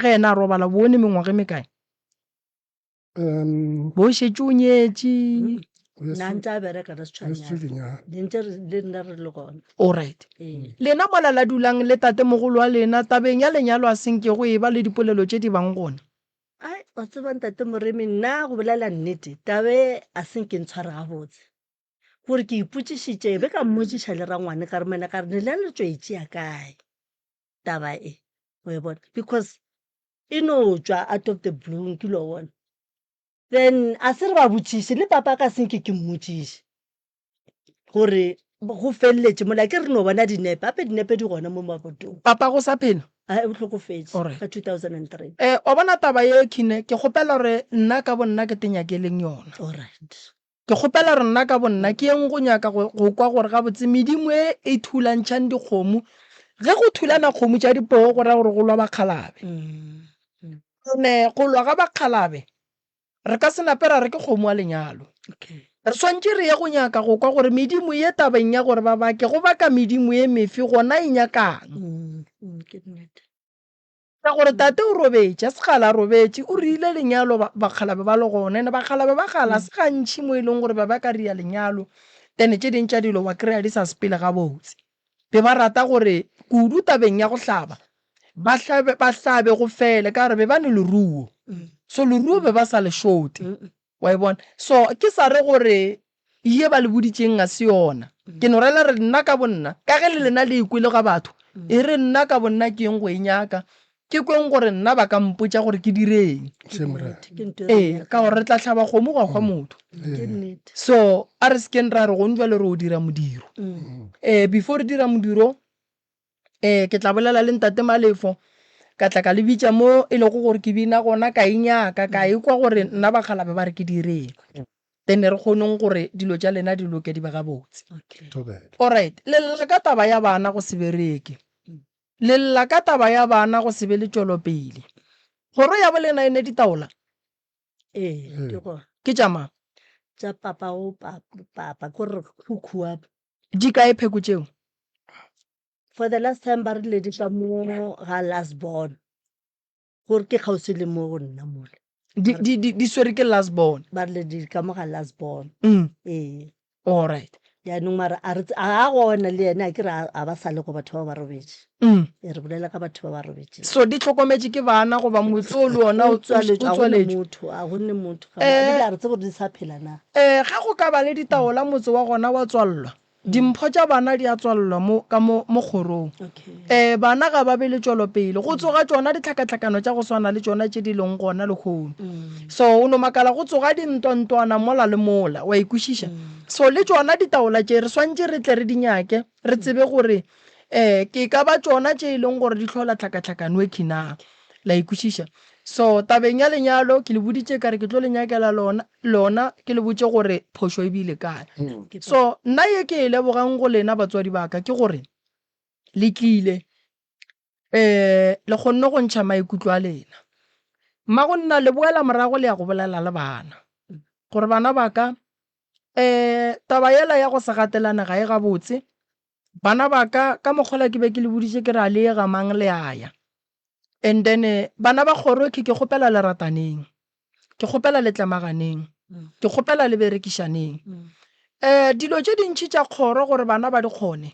S2: ge ena a robala o bone mengwage mekae bo šetse o nyetše
S8: nna ntse a bereka re setshwanyana dintse le nna re le gona
S2: alright lena mola la dulang le tate mogolo wa lena tabeng ya lenyalo a senke go e ba le dipolelo tše di bang gona
S8: ai wa tsebang tate moremi nna go bolela nnete tabe a seng ke ntshware gabotse gore ke ipotsišitše be ka mmotsiša le rangwane ka re mena ka re ne le le tswetse ya kae taba e o e bona because e no tswa out of the blue ke lo bona then a se re ba botšiše le papa ka senke ke mmotsiše gore go feleletse mola ke re no bona dinepe ape dinepe di gona mo mabotong
S2: papa go sa phela
S8: a o tlhokofetse
S2: Alright.
S8: ka 2003
S2: o bona taba ye khine ke kgopela gore nna ka bonna ke tenyakeleng yona
S8: alright
S2: ke kgopela gore nna ka bonna ke eng go nyaka go kwa gore gabotse medimo e thulantšhang dikgomo ge go thulana kgomo tša dipoo go raya gore go lwa bakgalabe ne go lwa ga bakgalabe re ka se nape ra re ke kgomo wa lenyalo
S8: okay
S2: re swantse re ye go nyaka go kwa gore medimo ye tabeng ya gore ba bake go baka medimo ye mefe gona e nyakang
S8: ke nnete
S2: ka gore tate o robetse a segala a robetse o rile lenyalo bakgalabe ba le gona ene bakgalabe ba gala se gantšhi mo e leng gore ba ba ka ria lenyalo tene tše ding tša dilo wa kry-a di sa sepele ga botse be ba rata gore kudu tabeng ya go hlaba ba hlabe go fele ka gore be ba ne leruo so leruo be ba sa le šote wa e bona so ke sa re gore ye ba le boditšeng a se yona ke no rela re nna ka bonna ka ge le lena le ikwele ga batho e re nna ka bonna ke eng go e nyaka ke kweng gore nna ba ka mpotša gore ke direng ka gore re tla tlhaba kgomo gwa kgwa motho
S8: ke nnete
S2: so a re sekeng ra re go ntjwa le re o dira modiro before re dira modiro ke tla bolela le ntate Malefo ka tla ka le bitša mo e lego gore ke bina gona ka inyaka ka ikwa gore nna bakgalabe ba re ke direng then re kgoneng gore dilo tša lena di loke di ba gabotse alright le lla ka taba ya bana go se bereke le lla ka taba ya bana go se be le tšwelopele goro ya bolena ene ditaola
S8: di gona
S2: ke tšama
S8: tša papa o papa kore khukhua
S2: di kae pheko tšeo
S8: for the last time ba rile di ka mo ga last born gore ke kgausi le mo go nna mole
S2: di swere ke last born
S8: ba rile di ka mo ga last born
S2: alright
S8: yaanong mara a gona le ene a ke re a ba sale go batho ba ba robetse re bolela ka batho ba ba robetse
S2: so di tlhokometse ke bana goba motho le ona o tswaletše
S8: motho a gonne motho ga re tse gore di sa phela na
S2: ga go ka ba le ditaola motse wa gona wa tswallwa dimpho tša bana di a tswallwa mo kgorong bana ga ba be le tšwelopele go tsoga tšona ditlhakatlhakano tša go swana le tšona tše di leng gona le kgono so o no makala go tsoga dintontwana mola le mola wa ikwešiša so le tšona ditaola tše re swantše re tle re di nyake re tsebe gore ke ka ba tšona tše e leng gore di tlhola tlhakatlhakano e khinang la ikwešiša so tabeng ya lenyalo ke le boditše ka re ke tlo le nyakela lona ke le botše gore phošo e bile kae so nna ye ke e lebogang go lena batswadi baka ke gore le tlile le kgonne go ntšha maikutlo a lena mma go nna le boela morago le ya go bolela le bana gore bana baka taba yela ya go se gatelana ga e gabotse bana baka ka mokgola ke be ke le boditše ke ra le ye ga mang le aya and then bana ba kgoro ke kgopela lerataneng ke kgopela letlamaganeng ke kgopela le berekišaneng dilo tše dintšhi tša kgoro gore bana ba di kgone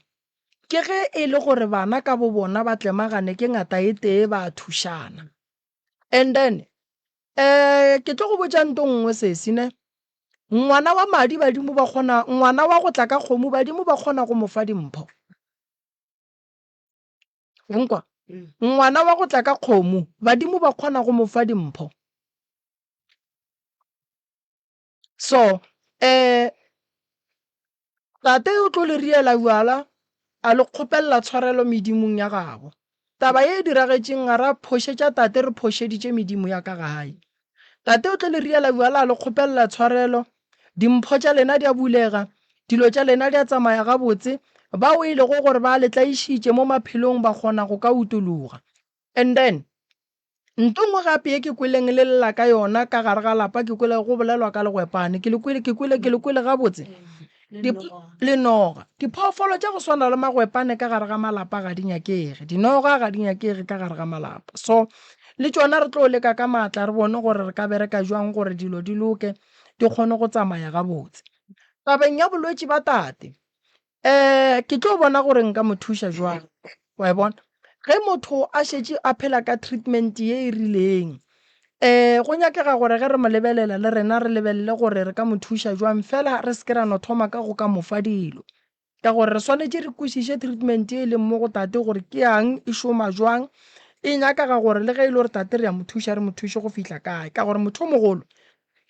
S2: ke ge e le gore bana ka bo bona ba tlemagane ke ngata e tee ba thušana and then ke tlo go botša nto nngwe sesine ngwana wa madi badimo ba kgona ngwana wa go tla ka kgomo badimo ba kgona go mo fa dimpho nkwa ngwana wa go tla ka kgomo badimo ba kgona go mo fa dimpho so tate o tlo le riela bjala a le kgopella tshwarelo medimong ya gabo taba ye e diragetšeng a ra phošetša tate re phošeditše medimo ya ka gae tate o tlo le riela bjala a le kgopella tshwarelo dimpho tša lena di a bulega dilo tša lena di a tsamaya gabotse ba o ile go gore ba letlaišitše mo maphelong ba kgona go ka utologa and then ntongwe gape ye ke kweleng le lla ka yona ka gare ga lapa ke kwele go bolelwa ka legwepane ke le kwele gabotse le noga diphoofolo tša go swana le magwepane ka gare ga malapa ga di nyakege dinoga ga di nyakege ka gare ga malapa so le tšona re tlo leka ka maatla re bone gore re ka bereka jwang gore dilo di loke di kgone go tsamaya gabotse tabeng ya bolwetse ba tate ke tlo bona gore nka mo thuša jwang wa e bona ge motho a šetše a phela ka treatment ye e rileng go nyakega gore ge re mo lebelela le rena re lebelele gore re ka mo thuša jwang fela re se ke ra no thoma ka go ka mofa dilo ka gore re swanetše re kwešiše treatment e leng mo go tate gore ke yang e šoma jwang e nyakaga gore le ge e le gore tate re ya mo thuša re mo thuše go fihla kae ka gore motho o mogolo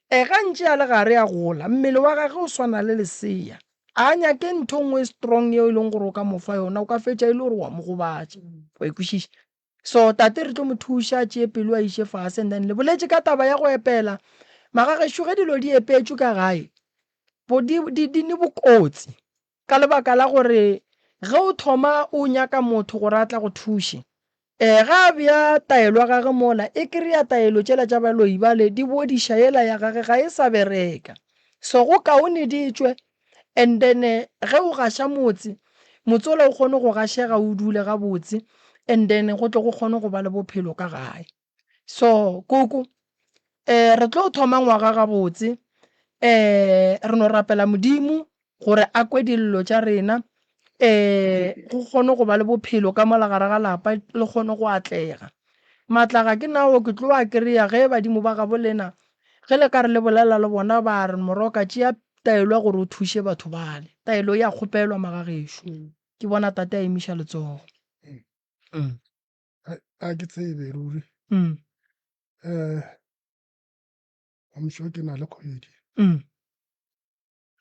S2: gantši a le gare a gola mmele wa gage o swana le lesea a nyake ntho nngwe strong yeo e leng gore o ka mofa yona o ka fetša e le gore wa mo gobatša wa ikwešiša so tate re tlo mo thuša a tšee pelo a iše fase and then le boletse ka taba ya go epela magagešo ge dilo di epetšwe ka gae di ne bokotsi ka lebaka la gore ge o thoma o nyaka motho gore a tla go thuše ga bja taelo ya gage mola e kry-a taelo tšela tša baloi bale di bodiša yela ya gage ga e sa bereka so go kaone di tšwe and then ge o gaša motse ola o kgone go gašega o dule gabotse and then go tle go kgone go ba le bophelo ka gae so koko re tlo thoma ngwaga gabotse re no rapela modimo gore a kwe dillo tša rena go kgone go ba le bophelo ka mola gare ga lapa le kgone go atlega matlaga ke nao ke tlo a kry-a ge badimo ba ga bolena ge le ka re le bolela le bona ba re moroka tšea taelo ya gore o thuše batho bale taelo ya kgopelwa magagešo ke bona tate a emiša letsogo
S6: a ke tsebe ruri amšo ke na le kgwedi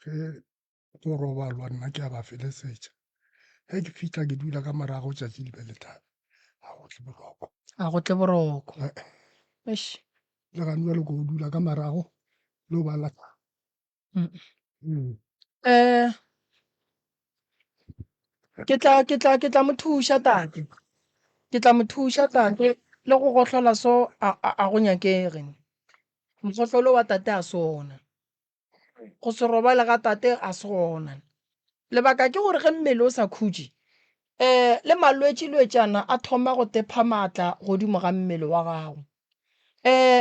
S6: ge go robalwa nna ke a ba felesetša ge ke fitlha ke dula ka morago tšatši di be le thata
S2: a go tle boroko
S6: le gane bjale ko o dula ka morago le o bala
S2: ke tla mo thuša tate ke tla mo thuša tate le go gohlola so a go nyakege mogohlolo wa tate a sona go se robale ga tate a se gona lebaka ke gore ge mmele o sa khutše le malwetši-lwetšana a thoma go tepa maatla godimo ga mmele wa gago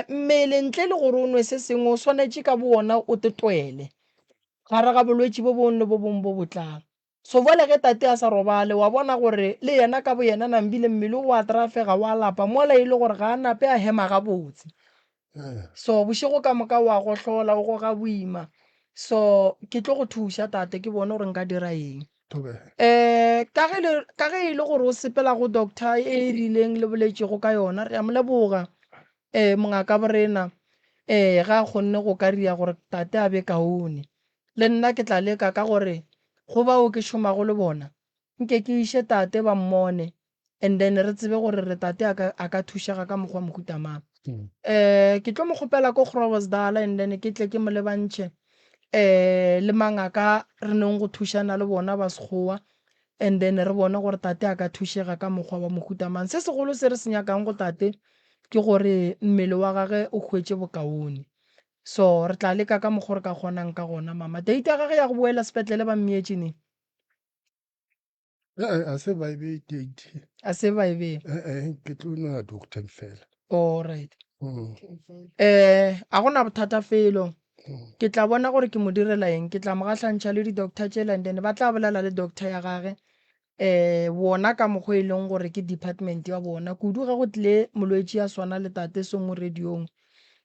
S2: mmele ntle le gore o nwe se sengwe o swanetše ka bona o tetwele gare ga bolwetši bo bongwe le bo bongwe bo botlang so bole ge tate a sa robale wa bona gore le yena ka bo yena nambile mmele o a trafega wa lapa mola e le gore ga a nape a hema gabotse so bošego ka moka wa gohlola o go ga boima so ke tlo go thuša tate ke bone gore nka dira eng ka ge e le gore o sepela go doctor e rileng le boletšego ka yona re a mo leboga mongaka borena ga a kgonne go ka ria gore tate a be kaone le nna ke tla leka ka gore go bao ke šomago le bona nke ke iše tate ba mmone and then re tsebe gore re tate a ka thušega ka mokgwa mohutamang ke tlo mo kgopela ko Groblersdal and then ke tle ke mo lebantšhe le mangaka re neng go thušana le bona ba sekgowa and then re bone gore tate a ka thušega ka mokgwa wa mohutamang se segolo se re se nyakang go tate ke gore mmele wa gage o hwetše bokaone so re tla leka ka mokgwa re ka kgonang ka gona mama date ya gage ya go boela sepetlele ba mmietšene
S6: a se ba ebe date
S2: a se ba ebe
S6: ke tlo nwa doctor fela
S2: alright a gona bothata felo ke tla bona gore ke mo direla eng ke tla mo gahlantšha le di-doctor tšela and then ba tla bolela le doctor ya gage bona ka mokgwa e leng gore ke department ya bona kudu ga go tlile molwetši a swana le tate se mo radiong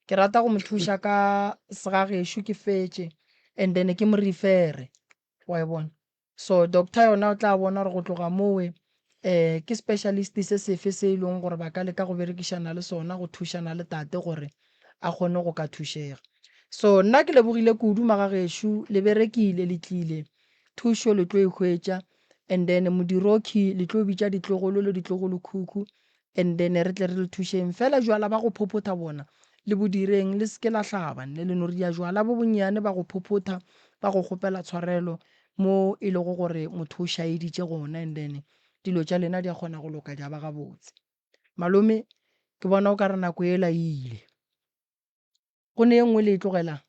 S2: ke rata go mo thuša ka segagešo ke fetše and then ke mo refere wa e bona so doctor yona o tla bona gore go tloga mowe ke specialist se sefe se e leng gore ba ka leka go berekišana le sona go thušana le tate gore a kgone go ka thušega so nna ke lebogile kudu magagešo le berekile le tlile thušo le tlo e hwetša and then modiroki le tlo bitša ditlogolo le ditlogolo khukhu and then re tle re le thušeng fela jwala ba go phopotha bona le bodireng le seke la hlaban le no ria jwala bo bonnyane ba go phopotha ba go kgopela tshwarelo mo e lego gore motho o šaeditše gona and then dilo tša lena di a kgona go loka ja ba gabotse malome ke bona o ka re nako e la ile go ne e nngwe le e tlogelang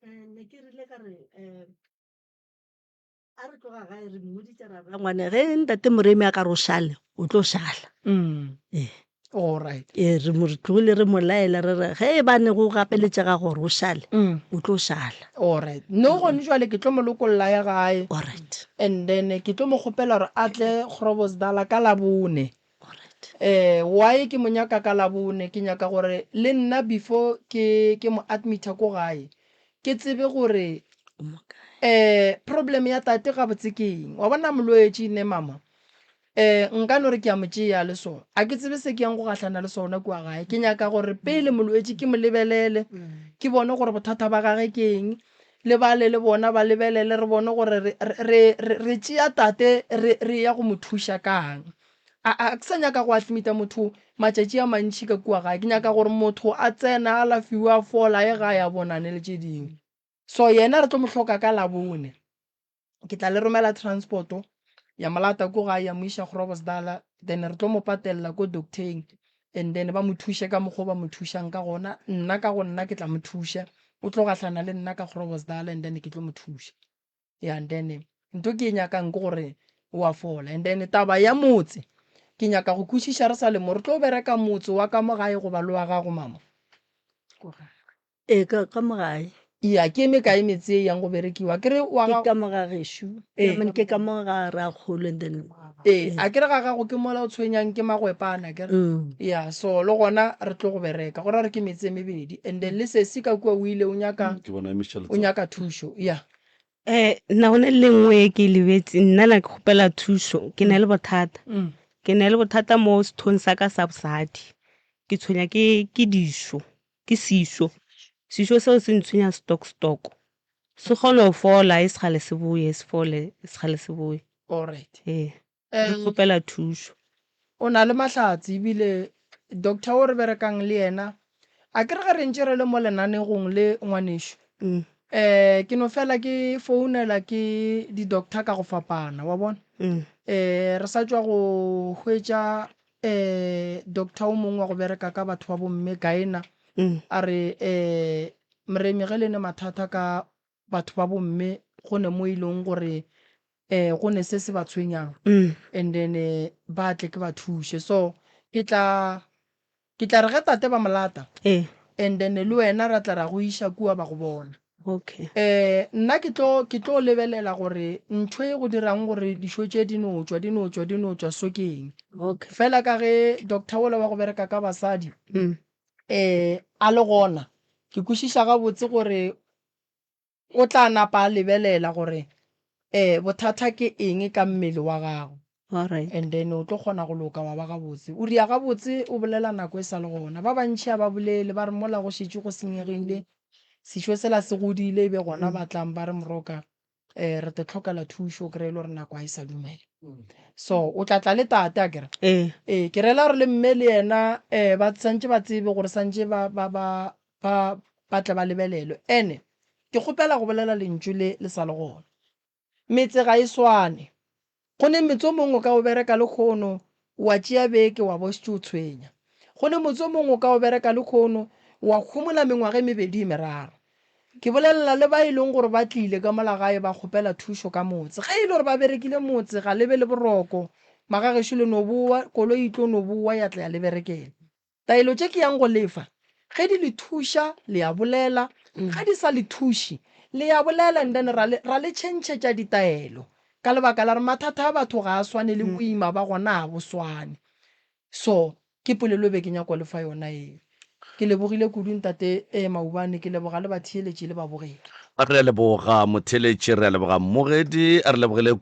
S8: ne ke rile ka re a re tloga gae re mmoditse ra ra ngwane ge ntate Moremi a ka re o šale o tlo šala ee
S2: alright
S8: re mo tlogile re mo laela re re ge e bane go gapeletšega gore o šale o tlo šala
S2: alright no gone jwale ke tlo mo lokolola ya gae
S8: alright
S2: and then ke tlo mo kgopela gore a tle Groblersdal ka Labone
S8: alright
S2: why ke mo nyaka ka Labone ke nyaka gore le nna before ke mo admita ko gae ke tsebe gore
S8: o mo kae
S2: problem ya tate ga botse ke eng wa bona molwetši ne mama nka no re ke a mo tšea le sona a ke tsebe se ke yang go gatlhana le sona kua gae ke nyaka gore pele molwetši ke mo lebelele ke bone gore bothata ba gage ke eng le bale le bona ba lebelele re bone gore re tšea tate re ya go mo thuša kang a ke sa nyaka go admita motho matšatši a mantšhi ka kua gae ke nyaka gore motho a tsena a lafiwa a fola e gae a bonane le tše dingwe so yena re tlo mo hloka ka Labone ke tla le romela transporto ya molata ko gae ya mo iša Groblersdal then re tlo mo patelela ko docteng and then ba mo thushe ka mokgwa ba mo thušang ka gona nna ka go nna ke tla mo thuša o tlo gatlhana le nna ka Groblersdal and then ke tlo mo thuša and then ntho ke e nyakang ke gore wa fola and then taba ya motse ke nyaka go kwešiša re sa le mo re tlo bereka motse wa ka mo gae goba le wa gago mama
S8: ee ka mo gae
S2: ya ke eme kae metse e yang go berekiwa ke re wa
S8: ke
S2: gago
S8: ka mo ga gešo ke ka mo ga ra kgolo and then
S2: a ke re ga gago ke mola o tshwenyang ke magwepana ke re ya so le gona re tlo go bereka go ra re ke metse mebedi and then le sesi ka kua o ile o nyaka thušo ya
S5: nna go ne le nngwe ke lebetse nna na ke kgopela thuso ke na le bothata ke na le bothata mo sethong sa ka sa bosadi ke tshwenya ke diso ke siso seo se ntshwenya stock se kgone go fola e segale se boe se fole e segale se boe
S2: alright
S5: ke kgopela thuso
S2: o na le mahlatsi ebile doctor o re berekang le yena a ke re ga re ntse re le mo lenanegong le ngwanešo ke no fela ke founela ke di-doctor ka go fapana wa bona re sa tswa go hwetša doctor o mongwe wa go bereka ka batho ba bomme kaena a re Moremi ge le ne mathata ka batho ba bomme go ne mo ileng gore go ne se ba tshwenyang and then ba tle ke ba thushe so ke tla re ge tate ba molata and then le wena ra tla ra go iša kua ba go bona
S5: okay
S2: nna ke tlo lebelela gore ntho e go dirang gore dišo tše di no tswa sokeng
S5: okay
S2: fela ka ge doctor ola wa go bereka ka basadi a le gona ke kwešiša gabotse gore o tla napa a lebelela gore bothata ke eng ka mmele wa gago
S5: alright
S2: and then o tlo kgona go loka wa ba gabotse o ria gabotse o bolela nako e sa le gona ba bantšhi a ba bolele ba re mola go šetše go senyegile sešo sela se godile e be gona ba tlang ba re moroka re te tlhokela thušo kry-e le gore nako a e sa dumela so o tla tla le tate a kere ke rela gore le mme le yena ba santse ba tsebe gore santse ba tle ba lebelelwe ene ke kgopela go bolela lentšu le sa le gona metse ga e swane go ne metse o mongwe ka o bereka le kgono wa tšea beke wa bositše o tshwenya go ne motse o mongwe ka o bereka le kgono wa kgomola mengwaga e mebedi meraro ke bolelela le ba e leng gore ba tlile ka molagae ba kgopela thušo ka motse ge e le gore ba berekile motse ga lebe le boroko magagešo le no boa koloi tlo no boa ya tla ya le berekela taelo tše ke yang go lefa ge di le thuša le ya bolela ga di sa le thuše le ya bolela and then ra le tšhentšhetša ditaelo ka lebaka la re mathata a batho ga a swane le boima ba gona a bo swane so ke polelo be ke nyako lefa yona eo ke lebogile kudu ntate Maubane ke leboga le batheeletši le babogedi
S1: re a leboga motheeletši re a leboga mmogedi a re lebogile